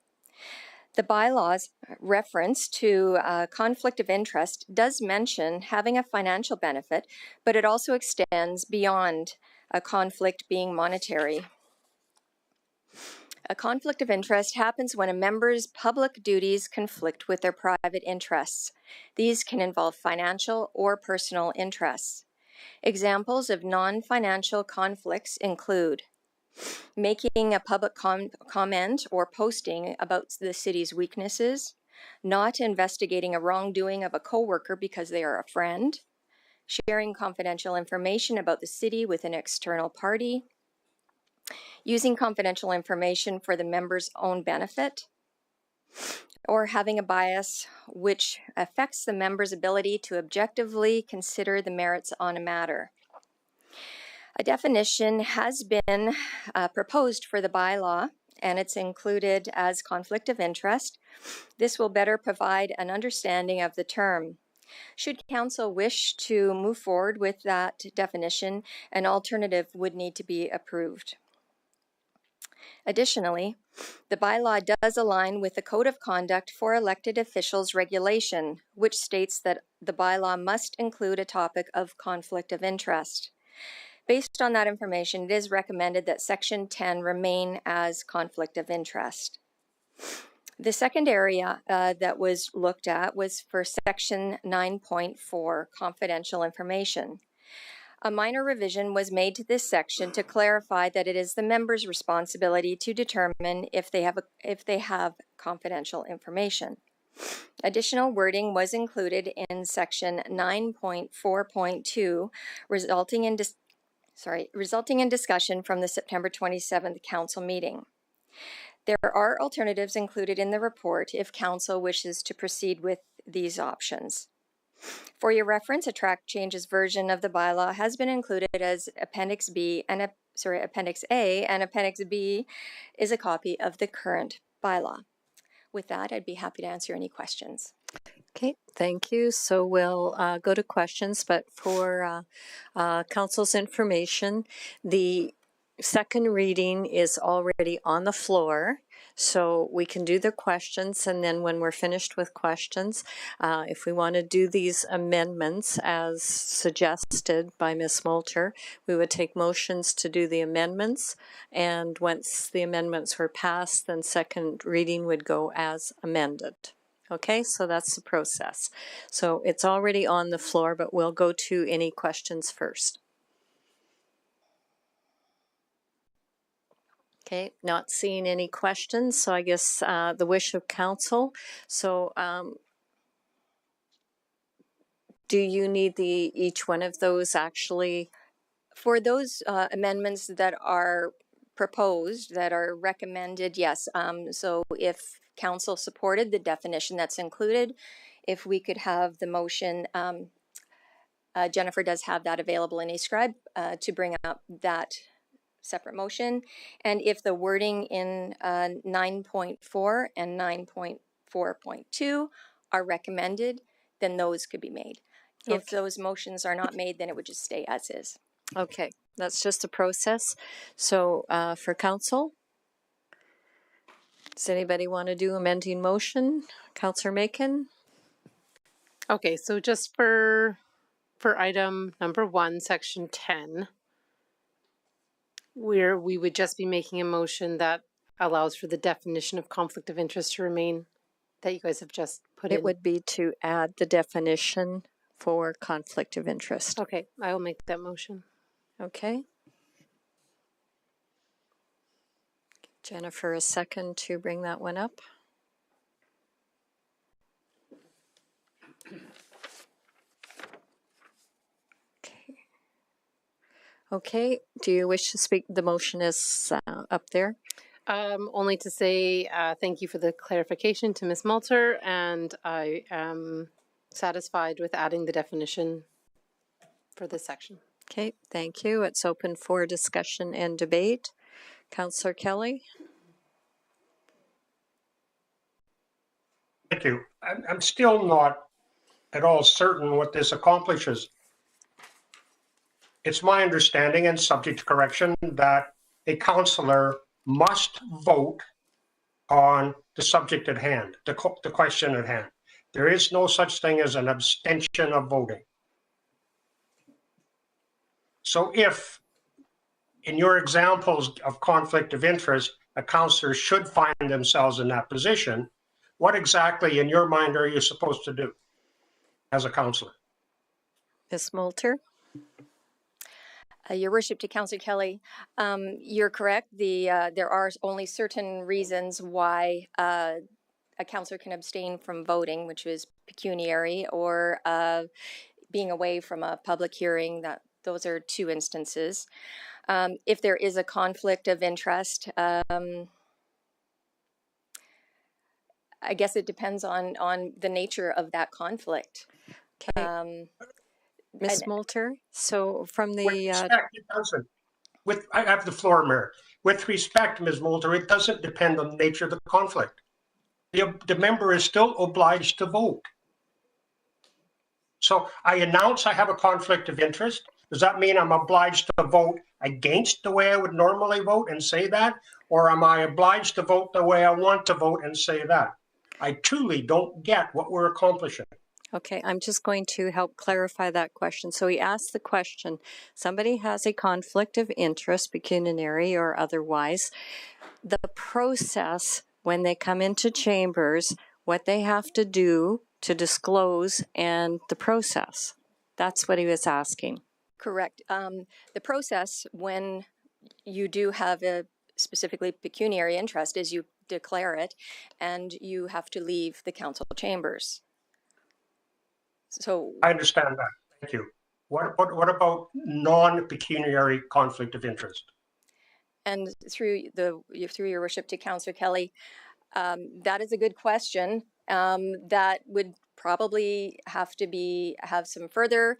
The bylaw's reference to conflict of interest does mention having a financial benefit, but it also extends beyond a conflict being monetary. A conflict of interest happens when a member's public duties conflict with their private interests. These can involve financial or personal interests. Examples of non-financial conflicts include making a public comment or posting about the city's weaknesses, not investigating a wrongdoing of a coworker because they are a friend, sharing confidential information about the city with an external party, using confidential information for the member's own benefit, or having a bias which affects the member's ability to objectively consider the merits on a matter. A definition has been proposed for the bylaw, and it's included as conflict of interest. This will better provide an understanding of the term. Should council wish to move forward with that definition, an alternative would need to be approved. Additionally, the bylaw does align with the Code of Conduct for Elected Officials regulation, which states that the bylaw must include a topic of conflict of interest. Based on that information, it is recommended that Section 10 remain as conflict of interest. The second area that was looked at was for Section 9.4, confidential information. A minor revision was made to this section to clarify that it is the member's responsibility to determine if they have confidential information. Additional wording was included in Section 9.4.2, resulting in discussion from the September 27th Council meeting. There are alternatives included in the report if Council wishes to proceed with these options. For your reference, a track changes version of the bylaw has been included as Appendix B and Appendix A, and Appendix B is a copy of the current bylaw. With that, I'd be happy to answer any questions. Okay, thank you. So we'll go to questions, but for council's information, the second reading is already on the floor. So we can do the questions, and then when we're finished with questions, if we want to do these amendments as suggested by Ms. Moulter, we would take motions to do the amendments, and once the amendments were passed, then second reading would go as amended. Okay, so that's the process. So it's already on the floor, but we'll go to any questions first. Okay, not seeing any questions, so I guess the wish of council. So do you need each one of those actually? For those amendments that are proposed, that are recommended, yes. So if council supported the definition that's included, if we could have the motion, Jennifer does have that available in eScribe to bring up that separate motion. And if the wording in 9.4 and 9.4.2 are recommended, then those could be made. Okay. If those motions are not made, then it would just stay as is. Okay, that's just a process. So for council, does anybody want to do amending motion? Councillor Macon? Okay, so just for item number 1, section 10, where we would just be making a motion that allows for the definition of conflict of interest to remain that you guys have just put in. It would be to add the definition for conflict of interest. Okay, I will make that motion. Okay. Jennifer, a second to bring that one up. Okay, do you wish to speak? The motion is up there. Only to say thank you for the clarification to Ms. Moulter, and I am satisfied with adding the definition for this section. Okay, thank you. It's open for discussion and debate. Councillor Kelly? Thank you. I'm still not at all certain what this accomplishes. It's my understanding, and subject to correction, that a councillor must vote on the subject at hand, the question at hand. There is no such thing as an abstention of voting. So if, in your examples of conflict of interest, a councillor should find themselves in that position, what exactly in your mind are you supposed to do as a councillor? Ms. Moulter? Your Worship, to Councillor Kelly, you're correct. There are only certain reasons why a councillor can abstain from voting, which is pecuniary or being away from a public hearing. Those are 2 instances. If there is a conflict of interest, I guess it depends on the nature of that conflict. Okay. Ms. Moulter, so from With the respect, it doesn't. I have the floor, Mayor. With respect, Ms. Moulter, it doesn't depend on the nature of the conflict. The member is still obliged to vote. So I announce I have a conflict of interest. Does that mean I'm obliged to vote against the way I would normally vote and say that? Or am I obliged to vote the way I want to vote and say that? I truly don't get what we're accomplishing. Okay, I'm just going to help clarify that question. So he asked the question, somebody has a conflict of interest, pecuniary or otherwise. The process when they come into chambers, what they have to do to disclose and the process. That's what he was asking. Correct. The process when you do have a specifically pecuniary interest is you declare it and you have to leave the council chambers. So I understand that. Thank you. What about non-pecuniary conflict of interest? And through your worship to Councillor Kelly, that is a good question. That would probably have to have some further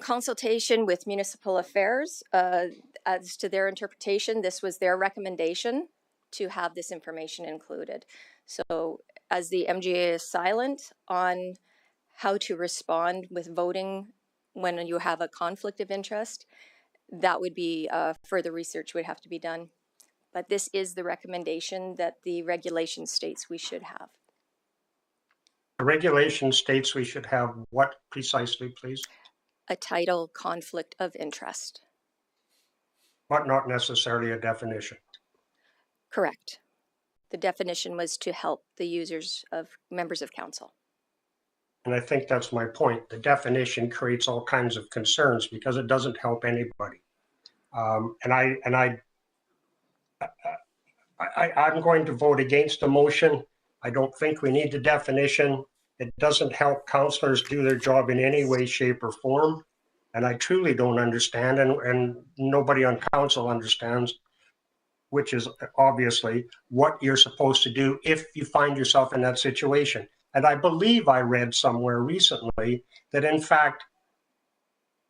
consultation with municipal affairs as to their interpretation. This was their recommendation to have this information included. So as the MGA is silent on how to respond with voting when you have a conflict of interest, that would be further research would have to be done. But this is the recommendation that the regulation states we should have. The regulation states we should have what precisely, please? A title conflict of interest. But not necessarily a definition. Correct. The definition was to help the users of members of council. And I think that's my point. The definition creates all kinds of concerns because it doesn't help anybody. I'm going to vote against the motion. I don't think we need the definition. It doesn't help councillors do their job in any way, shape, or form. And I truly don't understand, and nobody on council understands, which is obviously what you're supposed to do if you find yourself in that situation. And I believe I read somewhere recently that, in fact,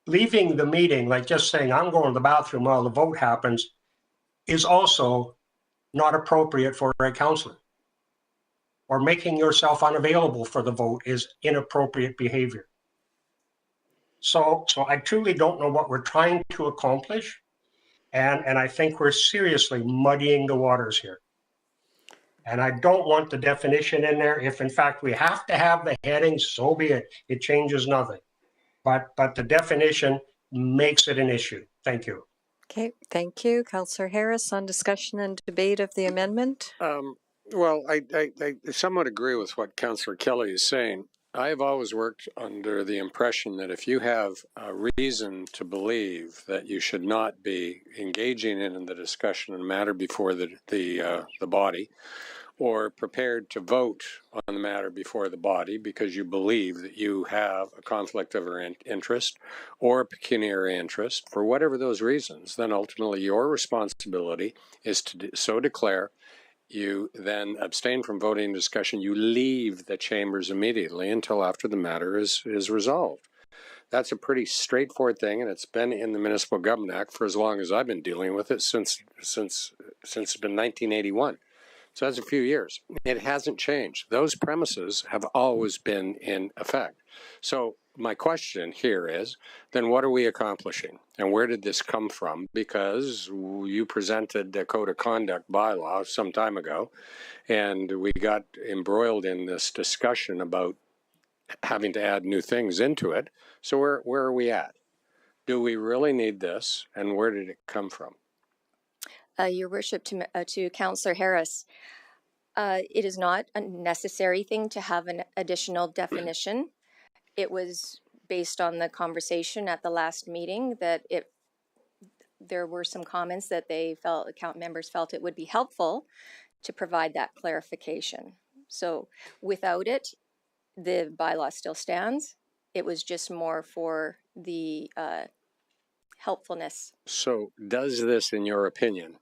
leaving the meeting, like just saying, I'm going to the bathroom while the vote happens, is also not appropriate for a councillor. Or making yourself unavailable for the vote is inappropriate behavior. So I truly don't know what we're trying to accomplish. And I think we're seriously muddying the waters here. And I don't want the definition in there. If in fact we have to have the heading, so be it. It changes nothing. But the definition makes it an issue. Thank you. Okay, thank you. Councillor Harris on discussion and debate of the amendment. Well, I somewhat agree with what Councillor Kelly is saying. I have always worked under the impression that if you have a reason to believe that you should not be engaging in the discussion of the matter before the body, or prepared to vote on the matter before the body because you believe that you have a conflict of interest or a pecuniary interest, for whatever those reasons, then ultimately your responsibility is to so declare. You then abstain from voting in discussion. You leave the chambers immediately until after the matter is resolved. That's a pretty straightforward thing, and it's been in the Municipal Government Act for as long as I've been dealing with it, since it's been 1981. So that's a few years. It hasn't changed. Those premises have always been in effect. So my question here is, then what are we accomplishing? And where did this come from? Because you presented the Code of Conduct bylaw some time ago, and we got embroiled in this discussion about having to add new things into it. So where are we at? Do we really need this? And where did it come from? Your worship to Councillor Harris, it is not a necessary thing to have an additional definition. It was based on the conversation at the last meeting that there were some comments that account members felt it would be helpful to provide that clarification. So without it, the bylaw still stands. It was just more for the helpfulness. So does this, in your opinion,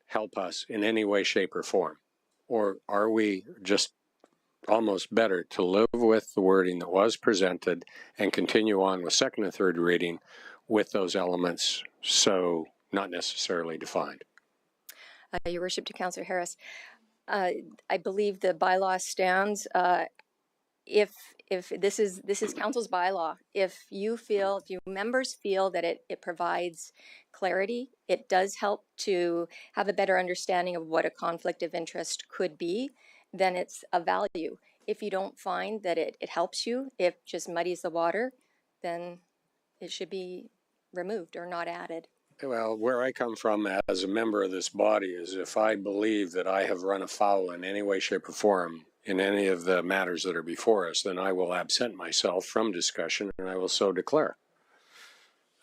help us in any way, shape, or form? Or are we just almost better to live with the wording that was presented and continue on with second and third reading with those elements so not necessarily defined. Your Worship, to Councillor Harris, I believe the bylaw stands. If this is council's bylaw, if you members feel that it provides clarity, it does help to have a better understanding of what a conflict of interest could be, then it's a value. If you don't find that it helps you, it just muddies the water, then it should be removed or not added. Well, where I come from as a member of this body is if I believe that I have run afoul in any way, shape, or form in any of the matters that are before us, then I will absent myself from discussion and I will so declare.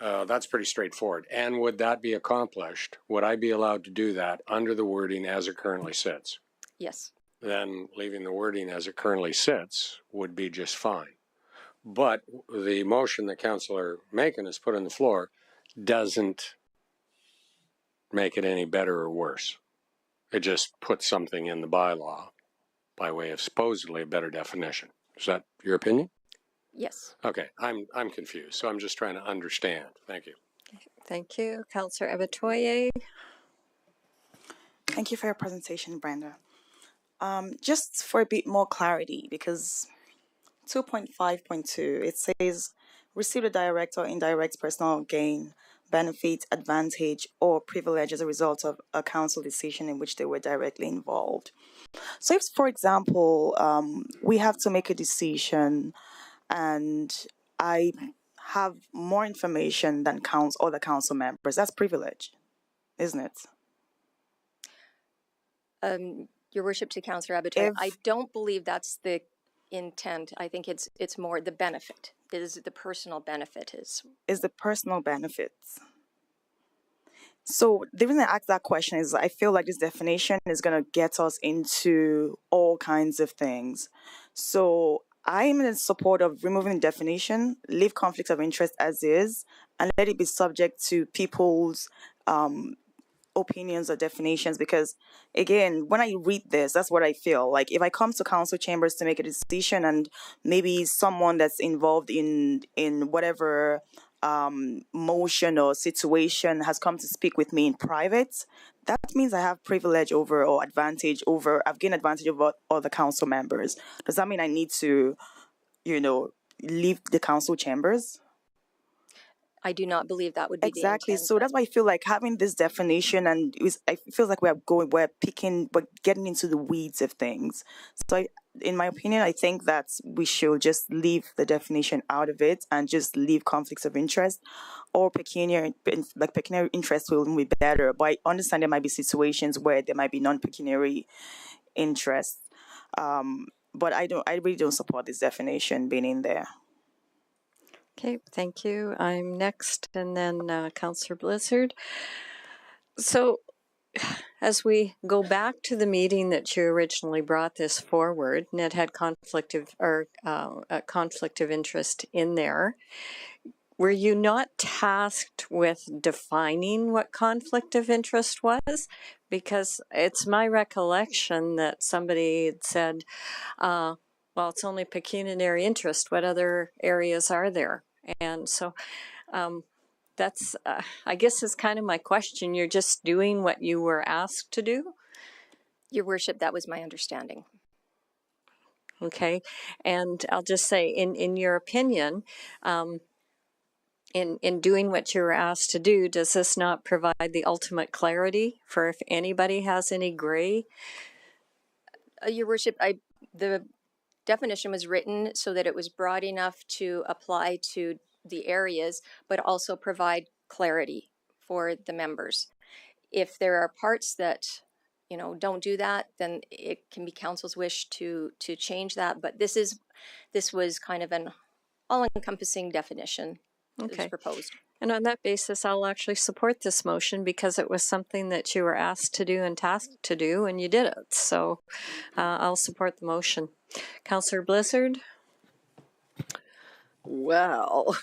That's pretty straightforward. And would that be accomplished? Would I be allowed to do that under the wording as it currently sits? Yes. Then leaving the wording as it currently sits would be just fine. But the motion that Councillor Macon has put on the floor doesn't make it any better or worse. It just puts something in the bylaw by way of supposedly a better definition. Is that your opinion? Yes. Okay, I'm confused, so I'm just trying to understand. Thank you. Thank you. Councillor Abatoye. Thank you for your presentation, Brenda. Just for a bit more clarity, because 2.5.2, it says receive a direct or indirect personal gain, benefit, advantage, or privilege as a result of a council decision in which they were directly involved. So if, for example, we have to make a decision and I have more information than other council members, that's privilege, isn't it? Your Worship, to Councillor Abatoye, I don't believe that's the intent. I think it's more the benefit. Is the personal benefit is the personal benefits. So the reason I ask that question is I feel like this definition is going to get us into all kinds of things. So I'm in support of removing the definition, leave conflicts of interest as is, and let it be subject to people's opinions or definitions, because again, when I read this, that's what I feel like. If I come to council chambers to make a decision and maybe someone that's involved in whatever motion or situation has come to speak with me in private, that means I have privilege over or advantage over, I've gained advantage over other council members. Does that mean I need to, leave the council chambers? I do not believe that would be exactly. The intent. So that's why I feel like having this definition, and it feels like we're getting into the weeds of things. So in my opinion, I think that we should just leave the definition out of it and just leave conflicts of interest or pecuniary interest will be better. But I understand there might be situations where there might be non-pecuniary interest. But I really don't support this definition being in there. Okay, thank you. I'm next, and then Councillor Blizzard. So, as we go back to the meeting that you originally brought this forward, and it had conflict of interest in there, were you not tasked with defining what conflict of interest was? Because it's my recollection that somebody had said, well, it's only pecuniary interest. What other areas are there? And so that's, I guess, is kind of my question. You're just doing what you were asked to do? Your Worship, that was my understanding. Okay. And I'll just say, in your opinion, in doing what you were asked to do, does this not provide the ultimate clarity for if anybody has any gray? Your Worship, the definition was written so that it was broad enough to apply to the areas, but also provide clarity for the members. If there are parts that, don't do that, then it can be council's wish to change that. But this was kind of an all-encompassing definition that was proposed. And on that basis, I'll actually support this motion because it was something that you were asked to do and tasked to do, and you did it. So I'll support the motion. Councillor Blizzard? Well,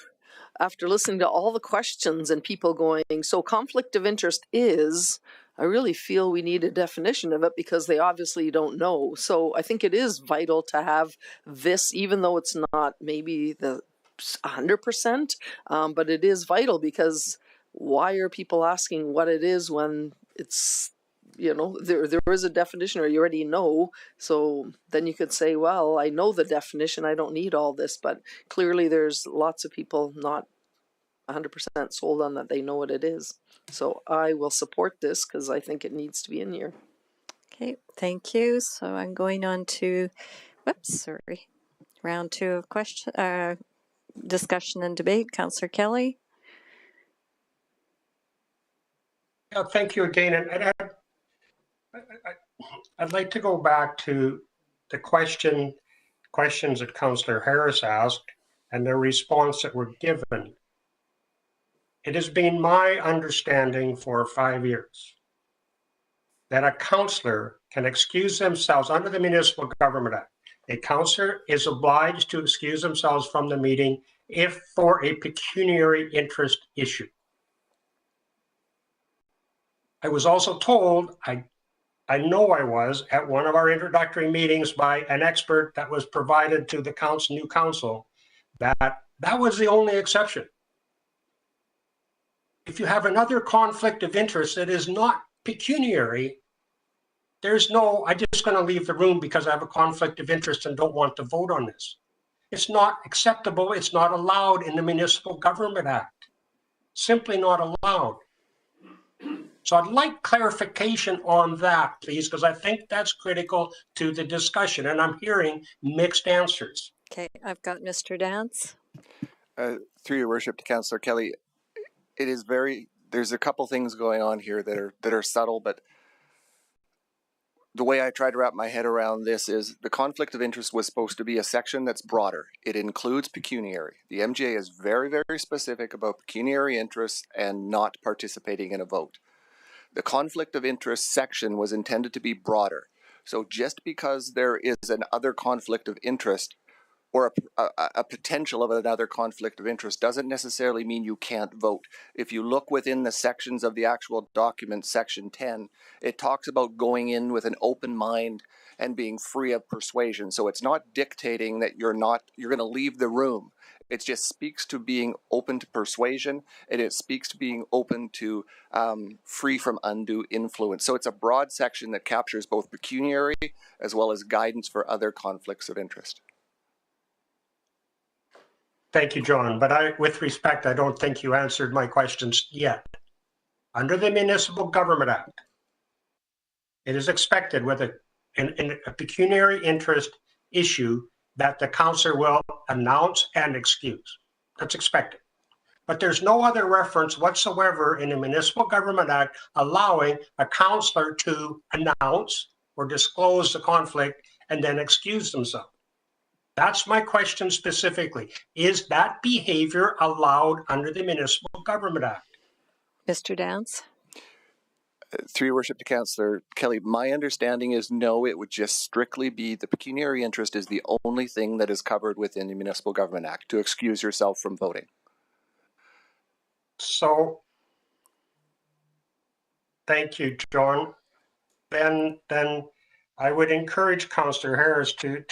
after listening to all the questions and people going, so conflict of interest is, I really feel we need a definition of it because they obviously don't know. So I think it is vital to have this, even though it's not maybe the 100%, but it is vital because why are people asking what it is when it's, you know, there is a definition or you already know. So then you could say, well, I know the definition, I don't need all this, but clearly there's lots of people not 100% sold on that they know what it is. So I will support this because I think it needs to be in here. Okay, thank you. So I'm going on to, round 2 of discussion and debate. Councillor Kelly. Yeah, thank you again. And I'd like to go back to the questions that Councillor Harris asked and the response that were given. It has been my understanding for 5 years that a councillor can excuse themselves under the Municipal Government Act. A councillor is obliged to excuse themselves from the meeting if for a pecuniary interest issue. I was also told, I know I was, at one of our introductory meetings by an expert that was provided to the new council, that was the only exception. If you have another conflict of interest that is not pecuniary, there's no, I'm just going to leave the room because I have a conflict of interest and don't want to vote on this. It's not acceptable. It's not allowed in the Municipal Government Act. Simply not allowed. So I'd like clarification on that, please, because I think that's critical to the discussion, and I'm hearing mixed answers. Okay, I've got Mr. Dance. Through your worship to Councillor Kelly, it is there's a couple things going on here that are subtle, but the way I try to wrap my head around this is the conflict of interest was supposed to be a section that's broader. It includes pecuniary. The MGA is very, very specific about pecuniary interests and not participating in a vote. The conflict of interest section was intended to be broader. So just because there is another conflict of interest or a potential of another conflict of interest doesn't necessarily mean you can't vote. If you look within the sections of the actual document, section 10, it talks about going in with an open mind and being free of persuasion. So it's not dictating that you're going to leave the room. It just speaks to being open to persuasion, and it speaks to being open to free from undue influence. So it's a broad section that captures both pecuniary as well as guidance for other conflicts of interest. Thank you, John. But with respect, I don't think you answered my questions yet. Under the Municipal Government Act, it is expected with a pecuniary interest issue that the councillor will announce and excuse. That's expected. But there's no other reference whatsoever in the Municipal Government Act allowing a councillor to announce or disclose the conflict and then excuse themselves. That's my question specifically. Is that behavior allowed under the Municipal Government Act? Mr. Dance? Through your worship to Councillor Kelly, my understanding is no, it would just strictly be the pecuniary interest is the only thing that is covered within the Municipal Government Act to excuse yourself from voting. So, thank you, John. Then I would encourage Councillor Harris to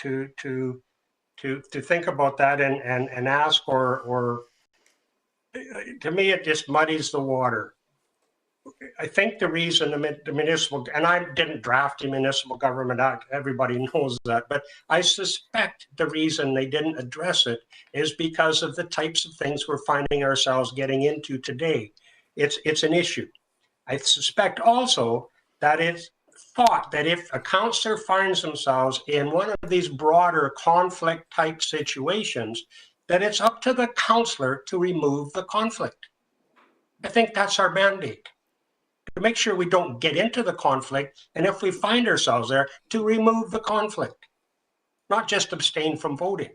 think about that and ask, or to me it just muddies the water. I think the reason the municipal, and I didn't draft the Municipal Government Act, everybody knows that, but I suspect the reason they didn't address it is because of the types of things we're finding ourselves getting into today. It's an issue. I suspect also that it's thought that if a councillor finds themselves in one of these broader conflict type situations, that it's up to the councillor to remove the conflict. I think that's our mandate, to make sure we don't get into the conflict, and if we find ourselves there, to remove the conflict, not just abstain from voting.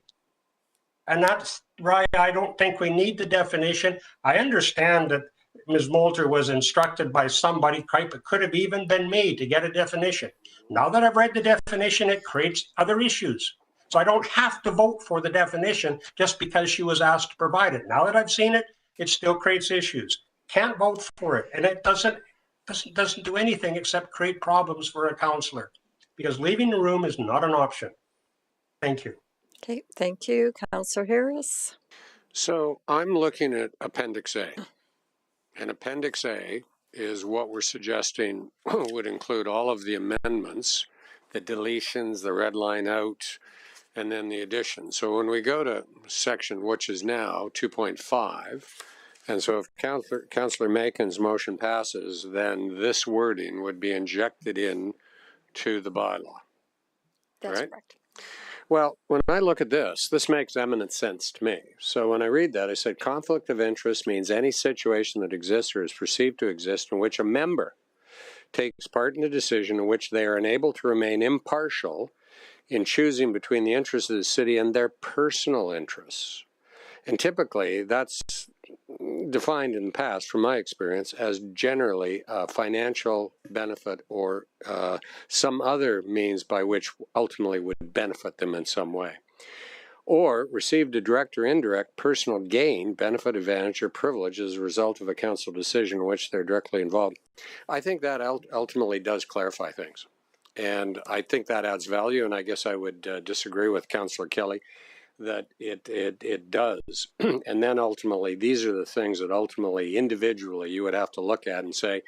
And that's right. I don't think we need the definition. I understand that Ms. Moulter was instructed by somebody, it could have even been made to get a definition. Now that I've read the definition, it creates other issues. So I don't have to vote for the definition just because she was asked to provide it. Now that I've seen it, it still creates issues. Can't vote for it. And it doesn't, doesn't do anything except create problems for a councillor, because leaving the room is not an option. Thank you. Okay, thank you. Councillor Harris. So I'm looking at Appendix A. And Appendix A is what we're suggesting would include all of the amendments, the deletions, the red line out, and then the addition. So when we go to section, which is now 2.5, and so if Councillor Macon's motion passes, then this wording would be injected in to the bylaw. That's right? correct. Well, when I look at this makes eminent sense to me. So when I read that, I said conflict of interest means any situation that exists or is perceived to exist in which a member takes part in a decision in which they are unable to remain impartial in choosing between the interests of the city and their personal interests. And typically, that's defined in the past, from my experience, as generally a financial benefit or some other means by which ultimately would benefit them in some way. Or received a direct or indirect personal gain, benefit, advantage, or privilege as a result of a council decision in which they're directly involved. I think that ultimately does clarify things. And I think that adds value, and I guess I would disagree with Councillor Kelly that it does. And then ultimately, these are the things that ultimately, individually, you would have to look at and say,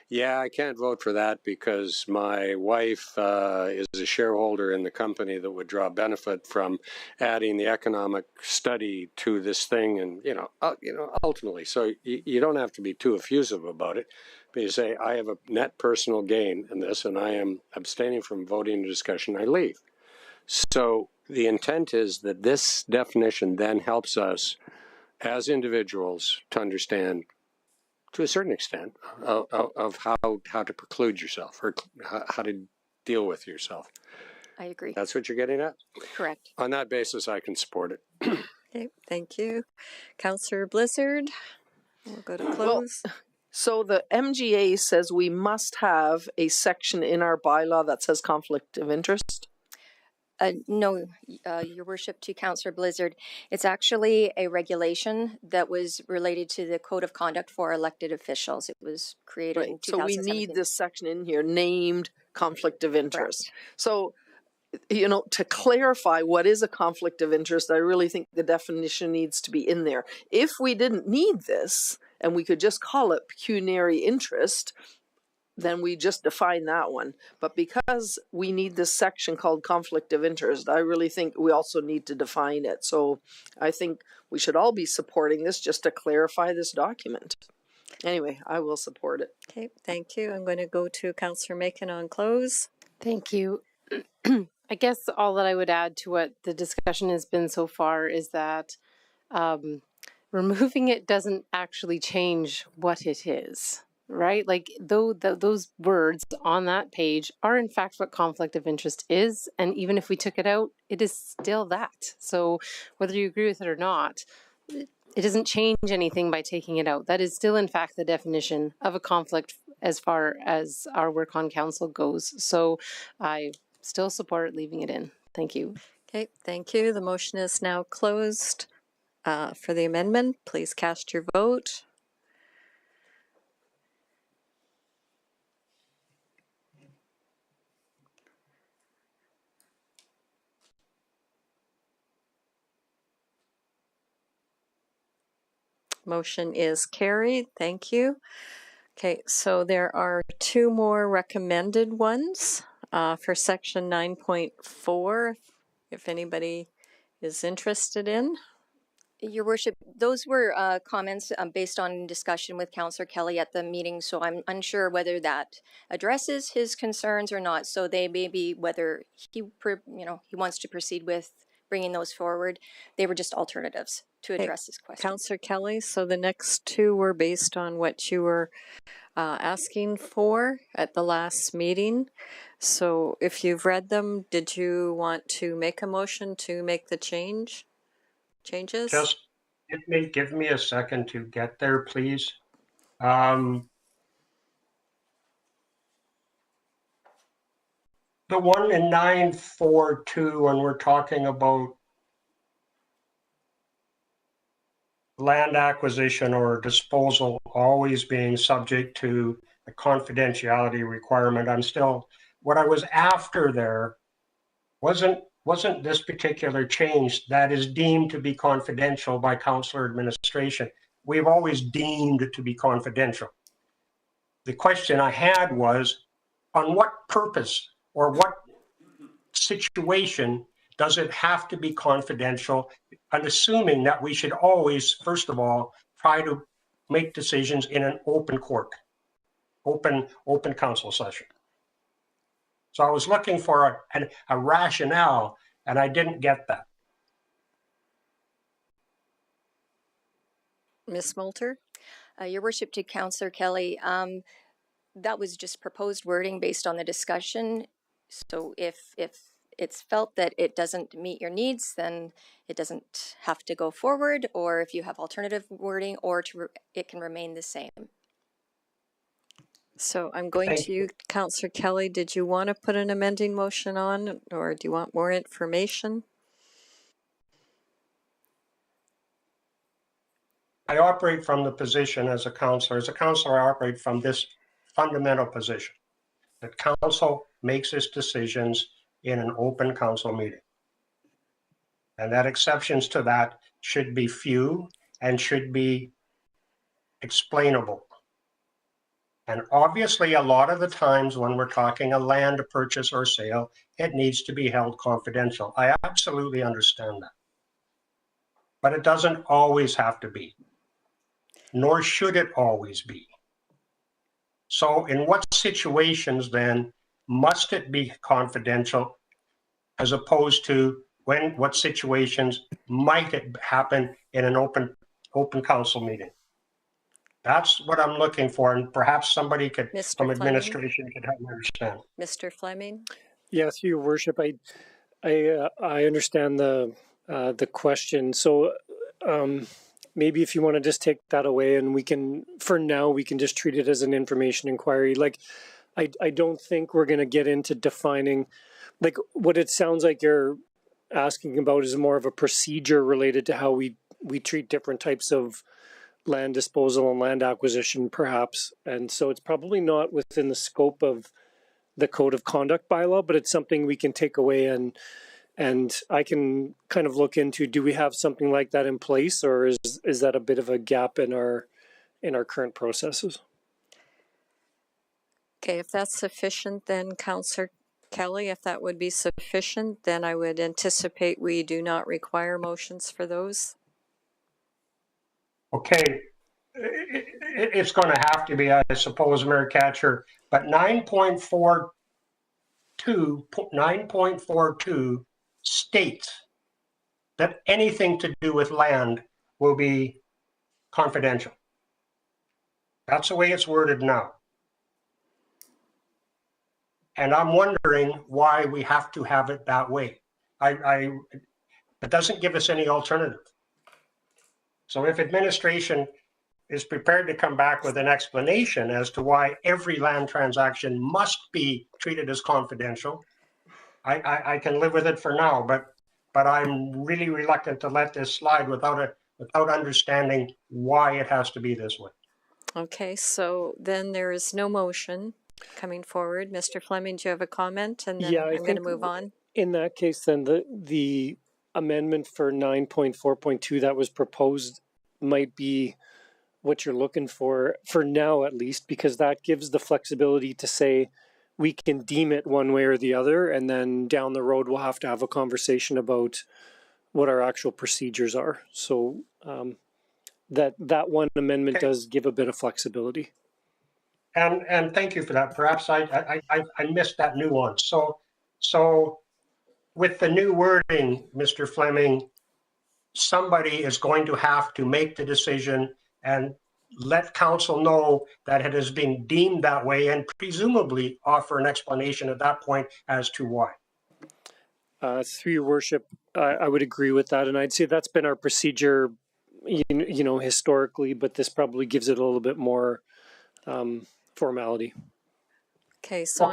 yeah, I can't vote for that because my wife is a shareholder in the company that would draw benefit from adding the economic study to this thing. And, ultimately, so you don't have to be too effusive about it. But you say, I have a net personal gain in this, and I am abstaining from voting in discussion, I leave. So the intent is that this definition then helps us as individuals to understand, to a certain extent, of how to preclude yourself or how to deal with yourself. I agree. That's what you're getting at? Correct. On that basis, I can support it. Okay, thank you. Councillor Blizzard, we'll go to close. Well, so the MGA says we must have a section in our bylaw that says conflict of interest. No, Your Worship, to Councillor Blizzard. It's actually a regulation that was related to the Code of Conduct for elected officials. It was created in 2017. So we need this section in here named conflict of interest. Correct. So, to clarify what is a conflict of interest, I really think the definition needs to be in there. If we didn't need this and we could just call it pecuniary interest, then we just define that one. But because we need this section called conflict of interest, I really think we also need to define it. So I think we should all be supporting this just to clarify this document. Anyway, I will support it. Okay, thank you. I'm going to go to Councillor Macon on close. Thank you. I guess all that I would add to what the discussion has been so far is that removing it doesn't actually change what it is. Right? Like those words on that page are in fact what conflict of interest is. And even if we took it out, it is still that. So whether you agree with it or not, it doesn't change anything by taking it out. That is still in fact the definition of a conflict as far as our work on council goes. So I still support leaving it in. Thank you. Okay, thank you. The motion is now closed for the amendment. Please cast your vote. Motion is carried. Thank you. Okay, so there are two more recommended ones for section 9.4, if anybody is interested in. Your Worship, those were comments based on discussion with Councillor Kelly at the meeting, so I'm unsure whether that addresses his concerns or not. So they may be whether he wants to proceed with bringing those forward. They were just alternatives to address this question. Councillor Kelly, so the next two were based on what you were asking for at the last meeting. So if you've read them, did you want to make a motion to make the changes? Just give me a second to get there, please. The one in 9.4.2, when we're talking about land acquisition or disposal always being subject to the confidentiality requirement. I'm still, what I was after there wasn't this particular change that is deemed to be confidential by council administration. We've always deemed it to be confidential. The question I had was, on what purpose or what situation does it have to be confidential? I'm assuming that we should always, first of all, try to make decisions in an open court, open council session. So I was looking for a rationale, and I didn't get that. Ms. Moulter? Your Worship, to Councillor Kelly, that was just proposed wording based on the discussion. So if it's felt that it doesn't meet your needs, then it doesn't have to go forward, or if you have alternative wording, or it can remain the same. So I'm going to you, Councillor Kelly. Did you want to put an amending motion on, or do you want more information? I operate from the position as a councillor. As a councillor, I operate from this fundamental position that council makes its decisions in an open council meeting. And that exceptions to that should be few and should be explainable. And obviously, a lot of the times when we're talking a land purchase or sale, it needs to be held confidential. I absolutely understand that. But it doesn't always have to be, nor should it always be. So in what situations then must it be confidential, as opposed to what situations might it happen in an open council meeting? That's what I'm looking for, and perhaps somebody could, from administration, could help me understand. Mr. Fleming? Yes, Your Worship, I understand the question. So maybe if you want to just take that away, and we can, for now, we can just treat it as an information inquiry. Like, I don't think we're going to get into defining, like, what it sounds like you're asking about is more of a procedure related to how we treat different types of land disposal and land acquisition, perhaps. And so it's probably not within the scope of the Code of Conduct bylaw, but it's something we can take away, and I can kind of look into, do we have something like that in place, or is that a bit of a gap in our current processes? Okay, if that's sufficient, then Councillor Kelly, if that would be sufficient, then I would anticipate we do not require motions for those. Okay, it's going to have to be, I suppose, Mayor Catcher, but 9.42 states that anything to do with land will be confidential. That's the way it's worded now. And I'm wondering why we have to have it that way. It doesn't give us any alternative. So if administration is prepared to come back with an explanation as to why every land transaction must be treated as confidential, I can live with it for now, but I'm really reluctant to let this slide without understanding why it has to be this way. Okay, so then there is no motion coming forward. Mr. Fleming, do you have a comment? And then I'm going to move on. In that case, then the amendment for 9.4.2 that was proposed might be what you're looking for now, at least, because that gives the flexibility to say we can deem it one way or the other, and then down the road we'll have to have a conversation about what our actual procedures are. So that one amendment does give a bit of flexibility. And thank you for that. Perhaps I missed that nuance. So with the new wording, Mr. Fleming, somebody is going to have to make the decision and let council know that it has been deemed that way, and presumably offer an explanation at that point as to why. Through your worship, I would agree with that, and I'd say that's been our procedure, you know, historically, but this probably gives it a little bit more formality. Okay, so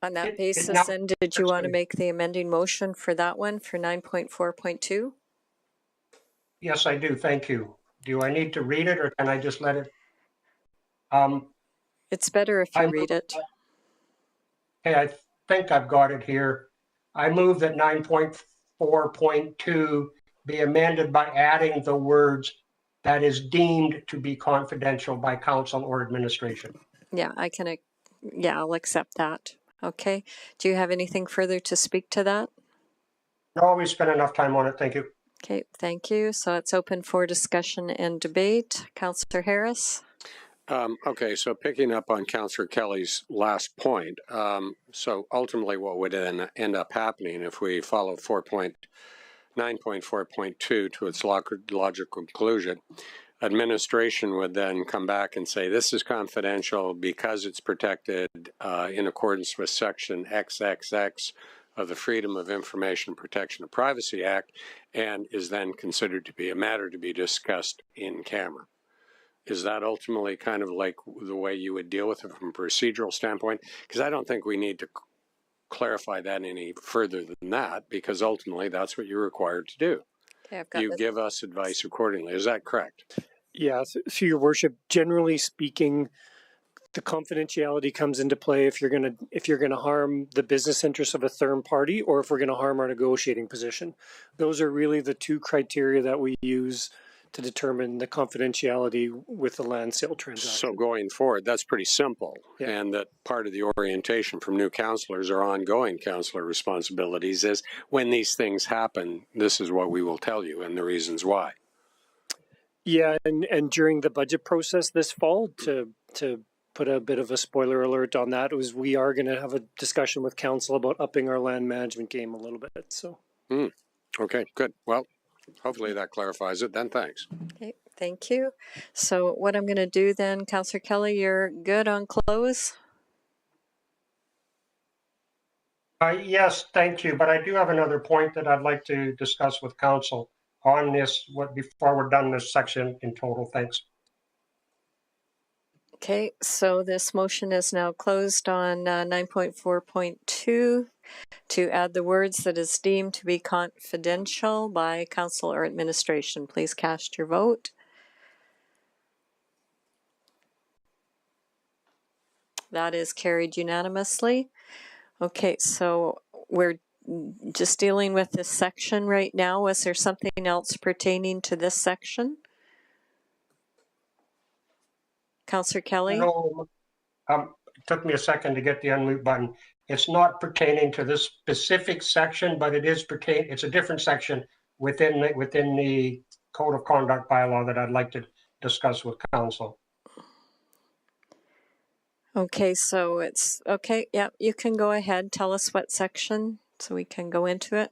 on that basis, then, did you want to make the amending motion for that one, for 9.4.2? Yes, I do. Thank you. Do I need to read it, or can I just let it? It's better if you read it. Okay, I think I've got it here. I move that 9.4.2 be amended by adding the words "that is deemed to be confidential by council or administration." Yeah, I'll accept that. Okay. Do you have anything further to speak to that? No, we spent enough time on it. Thank you. Okay, thank you. So it's open for discussion and debate. Councillor Harris? Okay, so picking up on Councillor Kelly's last point, so ultimately what would then end up happening if we follow 9.4.2 to its logical conclusion, administration would then come back and say this is confidential because it's protected in accordance with section XXX of the Freedom of Information Protection of Privacy Act, and is then considered to be a matter to be discussed in camera. Is that ultimately kind of like the way you would deal with it from a procedural standpoint? Because I don't think we need to clarify that any further than that, because ultimately that's what you're required to do. Okay, you give us advice accordingly. Is that correct? Yeah, so Your Worship, generally speaking, the confidentiality comes into play if you're gonna harm the business interests of a third party, or if we're gonna harm our negotiating position. Those are really the two criteria that we use to determine the confidentiality with the land sale transaction. So going forward, that's pretty simple. Yeah. And that part of the orientation from new councillors or ongoing councillor responsibilities is when these things happen, this is what we will tell you and the reasons why. Yeah, and during the budget process this fall, to put a bit of a spoiler alert on that, was we are going to have a discussion with council about upping our land management game a little bit. So. Okay, good. Well, hopefully that clarifies it then. Thanks. Okay, thank you. So what I'm going to do then, Councillor Kelly, you're good on close? Yes, thank you. But I do have another point that I'd like to discuss with council on this before we're done this section in total. Thanks. Okay, so this motion is now closed on 9.4.2 to add the words "that is deemed to be confidential by council or administration." Please cast your vote. That is carried unanimously. Okay, so we're just dealing with this section right now. Was there something else pertaining to this section? Councillor Kelly? No, it took me a second to get the unmute button. It's not pertaining to this specific section, but it is it's a different section within the Code of Conduct bylaw that I'd like to discuss with council. Okay, so it's okay. Yeah, you can go ahead. Tell us what section so we can go into it.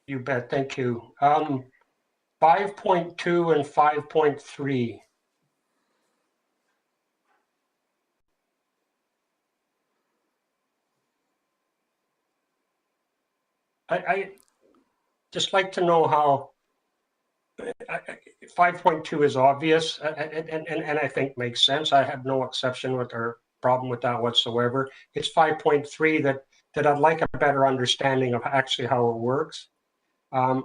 You bet. Thank you. 5.2 and 5.3. I just like to know how 5.2 is obvious and I think makes sense. I have no exception with or problem with that whatsoever. It's 5.3 that I'd like a better understanding of actually how it works. A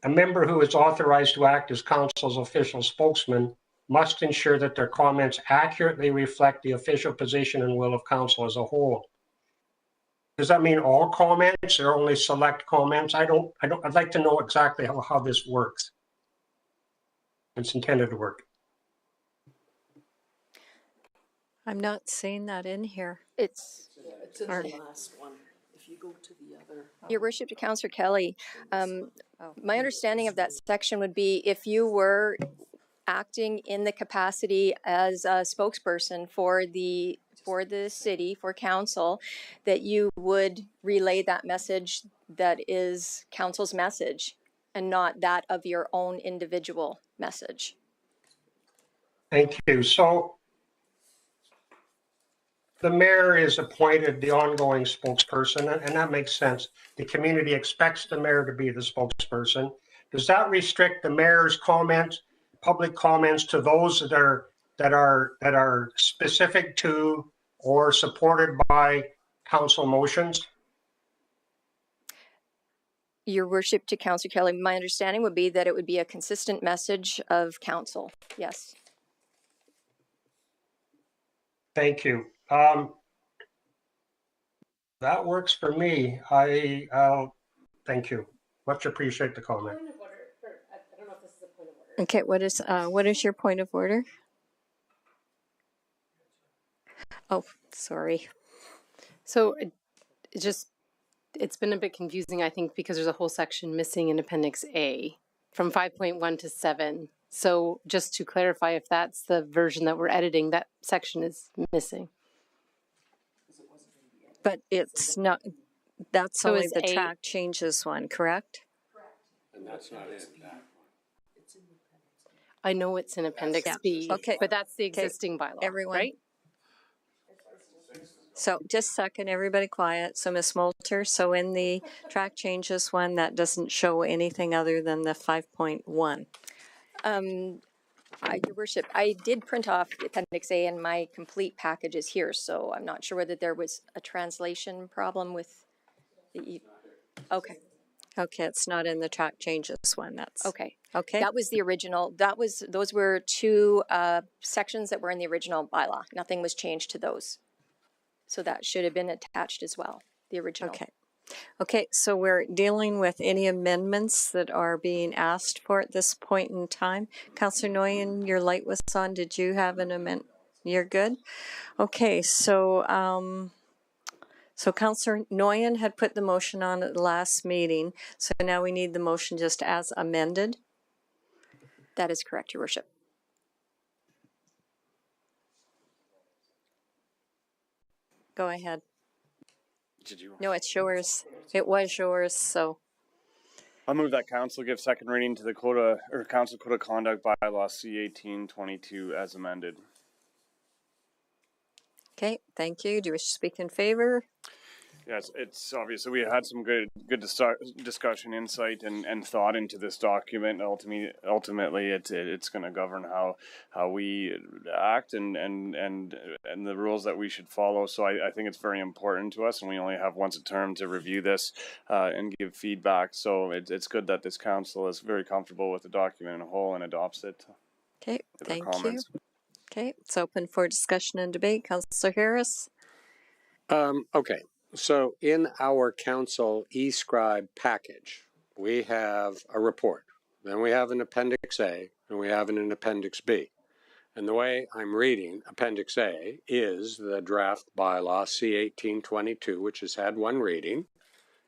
member who is authorized to act as council's official spokesman must ensure that their comments accurately reflect the official position and will of council as a whole. Does that mean all comments or only select comments? I'd like to know exactly how this works. It's intended to work. I'm not seeing that in here. It's in the last one. If you go to the other. Your Worship, to Councillor Kelly, my understanding of that section would be if you were acting in the capacity as a spokesperson for the city, for council, that you would relay that message that is council's message and not that of your own individual message. Thank you. So the mayor is appointed the ongoing spokesperson, and that makes sense. The community expects the mayor to be the spokesperson. Does that restrict the mayor's comments, public comments, to those that are specific to or supported by council motions? Your Worship, to Councillor Kelly, my understanding would be that it would be a consistent message of council. Yes. Thank you. That works for me. Thank you. Much appreciate the comment. Okay, what is your point of order? Oh, sorry. So it's been a bit confusing, I think, because there's a whole section missing in Appendix A from 5.1 to 7. So just to clarify, if that's the version that we're editing, that section is missing. But it's not, that's So only is the A- track changes one, correct? And that's not it. I know it's in Appendix B, Okay. but that's the Okay. existing bylaw, Everyone. right? So just a second, everybody quiet. So Ms. Moulter, so in the track changes one, that doesn't show anything other than the 5.1. Your worship, I did print off the Appendix A and my complete package is here, so I'm not sure whether there was a translation problem with the, okay. Okay, it's not in the track changes one, that's. Okay. Okay. That was the original, those were two sections that were in the original bylaw. Nothing was changed to those. So that should have been attached as well, the original. Okay. Okay, so we're dealing with any amendments that are being asked for at this point in time. Councillor Nguyen, your light was on. Did you have an amendment? You're good? Okay, so so Councillor Nguyen had put the motion on at the last meeting. So now we need the motion just as amended. That is correct, your worship. Go ahead. Did you? No, it's yours. It was yours, so. I move that council give second reading to the council code of conduct bylaw C-1822 as amended. Okay, thank you. Do you wish to speak in favor? Yes, it's obviously we had some good discussion, insight, and thought into this document. Ultimately, it's going to govern how we act and the rules that we should follow. So I think it's very important to us, and we only have once a term to review this and give feedback. So it's good that this council is very comfortable with the document in a whole and adopts it. Okay, thank you. Okay, it's open for discussion and debate. Councillor Harris. Okay. So in our council eScribe package, we have a report. Then we have an Appendix A, and we have an Appendix B. And the way I'm reading Appendix A is the draft bylaw C-1822, which has had one reading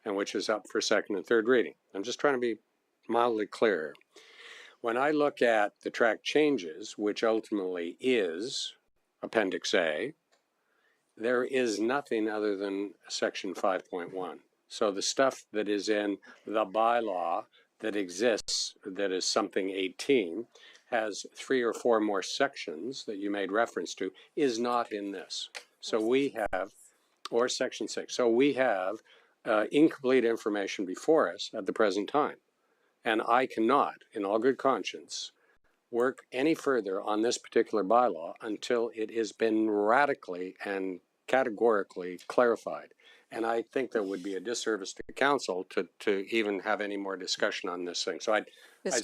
and which is up for second and third reading. I'm just trying to be mildly clear. When I look at the track changes, which ultimately is Appendix A, there is nothing other than section 5.1. So the stuff that is in the bylaw that exists, that is something 18, has 3 or 4 more sections that you made reference to, is not in this. So we have, or section 6. So we have incomplete information before us at the present time. And I cannot, in all good conscience, work any further on this particular bylaw until it has been radically and categorically clarified. And I think that would be a disservice to council to even have any more discussion on this thing. So I'd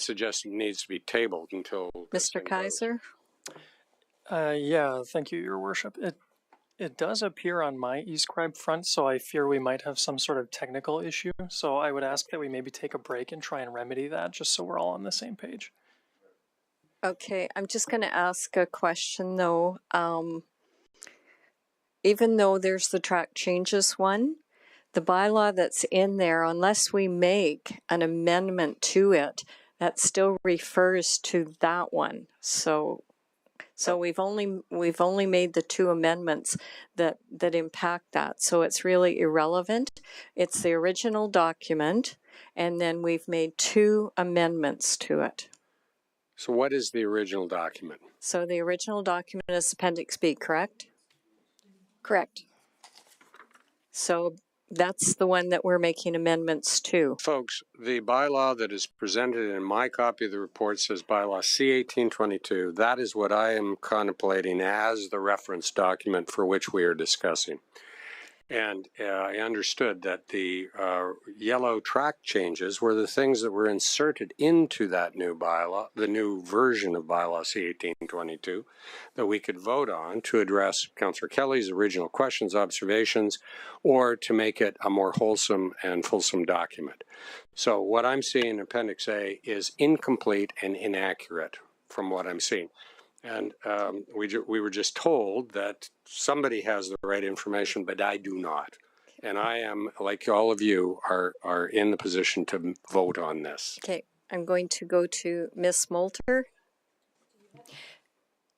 suggest it needs to be tabled until Mr. Kaiser. Yeah, thank you, Your Worship. It does appear on my eScribe front, so I fear we might have some sort of technical issue. So I would ask that we maybe take a break and try and remedy that, just so we're all on the same page. Okay, I'm just going to ask a question though. Even though there's the track changes one, the bylaw that's in there, unless we make an amendment to it, that still refers to that one. So we've only made the 2 amendments that impact that. So it's really irrelevant. It's the original document, and then we've made 2 amendments to it. So what is the original document? So the original document is Appendix B, correct? Correct. So that's the one that we're making amendments to. Folks, the bylaw that is presented in my copy of the report says bylaw C-1822. That is what I am contemplating as the reference document for which we are discussing. And I understood that the yellow track changes were the things that were inserted into that new bylaw, the new version of bylaw C-1822, that we could vote on to address Councillor Kelly's original questions, observations, or to make it a more wholesome and fulsome document. So what I'm seeing in Appendix A is incomplete and inaccurate from what I'm seeing. And we were just told that somebody has the right information, but I do not. And I am, like all of you, are in the position to vote on this. Okay, I'm going to go to Miss Moulter.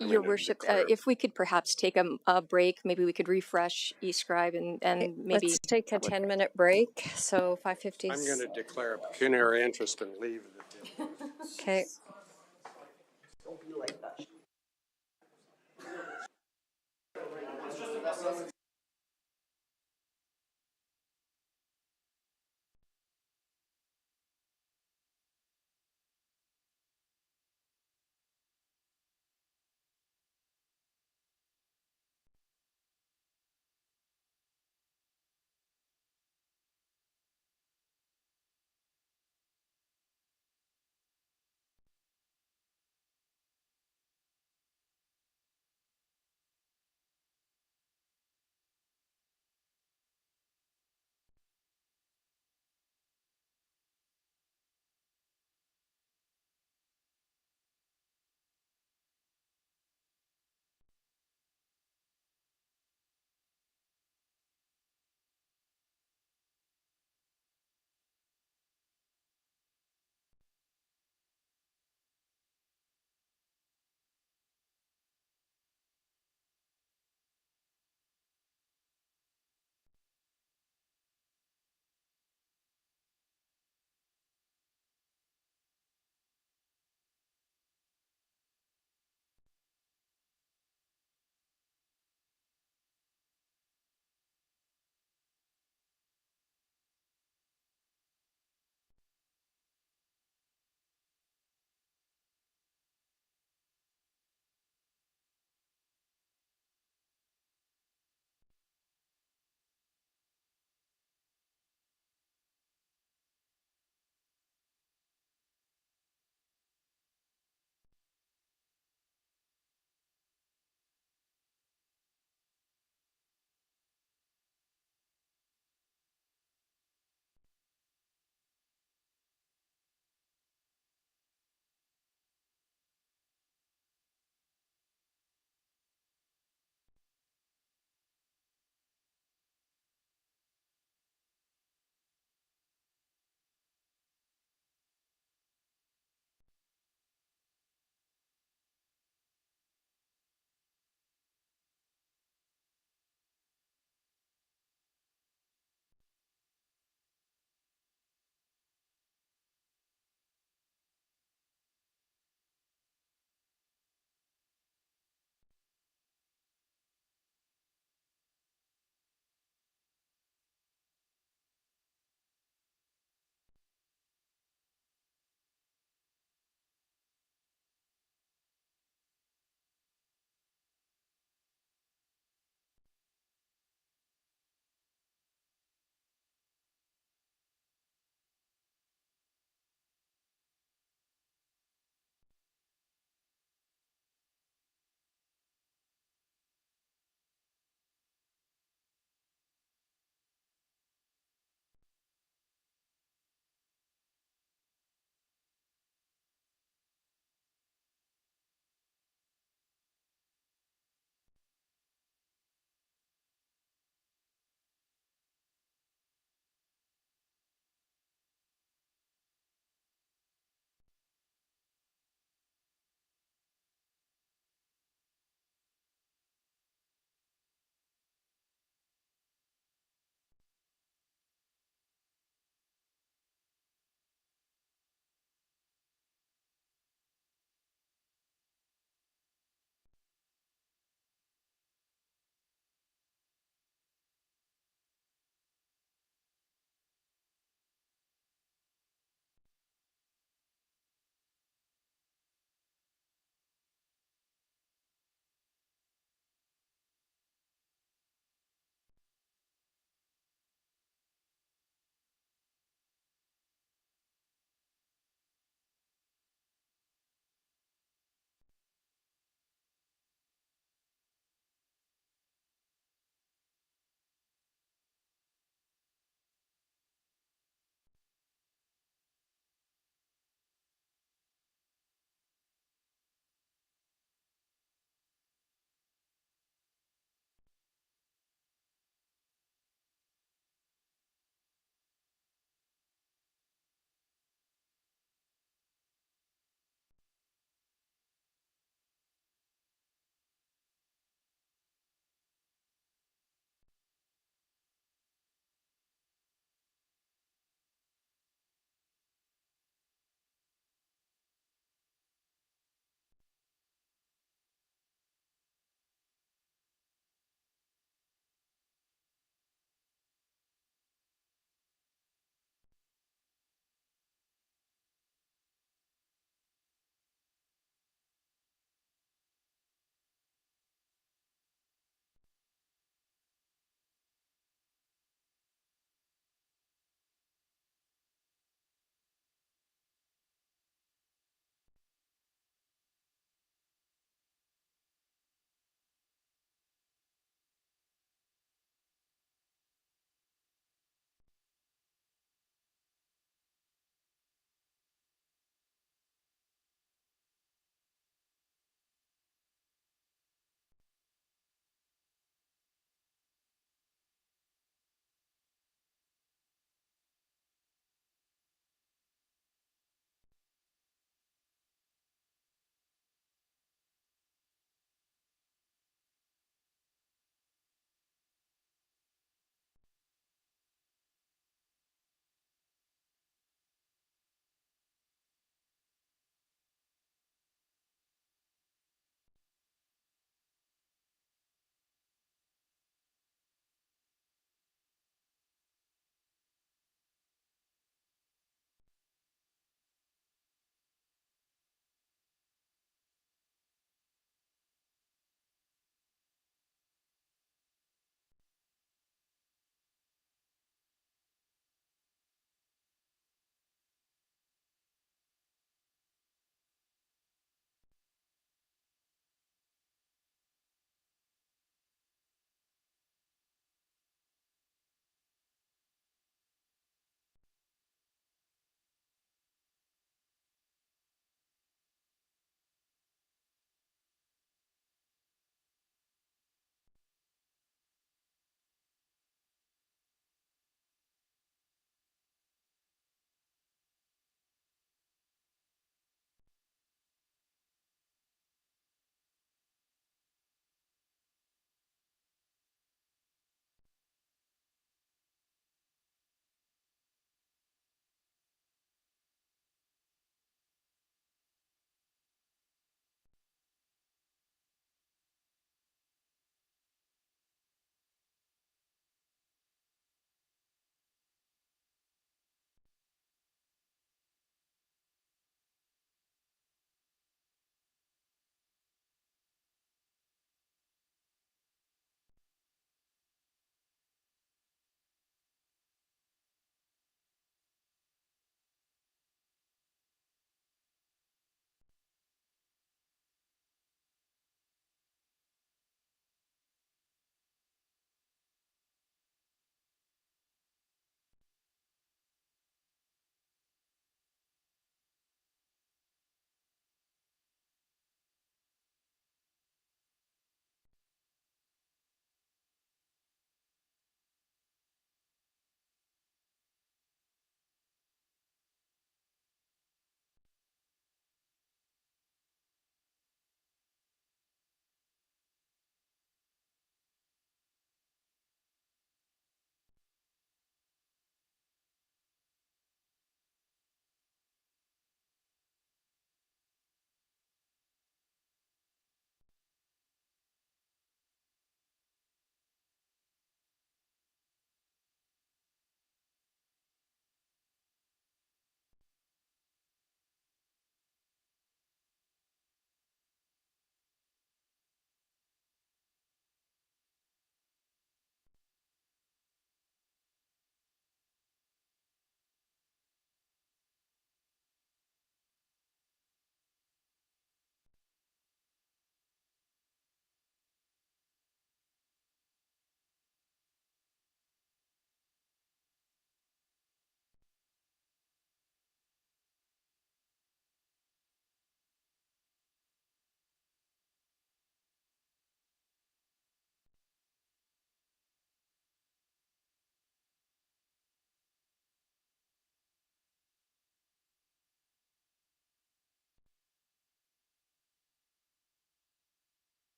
Your Worship, if we could perhaps take a break, maybe we could refresh eScribe and maybe... Let's take a 10-minute break, so 5:50. I'm going to declare a pecuniary interest and leave. Okay.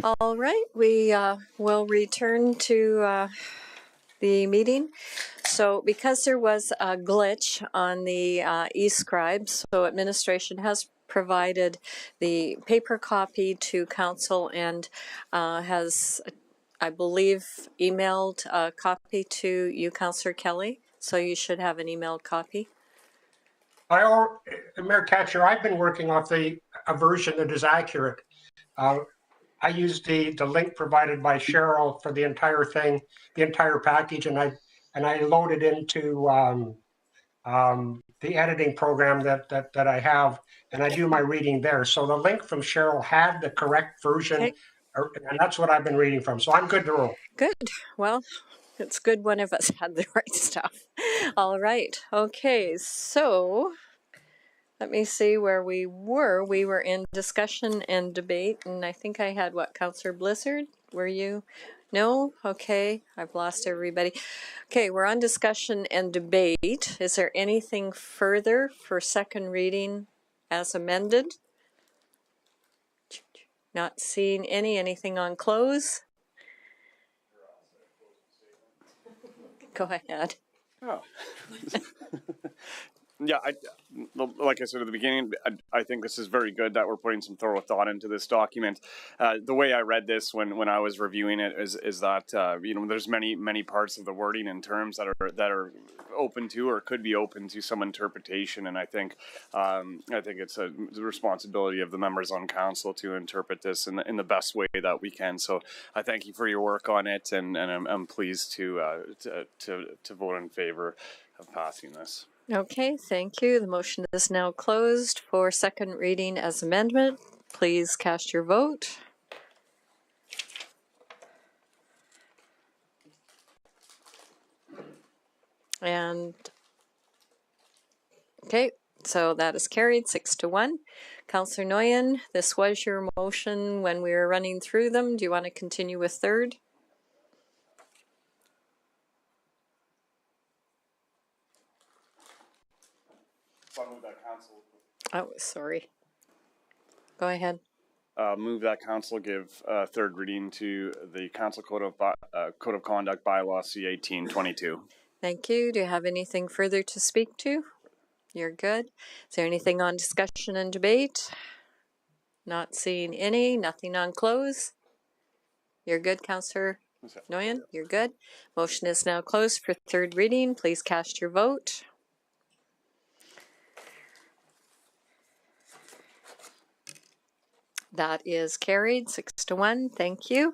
All right, we will return to the meeting. So because there was a glitch on the eScribe, so administration has provided the paper copy to council and has, I believe, emailed a copy to you, Councillor Kelly. So you should have an emailed copy. Mayor Katcher, I've been working off a version that is accurate. I used the link provided by Cheryl for the entire thing, the entire package, and I loaded into the editing program that I have, and I do my reading there. So the link from Cheryl had the correct version, Okay. And that's what I've been reading from. So I'm good to roll. Good. Well, it's good one of us had the right stuff. All right. Okay. So let me see where we were. We were in discussion and debate, and I think I had what, Councillor Blizzard? Were you? No? Okay. I've lost everybody. Okay, we're on discussion and debate. Is there anything further for second reading as amended? Not seeing anything on close? Go ahead. Oh. Yeah, like I said at the beginning, I think this is very good that we're putting some thorough thought into this document. The way I read this when I was reviewing it is that there's many parts of the wording and terms that are open to or could be open to some interpretation, and I think it's the responsibility of the members on council to interpret this in the best way that we can. So I thank you for your work on it, and I'm pleased to vote in favor of passing this. Okay, thank you. The motion is now closed for second reading as amendment. Please cast your vote. And okay, so that is carried 6-1. Councillor Nguyen, this was your motion when we were running through them. Do you want to continue with third? Oh, sorry. Go ahead. Move that council give third reading to the Council Code of Conduct Bylaw C-1822. Thank you. Do you have anything further to speak to? You're good. Is there anything on discussion and debate? Not seeing any. Nothing on close? You're good, Councillor Nguyen? You're good. Motion is now closed for third reading. Please cast your vote. That is carried 6-1. Thank you.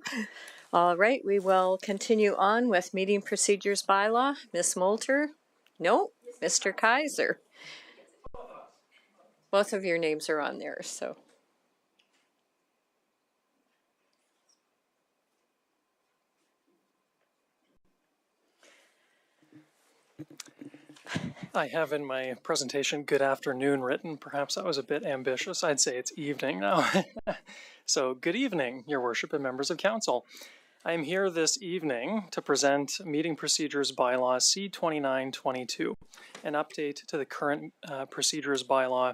All right, we will continue on with meeting procedures bylaw. Ms. Moulter? No, Mr. Kaiser. Both of your names are on there, so. I have in my presentation good afternoon written. Perhaps that was a bit ambitious. I'd say it's evening now. So good evening, Your Worship and members of council. I am here this evening to present Meeting Procedures Bylaw C-2922, an update to the current Procedures Bylaw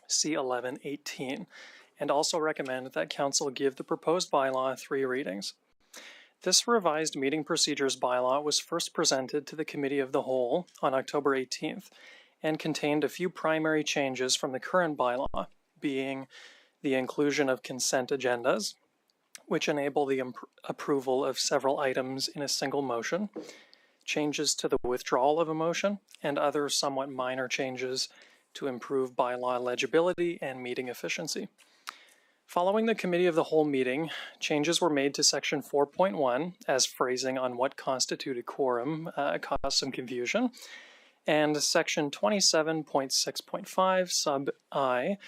C-1118, and also recommend that council give the proposed bylaw 3 readings. This revised meeting procedures bylaw was first presented to the Committee of the Whole on October 18th and contained a few primary changes from the current bylaw, being the inclusion of consent agendas, which enable the approval of several items in a single motion, changes to the withdrawal of a motion, and other somewhat minor changes to improve bylaw legibility and meeting efficiency. Following the Committee of the Whole meeting, changes were made to Section 4.1, as phrasing on what constituted quorum caused some confusion, and Section 27.6.5, sub I,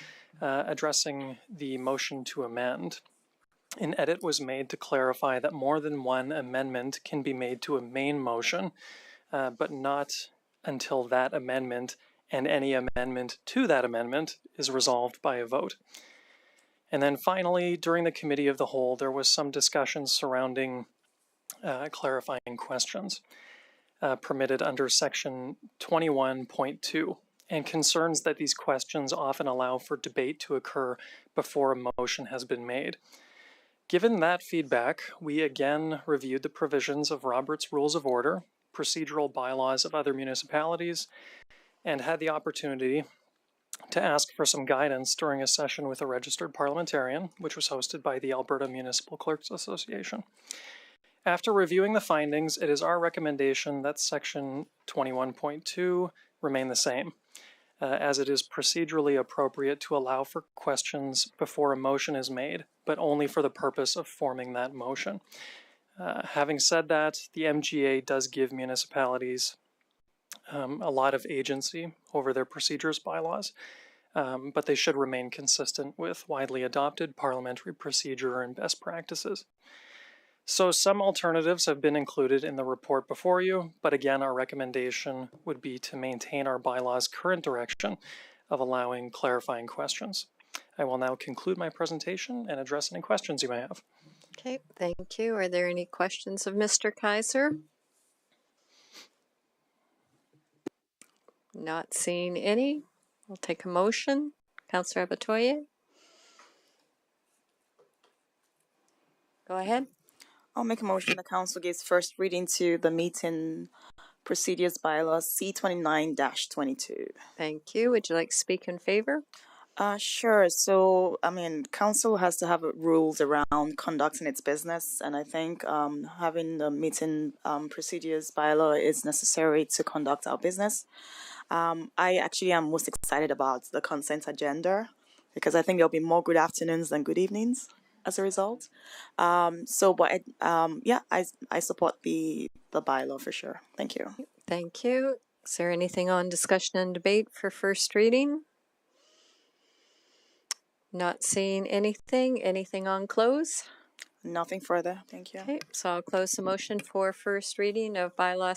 addressing the motion to amend. An edit was made to clarify that more than one amendment can be made to a main motion, but not until that amendment and any amendment to that amendment is resolved by a vote. And then finally, during the Committee of the Whole, there was some discussion surrounding clarifying questions permitted under Section 21.2, and concerns that these questions often allow for debate to occur before a motion has been made. Given that feedback, we again reviewed the provisions of Robert's Rules of Order, procedural bylaws of other municipalities, and had the opportunity to ask for some guidance during a session with a registered parliamentarian, which was hosted by the Alberta Municipal Clerks Association. After reviewing the findings, it is our recommendation that Section 21.2 remain the same, as it is procedurally appropriate to allow for questions before a motion is made, but only for the purpose of forming that motion. Having said that, the MGA does give municipalities a lot of agency over their procedures bylaws, but they should remain consistent with widely adopted parliamentary procedure and best practices. So some alternatives have been included in the report before you, but again, our recommendation would be to maintain our bylaws' current direction of allowing clarifying questions. I will now conclude my presentation and address any questions you may have. Okay, thank you. Are there any questions of Mr. Kaiser? Not seeing any. I'll take a motion. Councillor Abatoye. Go ahead. I'll make a motion the council gives first reading to the meeting procedures bylaws C29-22. Thank you. Would you like to speak in favor? Sure. So, council has to have rules around conducting its business, and I think having the meeting procedures bylaw is necessary to conduct our business. I actually am most excited about the consent agenda because I think there'll be more good afternoons than good evenings as a result. I support the bylaw for sure. Thank you. Thank you. Is there anything on discussion and debate for first reading? Not seeing anything. Anything on close? Nothing further. Thank you. Okay, so I'll close the motion for first reading of bylaw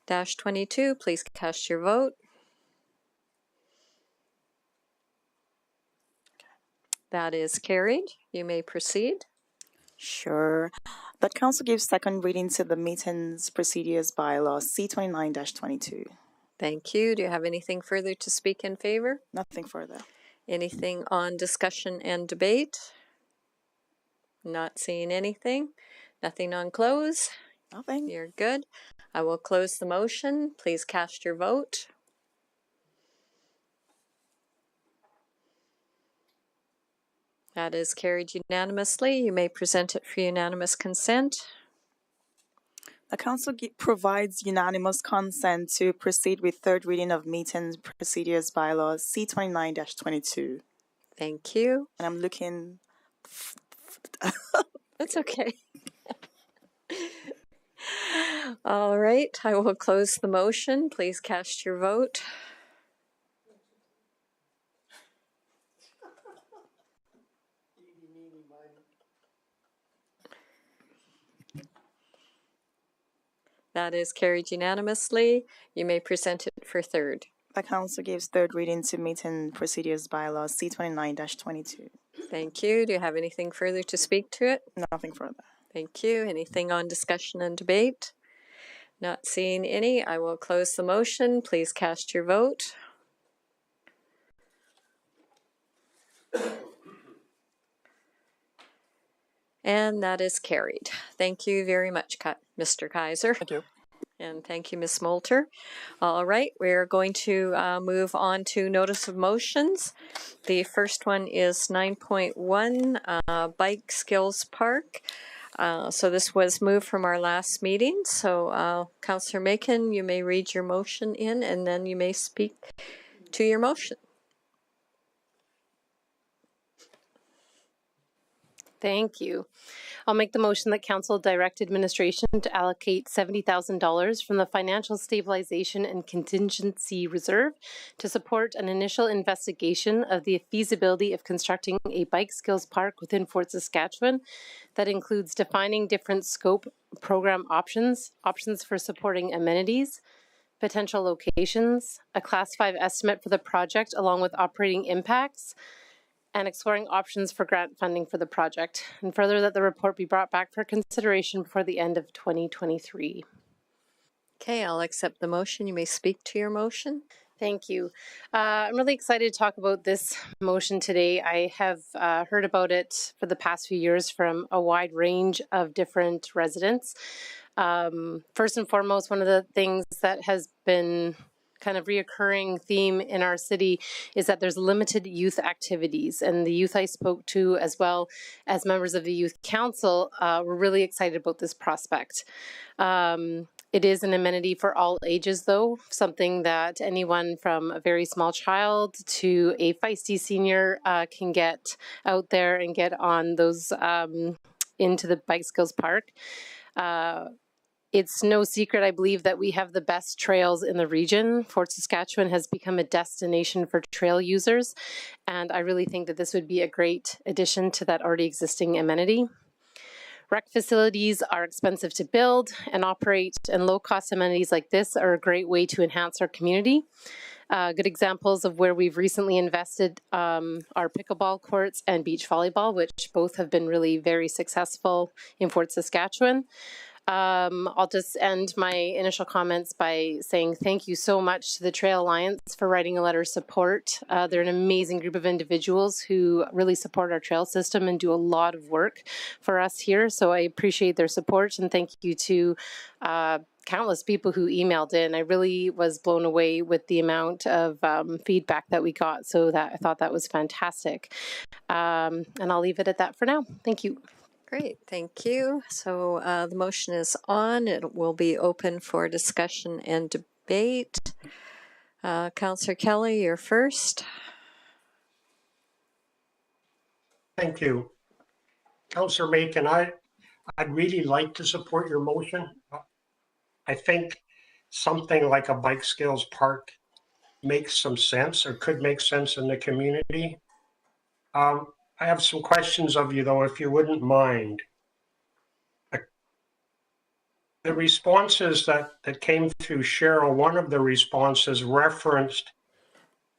C29-22. Please cast your vote. That is carried. You may proceed. Sure. The council gives second reading to the meetings procedures bylaw C29-22. Thank you. Do you have anything further to speak in favor? Nothing further. Anything on discussion and debate? Not seeing anything. Nothing on close? Nothing. You're good. I will close the motion. Please cast your vote. That is carried unanimously. You may present it for unanimous consent. The council provides unanimous consent to proceed with third reading of meetings procedures bylaws C29-22. Thank you. And I'm looking. That's okay. All right, I will close the motion. Please cast your vote. That is carried unanimously. You may present it for third. The council gives third reading to meeting procedures bylaws C29-22. Thank you. Do you have anything further to speak to it? Nothing further. Thank you. Anything on discussion and debate? Not seeing any. I will close the motion. Please cast your vote. And that is carried. Thank you very much, Mr. Kaiser. Thank you. And thank you, Ms. Moulter. All right, we're going to move on to notice of motions. The first one is 9.1, Bike Skills Park. So this was moved from our last meeting. So Councillor Macon, you may read your motion in and then you may speak to your motion. Thank you. I'll make the motion that Council direct administration to allocate $70,000 from the Financial Stabilization and Contingency Reserve to support an initial investigation of the feasibility of constructing a bike skills park within Fort Saskatchewan that includes defining different scope program options for supporting amenities, potential locations, a Class 5 estimate for the project along with operating impacts, and exploring options for grant funding for the project, and further that the report be brought back for consideration before the end of 2023. Okay, I'll accept the motion. You may speak to your motion. Thank you. I'm really excited to talk about this motion today. I have heard about it for the past few years from a wide range of different residents. First and foremost, one of the things that has been kind of reoccurring theme in our city is that there's limited youth activities, and the youth I spoke to, as well as members of the youth council, were really excited about this prospect. It is an amenity for all ages, though, something that anyone from a very small child to a feisty senior can get out there and get on those into the Bike Skills Park. It's no secret, I believe, that we have the best trails in the region. Fort Saskatchewan has become a destination for trail users, and I really think that this would be a great addition to that already existing amenity. Rec facilities are expensive to build and operate, and low-cost amenities like this are a great way to enhance our community. Good examples of where we've recently invested are pickleball courts and beach volleyball, which both have been really very successful in Fort Saskatchewan. I'll just end my initial comments by saying thank you so much to the Trail Alliance for writing a letter of support. They're an amazing group of individuals who really support our trail system and do a lot of work for us here. So I appreciate their support, and thank you to countless people who emailed in. I really was blown away with the amount of feedback that we got. So that I thought that was fantastic. And I'll leave it at that for now. Thank you. Great, thank you. So the motion is on. It will be open for discussion and debate. Councillor Kelly, you're first. Thank you. Councillor Macon, I'd really like to support your motion. I think something like a Bike Skills Park makes some sense, or could make sense in the community. I have some questions of you, though, if you wouldn't mind. The responses that came through Cheryl, one of the responses referenced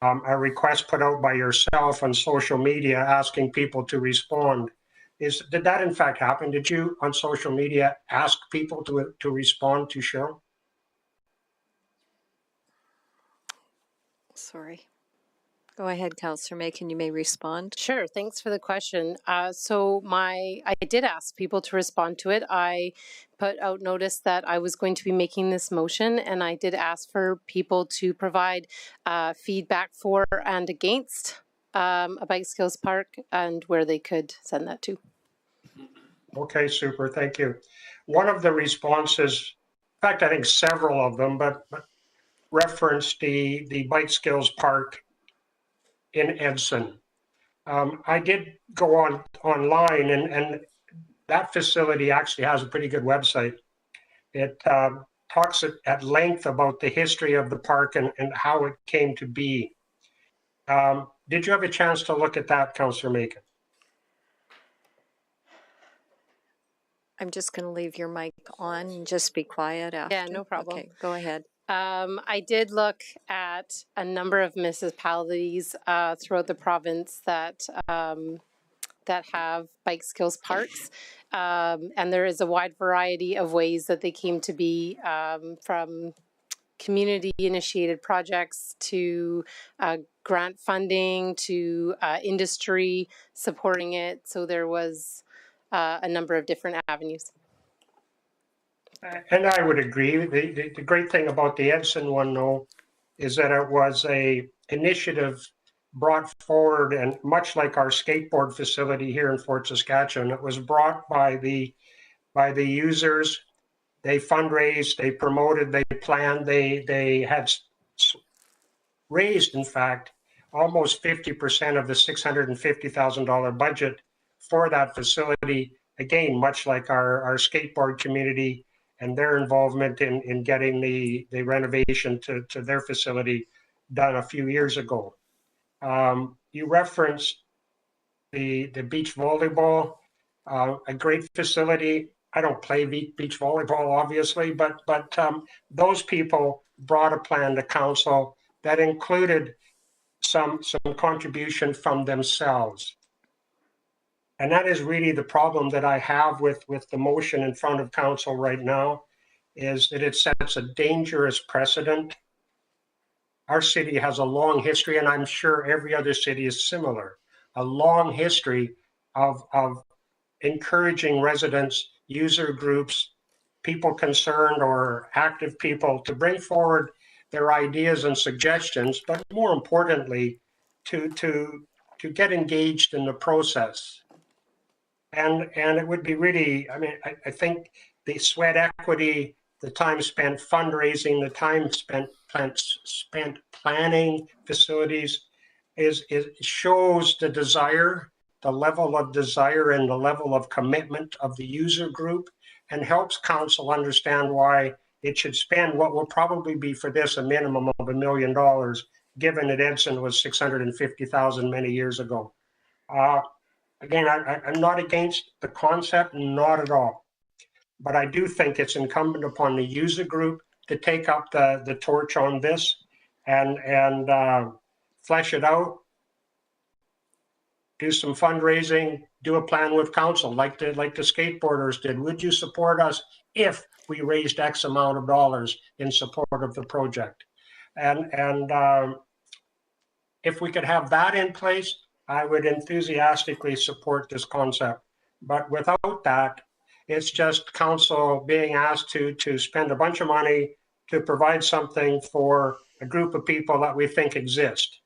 a request put out by yourself on social media asking people to respond. Did that in fact happen? Did you on social media ask people to respond to Cheryl? Sorry. Go ahead, Councillor Macon, you may respond. Sure, thanks for the question. I did ask people to respond to it. I put out notice that I was going to be making this motion, and I did ask for people to provide feedback for and against a Bike Skills Park and where they could send that to. Okay, super, thank you. One of the responses, in fact, I think several of them, but referenced the Bike Skills Park in Edson. I did go online, and that facility actually has a pretty good website. It talks at length about the history of the park and how it came to be. Did you have a chance to look at that, Councillor Macon? I'm just going to leave your mic on and just be quiet after. Yeah, no problem. Okay, go ahead. I did look at a number of municipalities throughout the province that have Bike Skills Parks, and there is a wide variety of ways that they came to be, from community-initiated projects to grant funding to industry supporting it. So there was a number of different avenues. And I would agree. The great thing about the Edson one, though, is that it was a initiative brought forward, and much like our skateboard facility here in Fort Saskatchewan, it was brought by the users. They fundraised, they promoted, they planned, they had raised, in fact, almost 50% of the $650,000 budget for that facility. Again, much like our skateboard community and their involvement in getting the renovation to their facility done a few years ago. You referenced the beach volleyball, a great facility. I don't play beach volleyball, obviously, but those people brought a plan to council that included some contribution from themselves. And that is really the problem that I have with the motion in front of council right now, is that it sets a dangerous precedent. our city has a long history, and I'm sure every other city is similar, a long history of encouraging residents, user groups, people concerned or active people to bring forward their ideas and suggestions, but more importantly, to get engaged in the process. And it would be really, I mean, I think the sweat equity, the time spent fundraising, the time spent planning facilities shows the desire, the level of desire and the level of commitment of the user group, and helps council understand why it should spend what will probably be for this a minimum of $1 million, given that Edson was 650,000 many years ago. Again, I'm not against the concept, not at all. But I do think it's incumbent upon the user group to take up the torch on this and flesh it out, do some fundraising, do a plan with council like the skateboarders did. Would you support us if we raised X amount of dollars in support of the project? And if we could have that in place, I would enthusiastically support this concept. But without that, it's just council being asked to spend a bunch of money to provide something for a group of people that we think exist.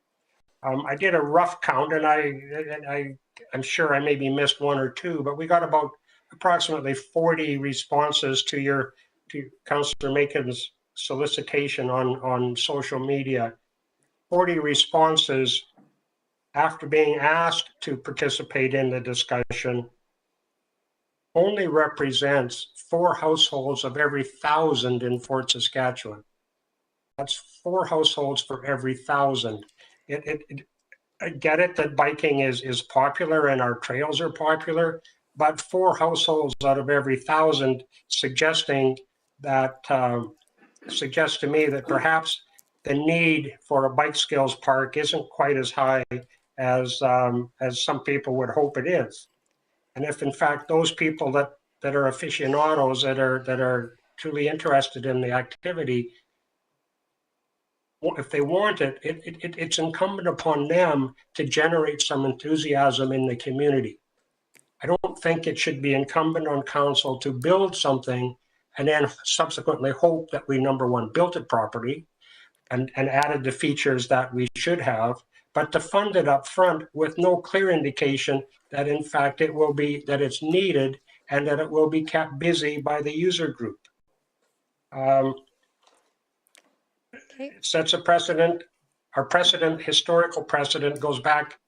I did a rough count, and I'm sure I maybe missed one or two, but we got about approximately 40 responses to Councillor Makin's solicitation on social media. 40 responses after being asked to participate in the discussion only represents 4 households of every 1,000 in Fort Saskatchewan. That's 4 households for every 1,000. I get it that biking is popular and our trails are popular, but 4 households out of every 1,000 suggests to me that perhaps the need for a bike skills park isn't quite as high as some people would hope it is. And if in fact those people that are aficionados, that are truly interested in the activity, if they want it, it's incumbent upon them to generate some enthusiasm in the community. I don't think it should be incumbent on council to build something and then subsequently hope that we, number one, built it properly and added the features that we should have, but to fund it up front with no clear indication that in fact that it's needed and that it will be kept busy by the user group. It sets a precedent. Our historical precedent goes back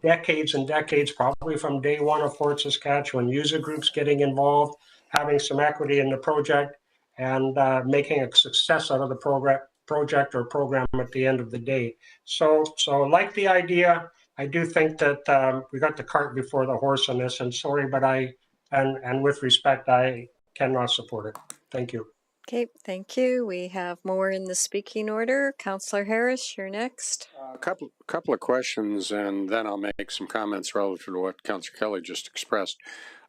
decades and decades, probably from day one of Fort Saskatchewan. User groups getting involved, having some equity in the project, and making a success out of the project or program at the end of the day. So like the idea, I do think that we got the cart before the horse on this, and sorry, but and with respect, I cannot support it. Thank you. Okay, thank you. We have more in the speaking order. Councillor Harris, you're next. A couple of questions, and then I'll make some comments relative to what Councillor Kelly just expressed.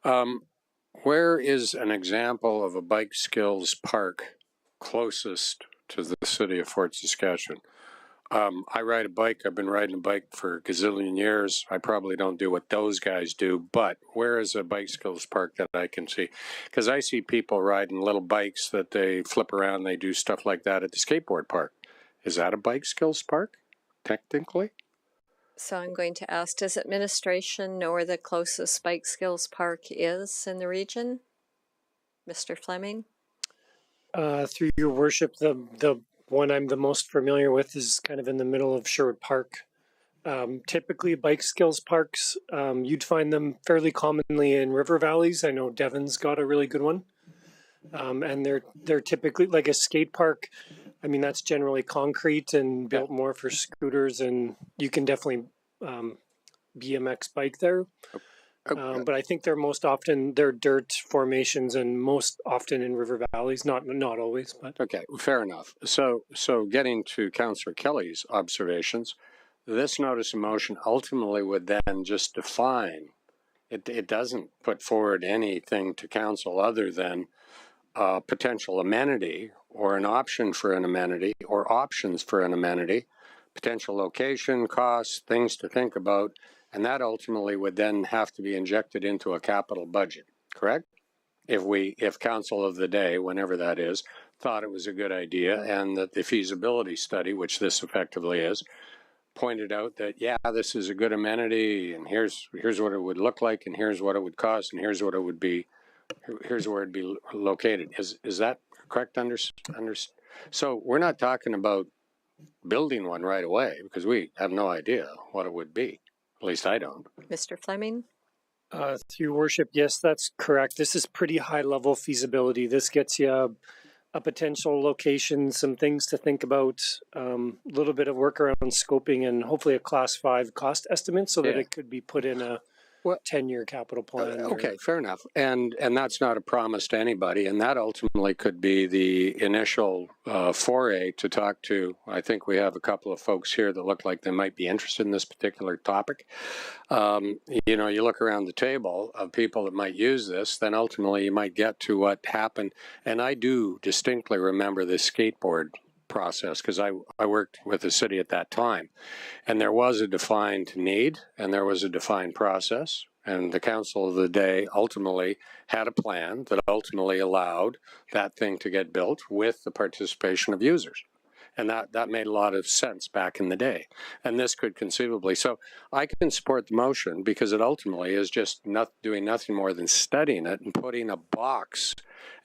Where is an example of a bike skills park closest to the city of Fort Saskatchewan? I ride a bike. I've been riding a bike for a gazillion years. I probably don't do what those guys do, but where is a bike skills park that I can see? Because I see people riding little bikes that they flip around, they do stuff like that at the skateboard park. Is that a bike skills park, technically? So I'm going to ask, does administration know where the closest bike skills park is in the region? Mr. Fleming? Through your worship, the one I'm the most familiar with is kind of in the middle of Sherwood Park. Typically bike skills parks, you'd find them fairly commonly in river valleys. I know Devon's got a really good one. And they're typically like a skate park. I mean, that's generally concrete and built more for scooters, and you can definitely BMX bike there. But I think they're dirt formations and most often in river valleys, not always, but. Okay, fair enough. So getting to Councillor Kelly's observations, this notice of motion ultimately would then just define, it doesn't put forward anything to council other than a potential amenity or an option for an amenity or options for an amenity, potential location, costs, things to think about, and that ultimately would then have to be injected into a capital budget, correct? If council of the day, whenever that is, thought it was a good idea and that the feasibility study, which this effectively is, pointed out that, yeah, this is a good amenity and here's what it would look like and here's what it would cost and here's what it would be, here's where it'd be located. Is that correct? So we're not talking about building one right away because we have no idea what it would be. At least I don't. Mr. Fleming? Through your worship, yes, that's correct. This is pretty high level feasibility. This gets you a potential location, some things to think about, a little bit of work around scoping, and hopefully a class 5 cost estimate so that it could be put in a 10-year capital plan. Okay, fair enough. And that's not a promise to anybody. And that ultimately could be the initial foray to talk to. I think we have a couple of folks here that look like they might be interested in this particular topic. You know, you look around the table of people that might use this, then ultimately you might get to what happened. And I do distinctly remember the skateboard process because I worked with the city at that time, and there was a defined need and there was a defined process, and the council of the day ultimately had a plan that ultimately allowed that thing to get built with the participation of users, and that made a lot of sense back in the day. And this could conceivably, so I can support the motion because it ultimately is just not doing nothing more than studying it and putting a box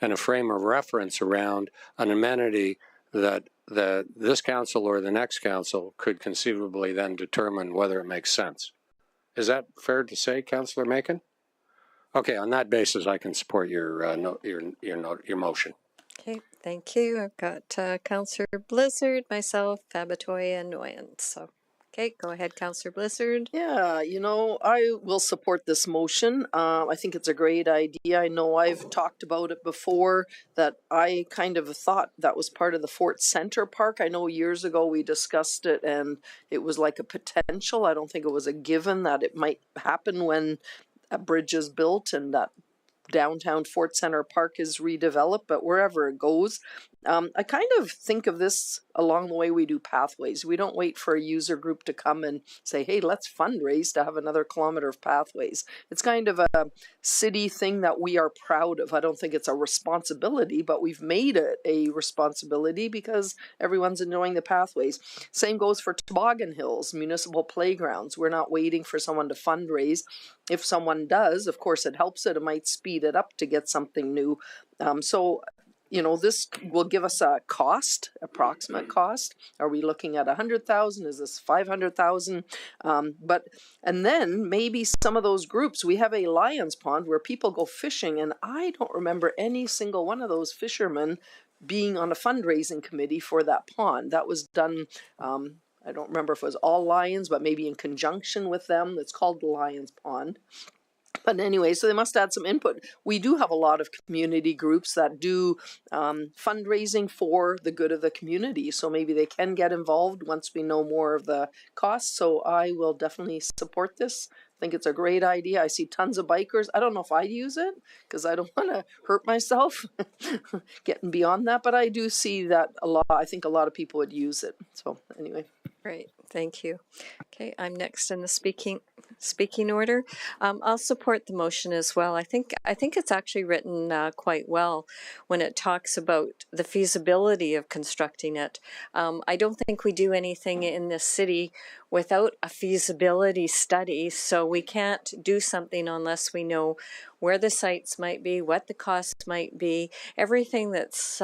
and a frame of reference around an amenity that this council or the next council could conceivably then determine whether it makes sense. Is that fair to say, Councillor Macon? Okay, on that basis, I can support your motion. Okay, thank you. I've got Councillor Blizzard, myself, Fabatoy, and Nguyen. So, okay, go ahead, Councillor Blizzard. Yeah, you know, I will support this motion. I think it's a great idea. I know I've talked about it before, that I kind of thought that was part of the Fort Center Park. I know years ago we discussed it and it was like a potential. I don't think it was a given that it might happen when a bridge is built and that downtown Fort Center Park is redeveloped, but wherever it goes, I kind of think of this along the way we do pathways. We don't wait for a user group to come and say, hey, let's fundraise to have another kilometer of pathways. It's kind of a city thing that we are proud of. I don't think it's a responsibility, but we've made it a responsibility because everyone's enjoying the pathways. Same goes for toboggan hills, municipal playgrounds. We're not waiting for someone to fundraise. If someone does, of course it helps it. It might speed it up to get something new. So you know, this will give us a cost, approximate cost. Are we looking at 100,000? Is this 500,000? And then maybe some of those groups, we have a Lions Pond where people go fishing, and I don't remember any single one of those fishermen being on a fundraising committee for that pond. That was done, I don't remember if it was all Lions, but maybe in conjunction with them. It's called the Lions Pond. But anyway, so they must add some input. We do have a lot of community groups that do fundraising for the good of the community. So maybe they can get involved once we know more of the costs. So I will definitely support this. I think it's a great idea. I see tons of bikers. I don't know if I'd use it because I don't want to hurt myself getting beyond that. But I do see that a lot. I think a lot of people would use it. So anyway. Great, thank you. Okay, I'm next in the speaking order. I'll support the motion as well. I think it's actually written quite well when it talks about the feasibility of constructing it. I don't think we do anything in this city without a feasibility study, so we can't do something unless we know where the sites might be, what the costs might be, everything that's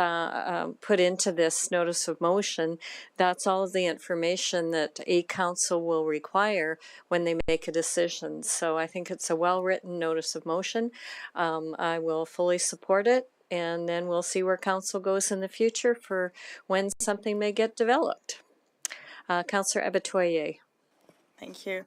put into this notice of motion. That's all of the information that a council will require when they make a decision. So I think it's a well-written notice of motion. I will fully support it, and then we'll see where council goes in the future for when something may get developed. Councillor Abatoye. Thank you.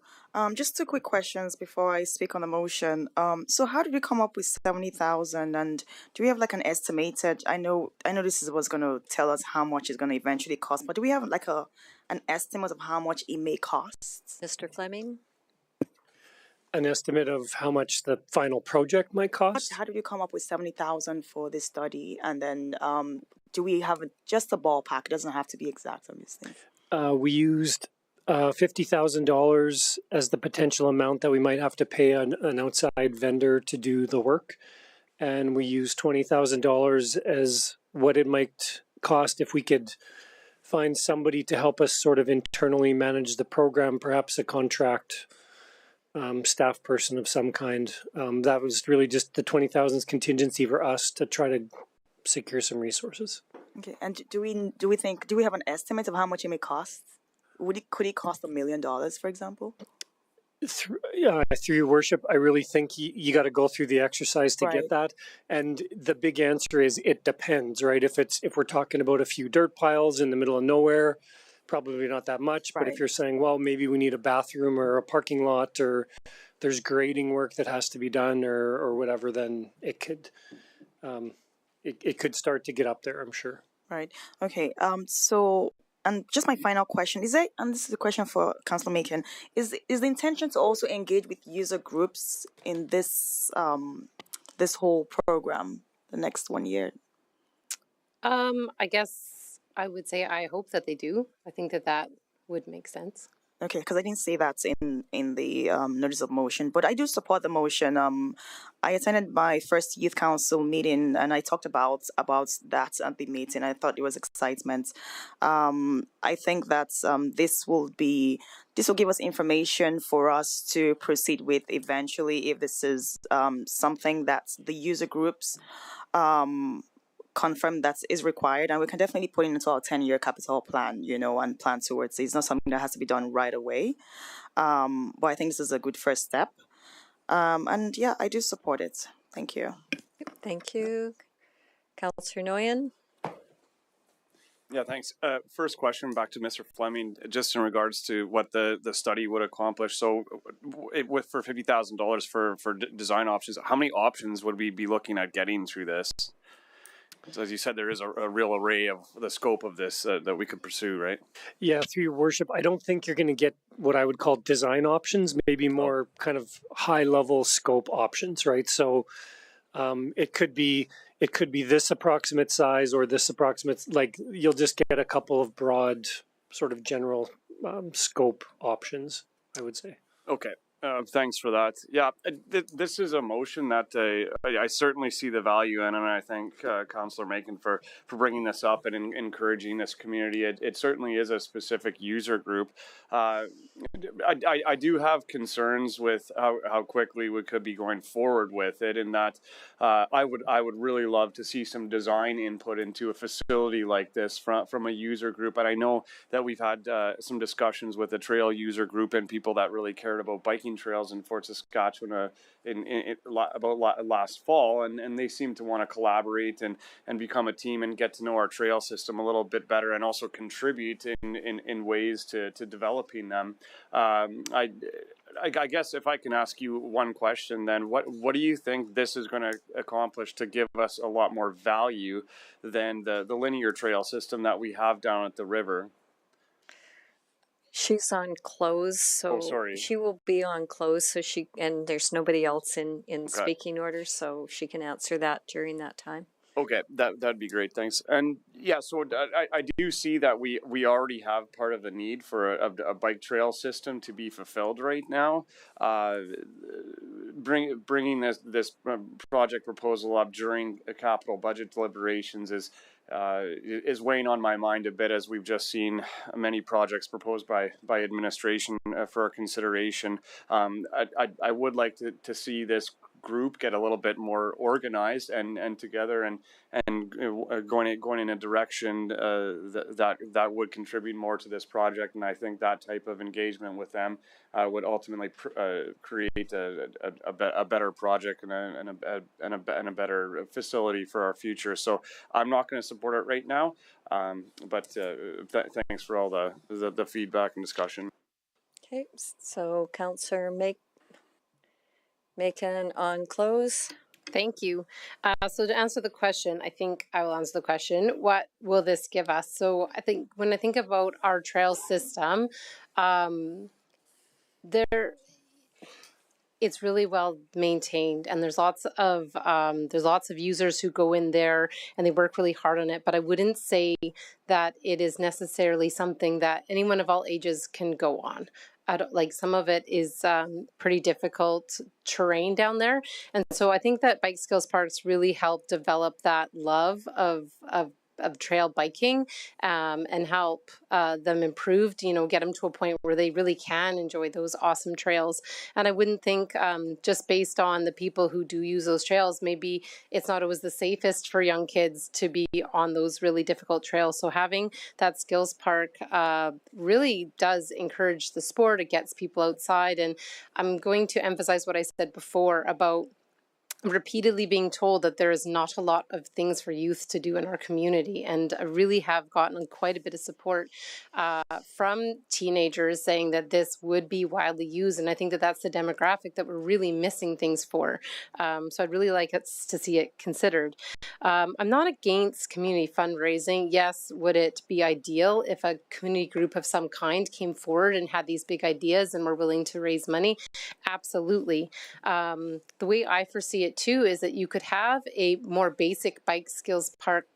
Just two quick questions before I speak on the motion. So how did we come up with 70,000, and do we have like an estimated? I know this is what's going to tell us how much it's going to eventually cost, but do we have like an estimate of how much it may cost? Mr. Fleming? An estimate of how much the final project might cost? How did you come up with 70,000 for this study, and then do we have just a ballpark? It doesn't have to be exact, obviously. We used $50,000 as the potential amount that we might have to pay an outside vendor to do the work. And we used $20,000 as what it might cost if we could find somebody to help us sort of internally manage the program, perhaps a contract staff person of some kind. That was really just the 20,000 contingency for us to try to secure some resources. Okay, and do we have an estimate of how much it may cost? Could it cost $1 million, for example? Through your worship, I really think you got to go through the exercise to get that. And the big answer is it depends, right? If we're talking about a few dirt piles in the middle of nowhere, probably not that much. But if you're saying, well, maybe we need a bathroom or a parking lot, or there's grading work that has to be done, or whatever, then it could it could start to get up there, I'm sure. Right. Okay. So. And just my final question is and this is a question for Councillor Macon, is the intention to also engage with user groups in this this whole program the next 1 year? I guess I would say I hope that they do. I think that would make sense. Okay, because I didn't say that in the notice of motion, but I do support the motion. I attended my first youth council meeting, and I talked about that at the meeting. I thought it was excitement. I think that this will give us information for us to proceed with eventually if this is something that the user groups confirm that is required, and we can definitely put it into our 10-year capital plan, and plan towards it. It's not something that has to be done right away, but I think this is a good first step, and yeah, I do support it. Thank you. Thank you. Councillor Nguyen. Yeah, thanks. First question back to Mr. Fleming, just in regards to what the study would accomplish. So for $50,000 for design options, how many options would we be looking at getting through this? So as you said, there is a real array of the scope of this that we could pursue, right? Yeah, through your worship, I don't think you're going to get what I would call design options, maybe more kind of high-level scope options, right? So it could be this approximate size or this approximate, like you'll just get a couple of broad sort of general scope options, I would say. Okay. Thanks for that. Yeah, this is a motion that I certainly see the value in, and I thank Councillor Macon for bringing this up and encouraging this community. It certainly is a specific user group. I do have concerns with how quickly we could be going forward with it, in that I would really love to see some design input into a facility like this from a user group. And I know that we've had some discussions with the trail user group and people that really cared about biking trails in Fort Saskatchewan about last fall, and they seem to want to collaborate and become a team and get to know our trail system a little bit better, and also contribute in ways to developing them. I guess if I can ask you one question, then what do you think this is going to accomplish to give us a lot more value than the linear trail system that we have down at the river? She's on close, so she will be on close, so and there's nobody else in speaking order, so she can answer that during that time. Okay, that'd be great. Thanks. And yeah, so I do see that we already have part of the need for a bike trail system to be fulfilled right now. Bringing this project proposal up during capital budget deliberations is weighing on my mind a bit, as we've just seen many projects proposed by administration for our consideration. I would like to see this group get a little bit more organized and together and going in a direction that would contribute more to this project. And I think that type of engagement with them would ultimately create a better project and a better facility for our future. So I'm not going to support it right now, but thanks for all the feedback and discussion. Okay, so Councillor Macon on close. Thank you. So to answer the question, I think I will answer the question. What will this give us? So I think when I think about our trail system, it's really well maintained, and there's lots of users who go in there and they work really hard on it. But I wouldn't say that it is necessarily something that anyone of all ages can go on. I don't, like, some of it is pretty difficult terrain down there, and so I think that Bike Skills Parks really help develop that love of trail biking, and help them improve, get them to a point where they really can enjoy those awesome trails. And I wouldn't think, just based on the people who do use those trails, maybe it's not always the safest for young kids to be on those really difficult trails. So having that skills park really does encourage the sport. It gets people outside. And I'm going to emphasize what I said before about repeatedly being told that there is not a lot of things for youth to do in our community. And I really have gotten quite a bit of support from teenagers saying that this would be widely used. And I think that that's the demographic that we're really missing things for. So I'd really like us to see it considered. I'm not against community fundraising. Yes, would it be ideal if a community group of some kind came forward and had these big ideas and were willing to raise money? Absolutely. The way I foresee it too is that you could have a more basic bike skills park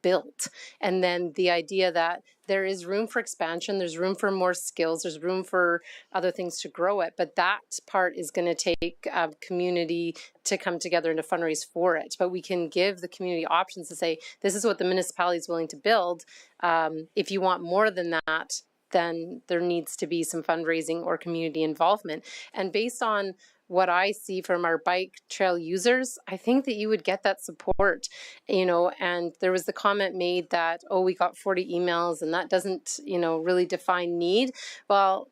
built, and then the idea that there is room for expansion, there's room for more skills, there's room for other things to grow it, but that part is going to take community to come together and to fundraise for it. But we can give the community options to say, this is what the municipality is willing to build. If you want more than that, then there needs to be some fundraising or community involvement. And based on what I see from our bike trail users, I think that you would get that support, and there was the comment made that, oh, we got 40 emails and that doesn't, really define need. Well,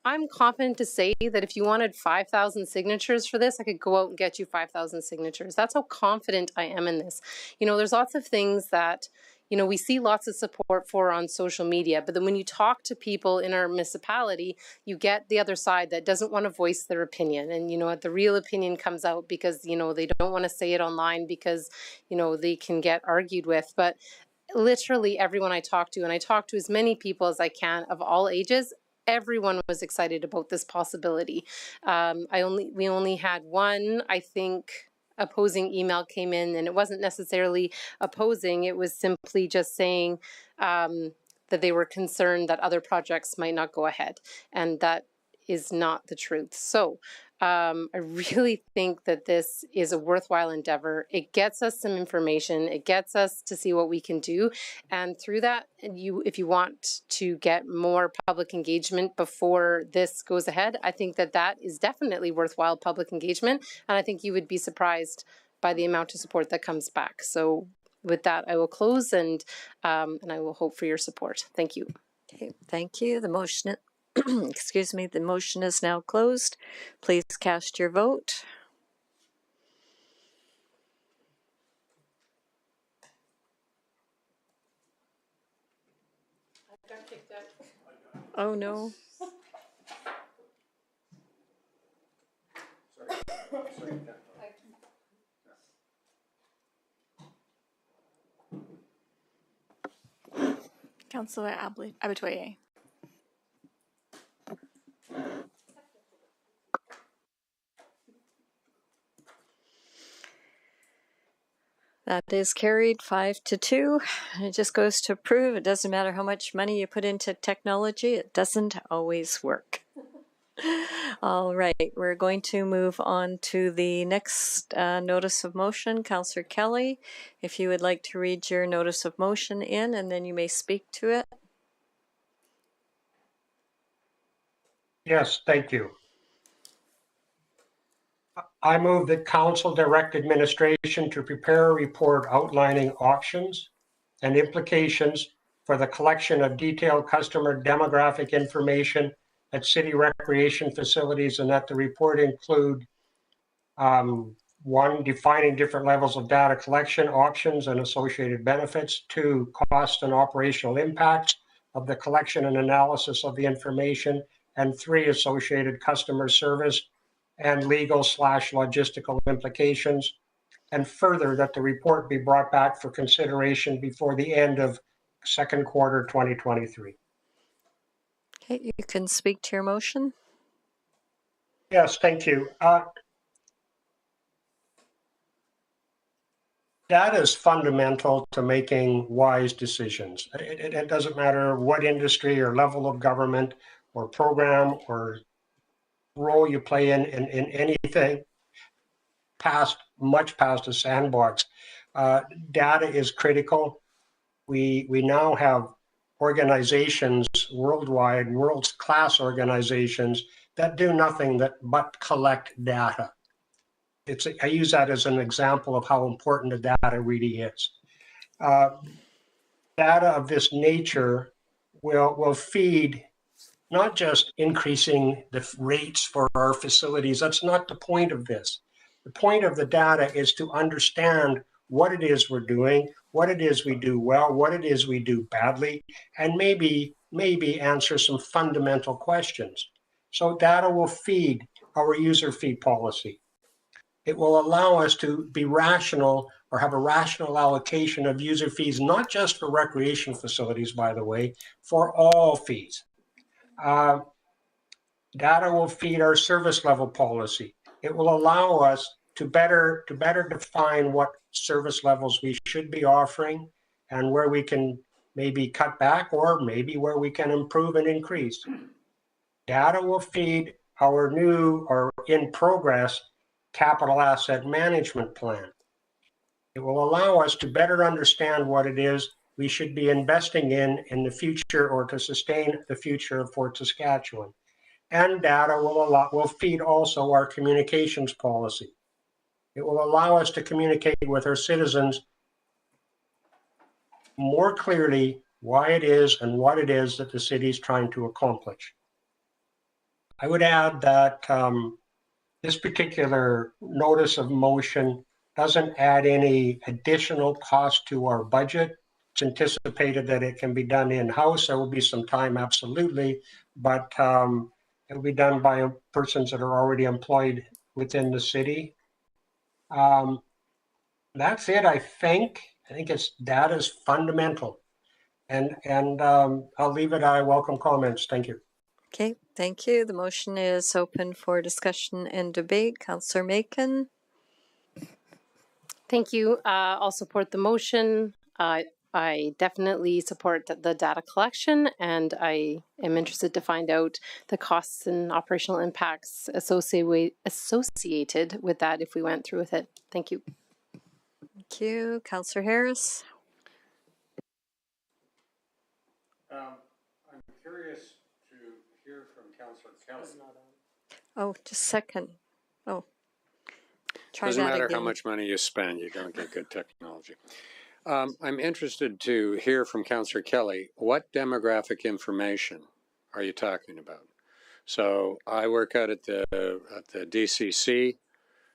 I'm confident to say that if you wanted 5,000 signatures for this, I could go out and get you 5,000 signatures. That's how confident I am in this. There's lots of things that we see lots of support for on social media, but then when you talk to people in our municipality, you get the other side that doesn't want to voice their opinion. And, the real opinion comes out because, they don't want to say it online because, they can get argued with. But literally everyone I talk to, and I talk to as many people as I can of all ages, everyone was excited about this possibility. We only had one, I think, opposing email came in, and it wasn't necessarily opposing, it was simply just saying that they were concerned that other projects might not go ahead, and that is not the truth. So I really think that this is a worthwhile endeavor. It gets us some information, it gets us to see what we can do, and through that, if you want to get more public engagement before this goes ahead, I think that that is definitely worthwhile public engagement, and I think you would be surprised by the amount of support that comes back. So with that, I will close, and I will hope for your support. Thank you. Okay, thank you. The motion excuse me, the motion is now closed. Please cast your vote. Oh no. Councillor Abatoye. That is carried 5-2. It just goes to prove it doesn't matter how much money you put into technology, it doesn't always work. All right, we're going to move on to the next notice of motion. Councillor Kelly, if you would like to read your notice of motion in, and then you may speak to it. Yes, thank you. I move that Council direct administration to prepare a report outlining options and implications for the collection of detailed customer demographic information at city recreation facilities, and that the report include 1, defining different levels of data collection options and associated benefits, 2, cost and operational impacts of the collection and analysis of the information, and 3, associated customer service and legal/logistical implications, and further that the report be brought back for consideration before the end of second quarter 2023. Okay, you can speak to your motion. Yes, thank you. Data is fundamental to making wise decisions. It doesn't matter what industry or level of government or program or role you play in anything much past a sandbox. Data is critical. We now have organizations worldwide, world-class organizations that do nothing but collect data. I use that as an example of how important the data really is. Data of this nature will feed not just increasing the rates for our facilities. That's not the point of this. The point of the data is to understand what it is we're doing, what it is we do well, what it is we do badly, and maybe answer some fundamental questions. So data will feed our user fee policy. It will allow us to be rational or have a rational allocation of user fees, not just for recreation facilities, by the way, for all fees. Data will feed our service level policy. It will allow us to better define what service levels we should be offering and where we can maybe cut back or maybe where we can improve and increase. Data will feed our new or in progress capital asset management plan. It will allow us to better understand what it is we should be investing in the future or to sustain the future of Fort Saskatchewan. And data will feed also our communications policy. It will allow us to communicate with our citizens more clearly why it is and what it is that the city is trying to accomplish. I would add that this particular notice of motion doesn't add any additional cost to our budget. It's anticipated that it can be done in-house. There will be some time, absolutely, but it will be done by persons that are already employed within the city. That's it, I think. I think data is fundamental. And I'll leave it. I welcome comments. Thank you. Okay, thank you. The motion is open for discussion and debate. Councillor Macon. Thank you. I'll support the motion. I definitely support the data collection, and I am interested to find out the costs and operational impacts associated with that if we went through with it. Thank you. Thank you. Councillor Harris. I'm curious to hear from Councillor Kelly. Oh, just a second. Oh, try Doesn't that matter again. how much money you spend, you don't get good technology. I'm interested to hear from Councillor Kelly. What demographic information are you talking about? So I work out at the DCC.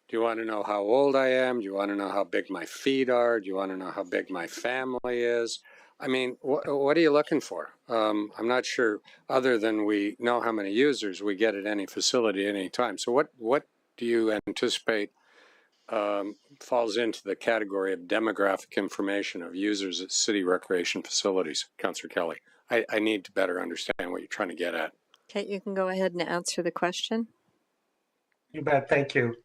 Do you want to know how old I am? Do you want to know how big my feet are? Do you want to know how big my family is? I mean, what are you looking for? I'm not sure, other than we know how many users we get at any facility at any time. So what do you anticipate falls into the category of demographic information of users at city recreation facilities? Councillor Kelly, I need to better understand what you're trying to get at. Okay, you can go ahead and answer the question. You bet. Thank you.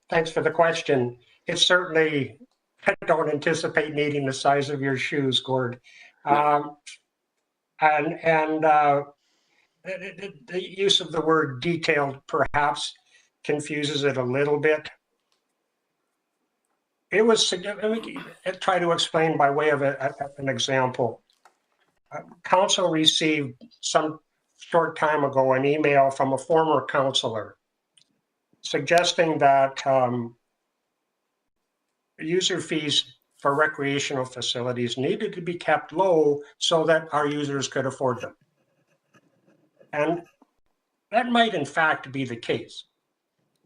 Thanks for the question. It's certainly, I don't anticipate needing the size of your shoes, Gord. The use of the word detailed perhaps confuses it a little bit. It was, let me try to explain by way of an example. Council received some short time ago an email from a former councillor suggesting that user fees for recreational facilities needed to be kept low so that our users could afford them. And that might in fact be the case.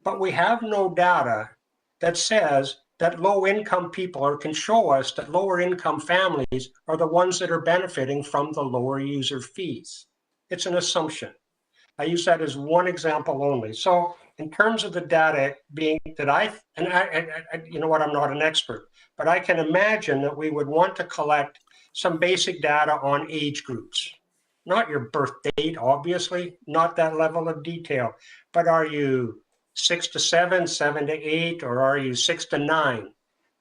But we have no data that says that low-income people, or can show us that lower-income families are the ones that are benefiting from the lower user fees. It's an assumption. I use that as one example only. So in terms of the data being that I you know what, I'm not an expert, but I can imagine that we would want to collect some basic data on age groups. Not your birth date, obviously, not that level of detail, but are you 6 to 7, 7 to 8, or are you 6 to 9?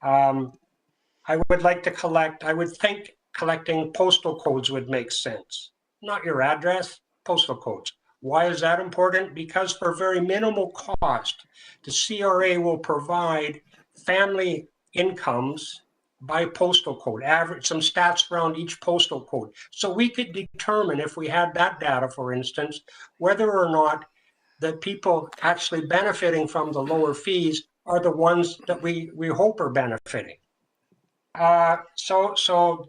I would like to collect, I would think collecting postal codes would make sense. Not your address, postal codes. Why is that important? Because for very minimal cost, the CRA will provide family incomes by postal code, average, some stats around each postal code. So we could determine, if we had that data, for instance, whether or not the people actually benefiting from the lower fees are the ones that we hope are benefiting. So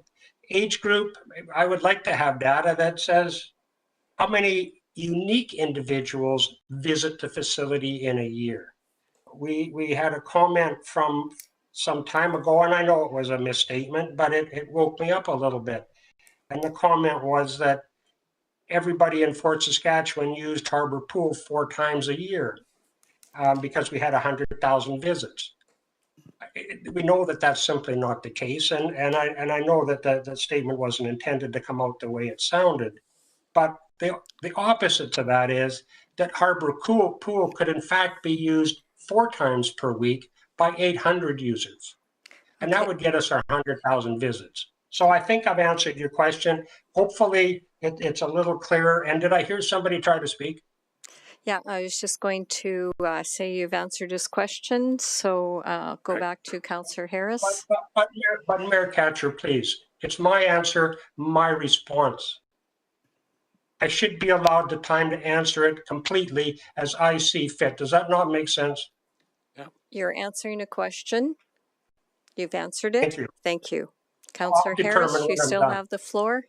age group, I would like to have data that says how many unique individuals visit the facility in a year. We had a comment from some time ago, and I know it was a misstatement, but it woke me up a little bit. And the comment was that everybody in Fort Saskatchewan used Harbor Pool 4 times a year because we had 100,000 visits. We know that that's simply not the case, and I know that that statement wasn't intended to come out the way it sounded. But the opposite to that is that Harbor Pool could in fact be used 4 times per week by 800 users. And that would get us our 100,000 visits. So I think I've answered your question. Hopefully it's a little clearer. And did I hear somebody try to speak? Yeah, I was just going to say you've answered his question. So go back to Councillor Harris. But Mayor Katcher, please. It's my answer, my response. I should be allowed the time to answer it completely as I see fit. Does that not make sense? Yeah. You're answering a question. You've answered it. Thank you. Thank you. Councillor Harris, you still have the floor.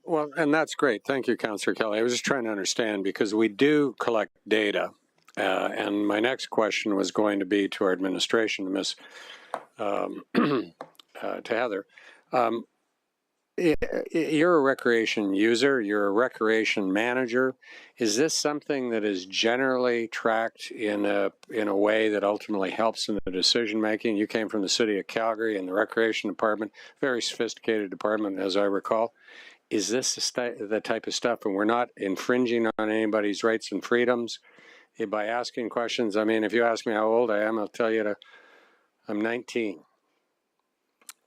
Well, and that's great. Thank you, Councillor Kelly. I was just trying to understand because we do collect data. And my next question was going to be to our administration, Ms. To Heather. You're a recreation user, you're a recreation manager. Is this something that is generally tracked in a way that ultimately helps in the decision making? You came from the city of Calgary and the recreation department, very sophisticated department as I recall. Is this the type of stuff, and we're not infringing on anybody's rights and freedoms by asking questions? I mean, if you ask me how old I am, I'll tell you I'm 19.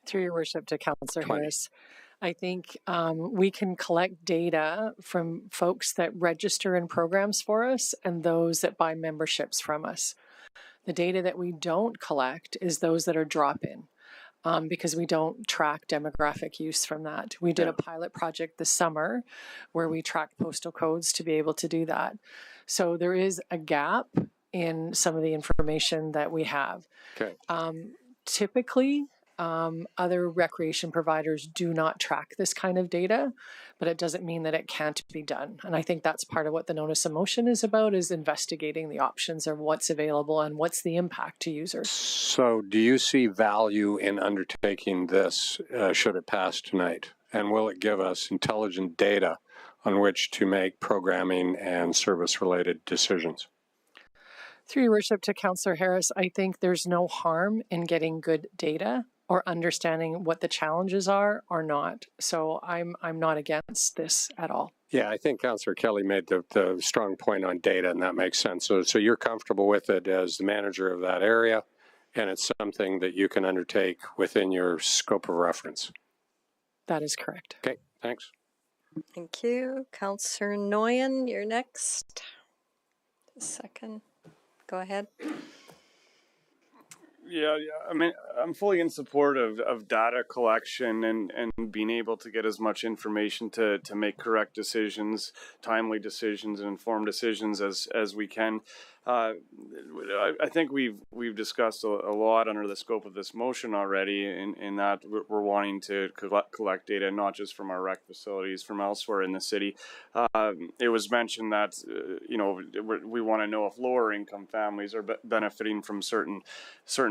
Through your worship to Councillor 20. Harris. I think we can collect data from folks that register in programs for us and those that buy memberships from us. The data that we don't collect is those that are drop-in because we don't track demographic use from that. We did a pilot project this summer where we tracked postal codes to be able to do that. So there is a gap in some of the information that we have. Okay. Typically, other recreation providers do not track this kind of data, but it doesn't mean that it can't be done. And I think that's part of what the notice of motion is about, is investigating the options of what's available and what's the impact to users. So do you see value in undertaking this should it pass tonight? And will it give us intelligent data on which to make programming and service-related decisions? Through your worship to Councillor Harris, I think there's no harm in getting good data or understanding what the challenges are or not. So I'm not against this at all. Yeah, I think Councillor Kelly made the strong point on data, and that makes sense. So you're comfortable with it as the manager of that area, and it's something that you can undertake within your scope of reference. That is correct. Okay, thanks. Thank you. Councillor Nguyen, you're next. Second. Go ahead. Yeah, I mean, I'm fully in support of data collection and being able to get as much information to make correct decisions, timely decisions, and informed decisions as we can. I think we've discussed a lot under the scope of this motion already in that we're wanting to collect data not just from our rec facilities, from elsewhere in the city. It was mentioned that we want to know if lower income families are benefiting from certain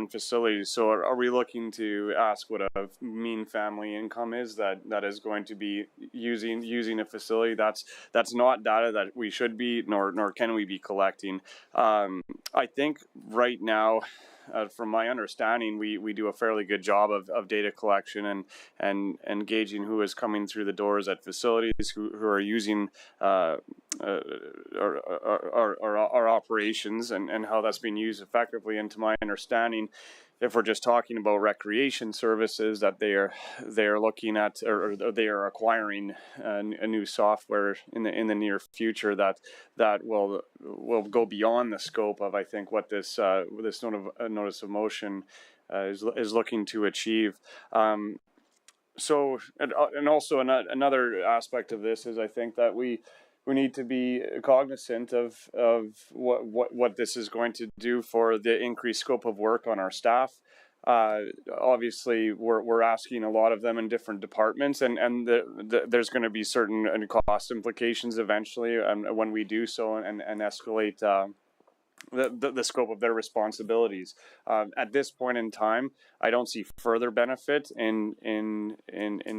facilities. So are we looking to ask what a mean family income is that is going to be using a facility? That's not data that we should be nor can we be collecting. I think right now, from my understanding, we do a fairly good job of data collection and gauging who is coming through the doors at facilities, who are using our operations and how that's being used effectively. And to my understanding, if we're just talking about recreation services, that they are looking at or they are acquiring a new software in the near future that will go beyond the scope of, I think, what this notice of motion is looking to achieve. So and also another aspect of this is, I think that we need to be cognizant of what this is going to do for the increased scope of work on our staff. Obviously, we're asking a lot of them in different departments, and there's going to be certain cost implications eventually, when we do so and escalate the scope of their responsibilities. At this point in time, I don't see further benefit in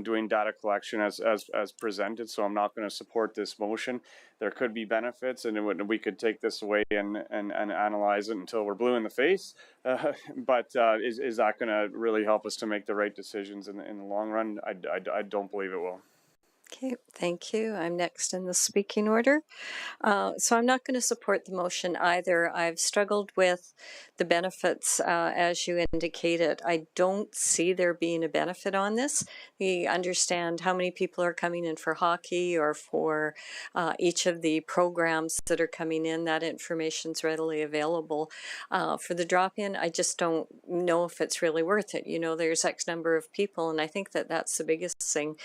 doing data collection as presented, so I'm not going to support this motion. There could be benefits, and we could take this away and analyze it until we're blue in the face. But is that going to really help us to make the right decisions in the long run? I don't believe it will. Okay, thank you. I'm next in the speaking order. So I'm not going to support the motion either. I've struggled with the benefits as you indicated. I don't see there being a benefit on this. We understand how many people are coming in for hockey or for each of the programs that are coming in. That information's readily available. For the drop-in, I just don't know if it's really worth it. You know, there's X number of people, and I think that that's the biggest thing.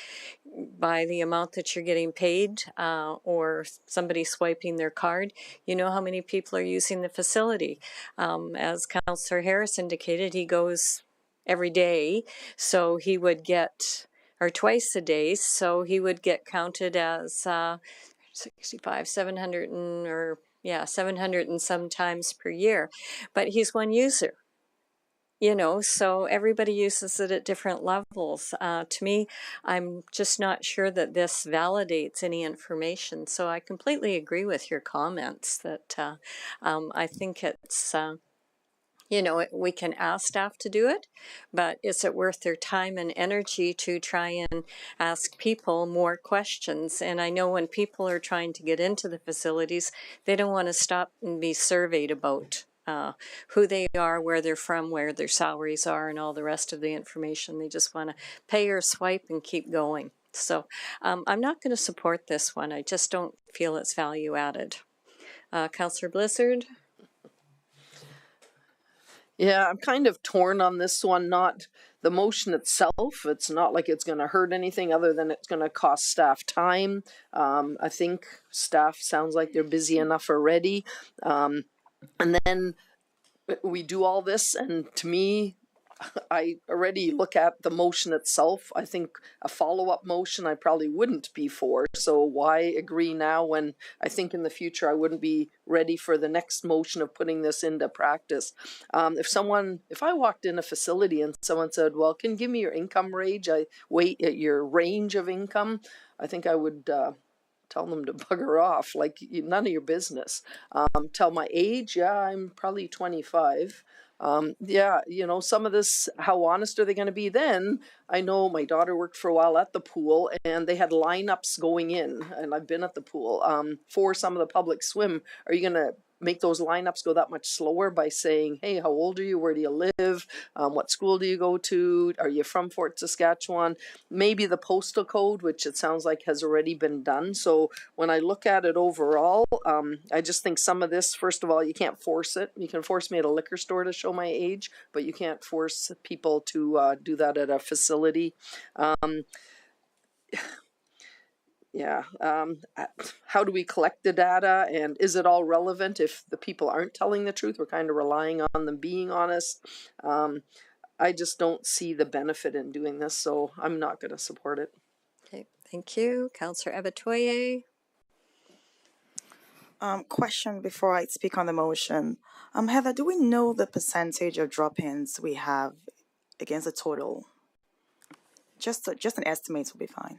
By the amount that you're getting paid or somebody swiping their card, you know how many people are using the facility. As Councillor Harris indicated, he goes every day, so he would get, or twice a day, so he would get counted as 700 and some times per year. But he's one user. You know, so everybody uses it at different levels. To me, I'm just not sure that this validates any information. So I completely agree with your comments that I think it's, you know, we can ask staff to do it, but is it worth their time and energy to try and ask people more questions? And I know when people are trying to get into the facilities, they don't want to stop and be surveyed about who they are, where they're from, where their salaries are, and all the rest of the information. They just want to pay or swipe and keep going. So I'm not going to support this one. I just don't feel it's value added. Councillor Blizzard? Yeah, I'm kind of torn on this one. Not the motion itself. It's not like it's going to hurt anything other than it's going to cost staff time. I think staff sounds like they're busy enough already. And then we do all this, and to me, I already look at the motion itself. I think a follow-up motion I probably wouldn't be for. So why agree now when I think in the future I wouldn't be ready for the next motion of putting this into practice? If I walked in a facility and someone said, well, can you give me your income range? Your range of income, I think I would tell them to bugger off, like none of your business. Tell my age, yeah, I'm probably 25. Yeah, you know, some of this, how honest are they going to be then? I know my daughter worked for a while at the pool, and they had lineups going in, and I've been at the pool for some of the public swim. Are you going to make those lineups go that much slower by saying, hey, how old are you? Where do you live? What school do you go to? Are you from Fort Saskatchewan? Maybe the postal code, which it sounds like has already been done. So when I look at it overall, I just think some of this, first of all, you can't force it. You can force me at a liquor store to show my age, but you can't force people to do that at a facility. Yeah. How do we collect the data, and is it all relevant if the people aren't telling the truth? We're kind of relying on them being honest. I just don't see the benefit in doing this, so I'm not going to support it. Okay, thank you. Councillor Abatoye. Question before I speak on the motion. Heather, do we know the percentage of drop-ins we have against the total? Just an estimate will be fine.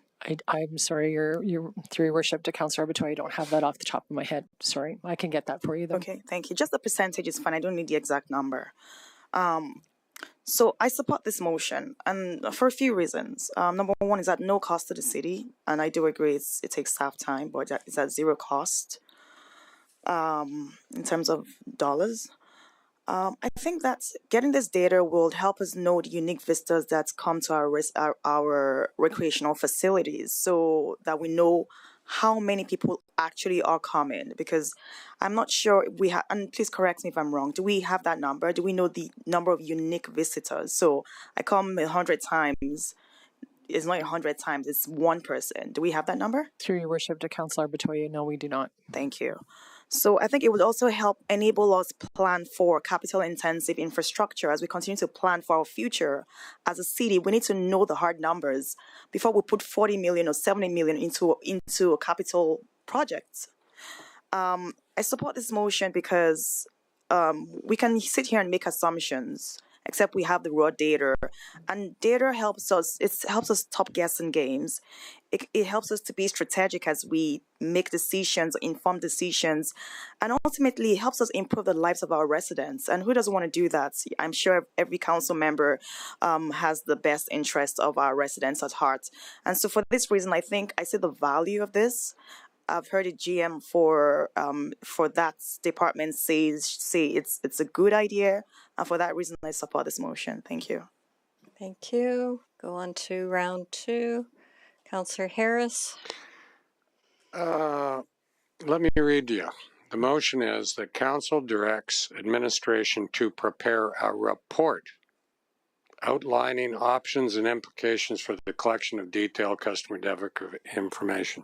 I'm sorry, you're through your worship to Councillor Abatoye. I don't have that off the top of my head. Sorry, I can get that for you though. Okay, thank you. Just the percentage is fine. I don't need the exact number. So I support this motion, and for a few reasons. Number one is at no cost to the city, and I do agree it takes staff time, but it's at zero cost in terms of dollars. I think that getting this data will help us know the unique visitors that come to our recreational facilities, so that we know how many people actually are coming. Because I'm not sure we have, and please correct me if I'm wrong. Do we have that number? Do we know the number of unique visitors? So I come 100 times. It's not 100 times. It's one person. Do we have that number? Through your worship to Councillor Batoye, no, we do not. Thank you. So I think it would also help enable us plan for capital-intensive infrastructure as we continue to plan for our future as a city. We need to know the hard numbers before we put 40 million or 70 million into a capital project. I support this motion because we can sit here and make assumptions, except we have the raw data, and data helps us. It helps us stop guessing games. It helps us to be strategic as we make decisions, informed decisions, and ultimately it helps us improve the lives of our residents. And who doesn't want to do that? I'm sure every council member has the best interest of our residents at heart. And so for this reason, I think I see the value of this. I've heard a GM for that department say it's a good idea, and for that reason, I support this motion. Thank you. Thank you. Go on to round two. Councillor Harris. Let me read to you. The motion is that council directs administration to prepare a report outlining options and implications for the collection of detailed customer demographic information.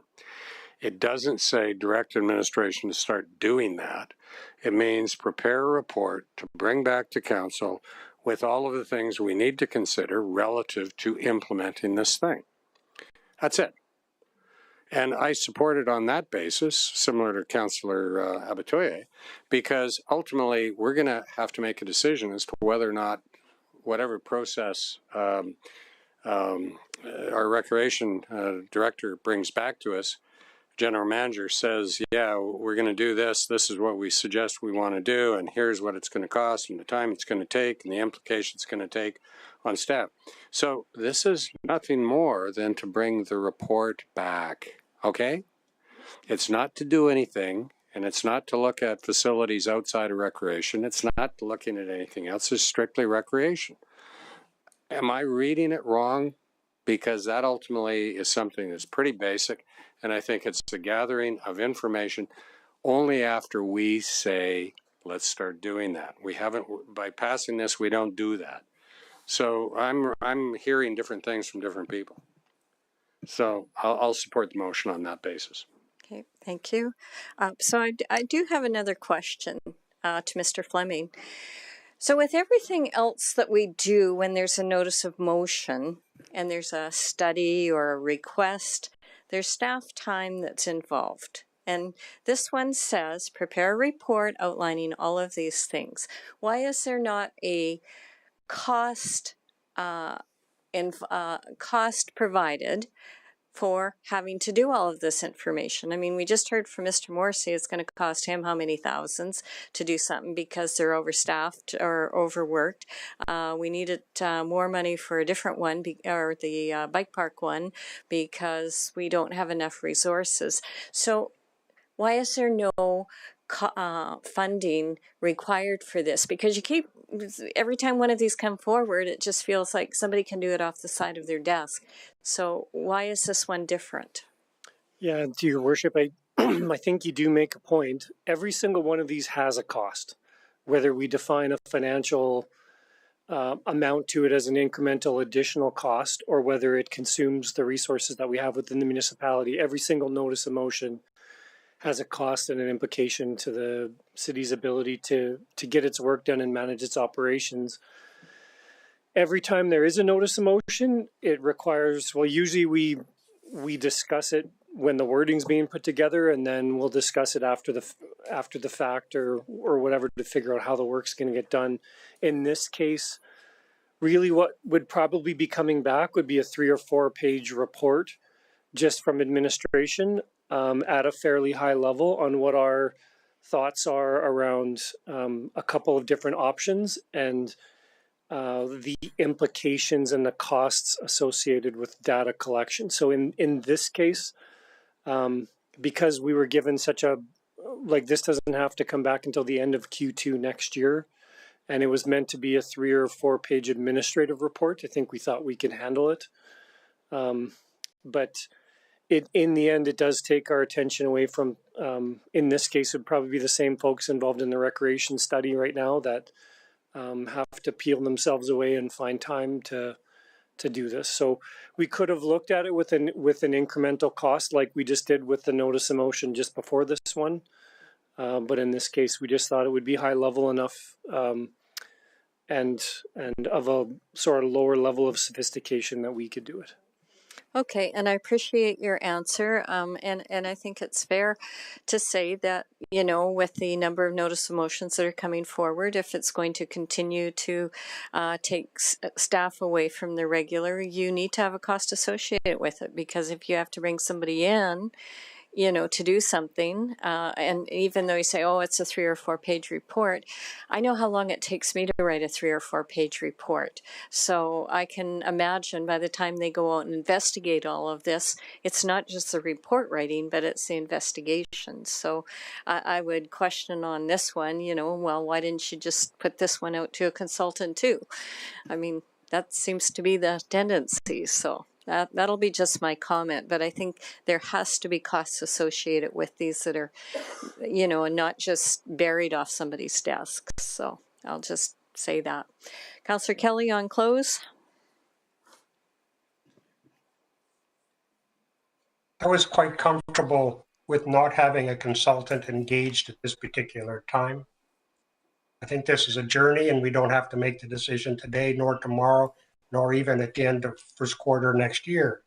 It doesn't say direct administration to start doing that. It means prepare a report to bring back to council with all of the things we need to consider relative to implementing this thing. That's it. And I support it on that basis, similar to Councillor Abatoye, because ultimately we're going to have to make a decision as to whether or not whatever process our recreation director brings back to us, general manager says, yeah, we're going to do this. This is what we suggest we want to do, and here's what it's going to cost, and the time it's going to take, and the implications it's going to take on staff. So this is nothing more than to bring the report back, okay? It's not to do anything, and it's not to look at facilities outside of recreation. It's not looking at anything else. It's strictly recreation. Am I reading it wrong? Because that ultimately is something that's pretty basic, and I think it's the gathering of information only after we say, let's start doing that. We haven't, by passing this, we don't do that. So I'm hearing different things from different people. So I'll support the motion on that basis. Okay, thank you. So I do have another question to Mr. Fleming. So with everything else that we do when there's a notice of motion and there's a study or a request, there's staff time that's involved. And this one says, prepare a report outlining all of these things. Why is there not a cost provided for having to do all of this information? I mean, we just heard from Mr. Morrissey it's going to cost him how many thousands to do something because they're overstaffed or overworked. We needed more money for a different one, or the bike park one, because we don't have enough resources. So why is there no funding required for this? Because you keep, every time one of these come forward, it just feels like somebody can do it off the side of their desk. So why is this one different? Yeah, to your worship, I think you do make a point. Every single one of these has a cost, whether we define a financial amount to it as an incremental additional cost, or whether it consumes the resources that we have within the municipality. Every single notice of motion has a cost and an implication to the city's ability to get its work done and manage its operations. Every time there is a notice of motion, it requires, well, usually we discuss it when the wording's being put together, and then we'll discuss it after the fact or whatever to figure out how the work's going to get done. In this case, really what would probably be coming back would be a 3 or 4 page report just from administration at a fairly high level on what our thoughts are around a couple of different options, and the implications and the costs associated with data collection. So in this case, because we were given such a, like this doesn't have to come back until the end of Q2 next year, and it was meant to be a 3 or 4 page administrative report, I think we thought we could handle it. But in the end, it does take our attention away from, in this case, it would probably be the same folks involved in the recreation study right now that have to peel themselves away and find time to do this. So we could have looked at it with an incremental cost like we just did with the notice of motion just before this one. But in this case, we just thought it would be high level enough and of a sort of lower level of sophistication that we could do it. Okay, and I appreciate your answer, and I think it's fair to say that, you know, with the number of notice of motions that are coming forward, if it's going to continue to take staff away from the regular, you need to have a cost associated with it, because if you have to bring somebody in, you know, to do something, and even though you say, oh, it's a 3 or 4 page report, I know how long it takes me to write a 3 or 4 page report. So I can imagine by the time they go out and investigate all of this, it's not just the report writing, but it's the investigation. So I would question on this one, you know, well, why didn't you just put this one out to a consultant too? I mean, that seems to be the tendency, so. That'll be just my comment, but I think there has to be costs associated with these that are, you know, and not just buried off somebody's desk. So I'll just say that. Councillor Kelly on close. I was quite comfortable with not having a consultant engaged at this particular time. I think this is a journey and we don't have to make the decision today nor tomorrow, nor even at the end of first quarter next year.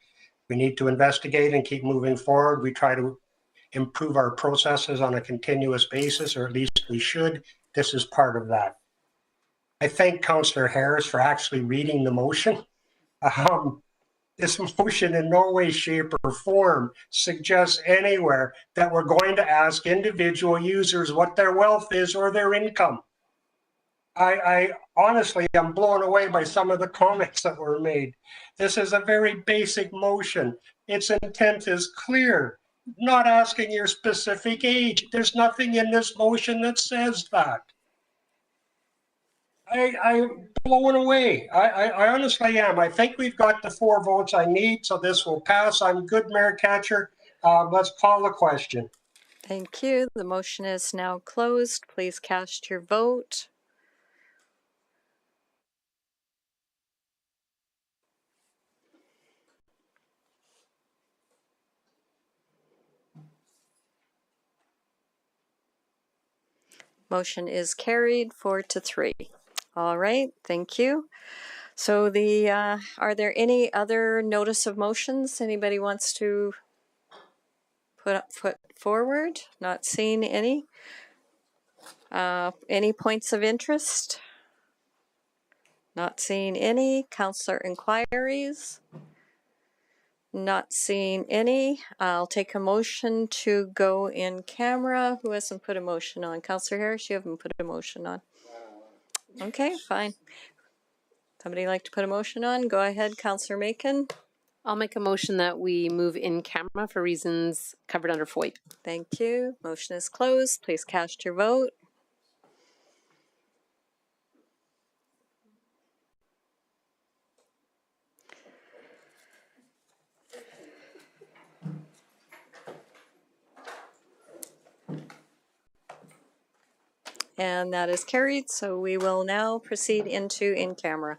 We need to investigate and keep moving forward. We try to improve our processes on a continuous basis, or at least we should. This is part of that. I thank Councillor Harris for actually reading the motion. This motion in no way, shape, or form suggests anywhere that we're going to ask individual users what their wealth is or their income. I honestly am blown away by some of the comments that were made. This is a very basic motion. Its intent is clear. Not asking your specific age. There's nothing in this motion that says that. I'm blown away. I honestly am. I think we've got the 4 votes I need, so this will pass. I'm good, Mayor Catcher. Let's call the question. Thank you. The motion is now closed. Please cast your vote. Motion is carried 4-3. All right, thank you. So are there any other notice of motions anybody wants to put forward? Not seeing any. Any points of interest? Not seeing any. Councillor inquiries? Not seeing any. I'll take a motion to go in camera. Who hasn't put a motion on? Councillor Harris, you haven't put a motion on. Okay, fine. Somebody like to put a motion on? Go ahead, Councillor Macon. I'll make a motion that we move in camera for reasons covered under FOIP. Thank you. Motion is closed. Please cast your vote. And that is carried, so we will now proceed into in camera.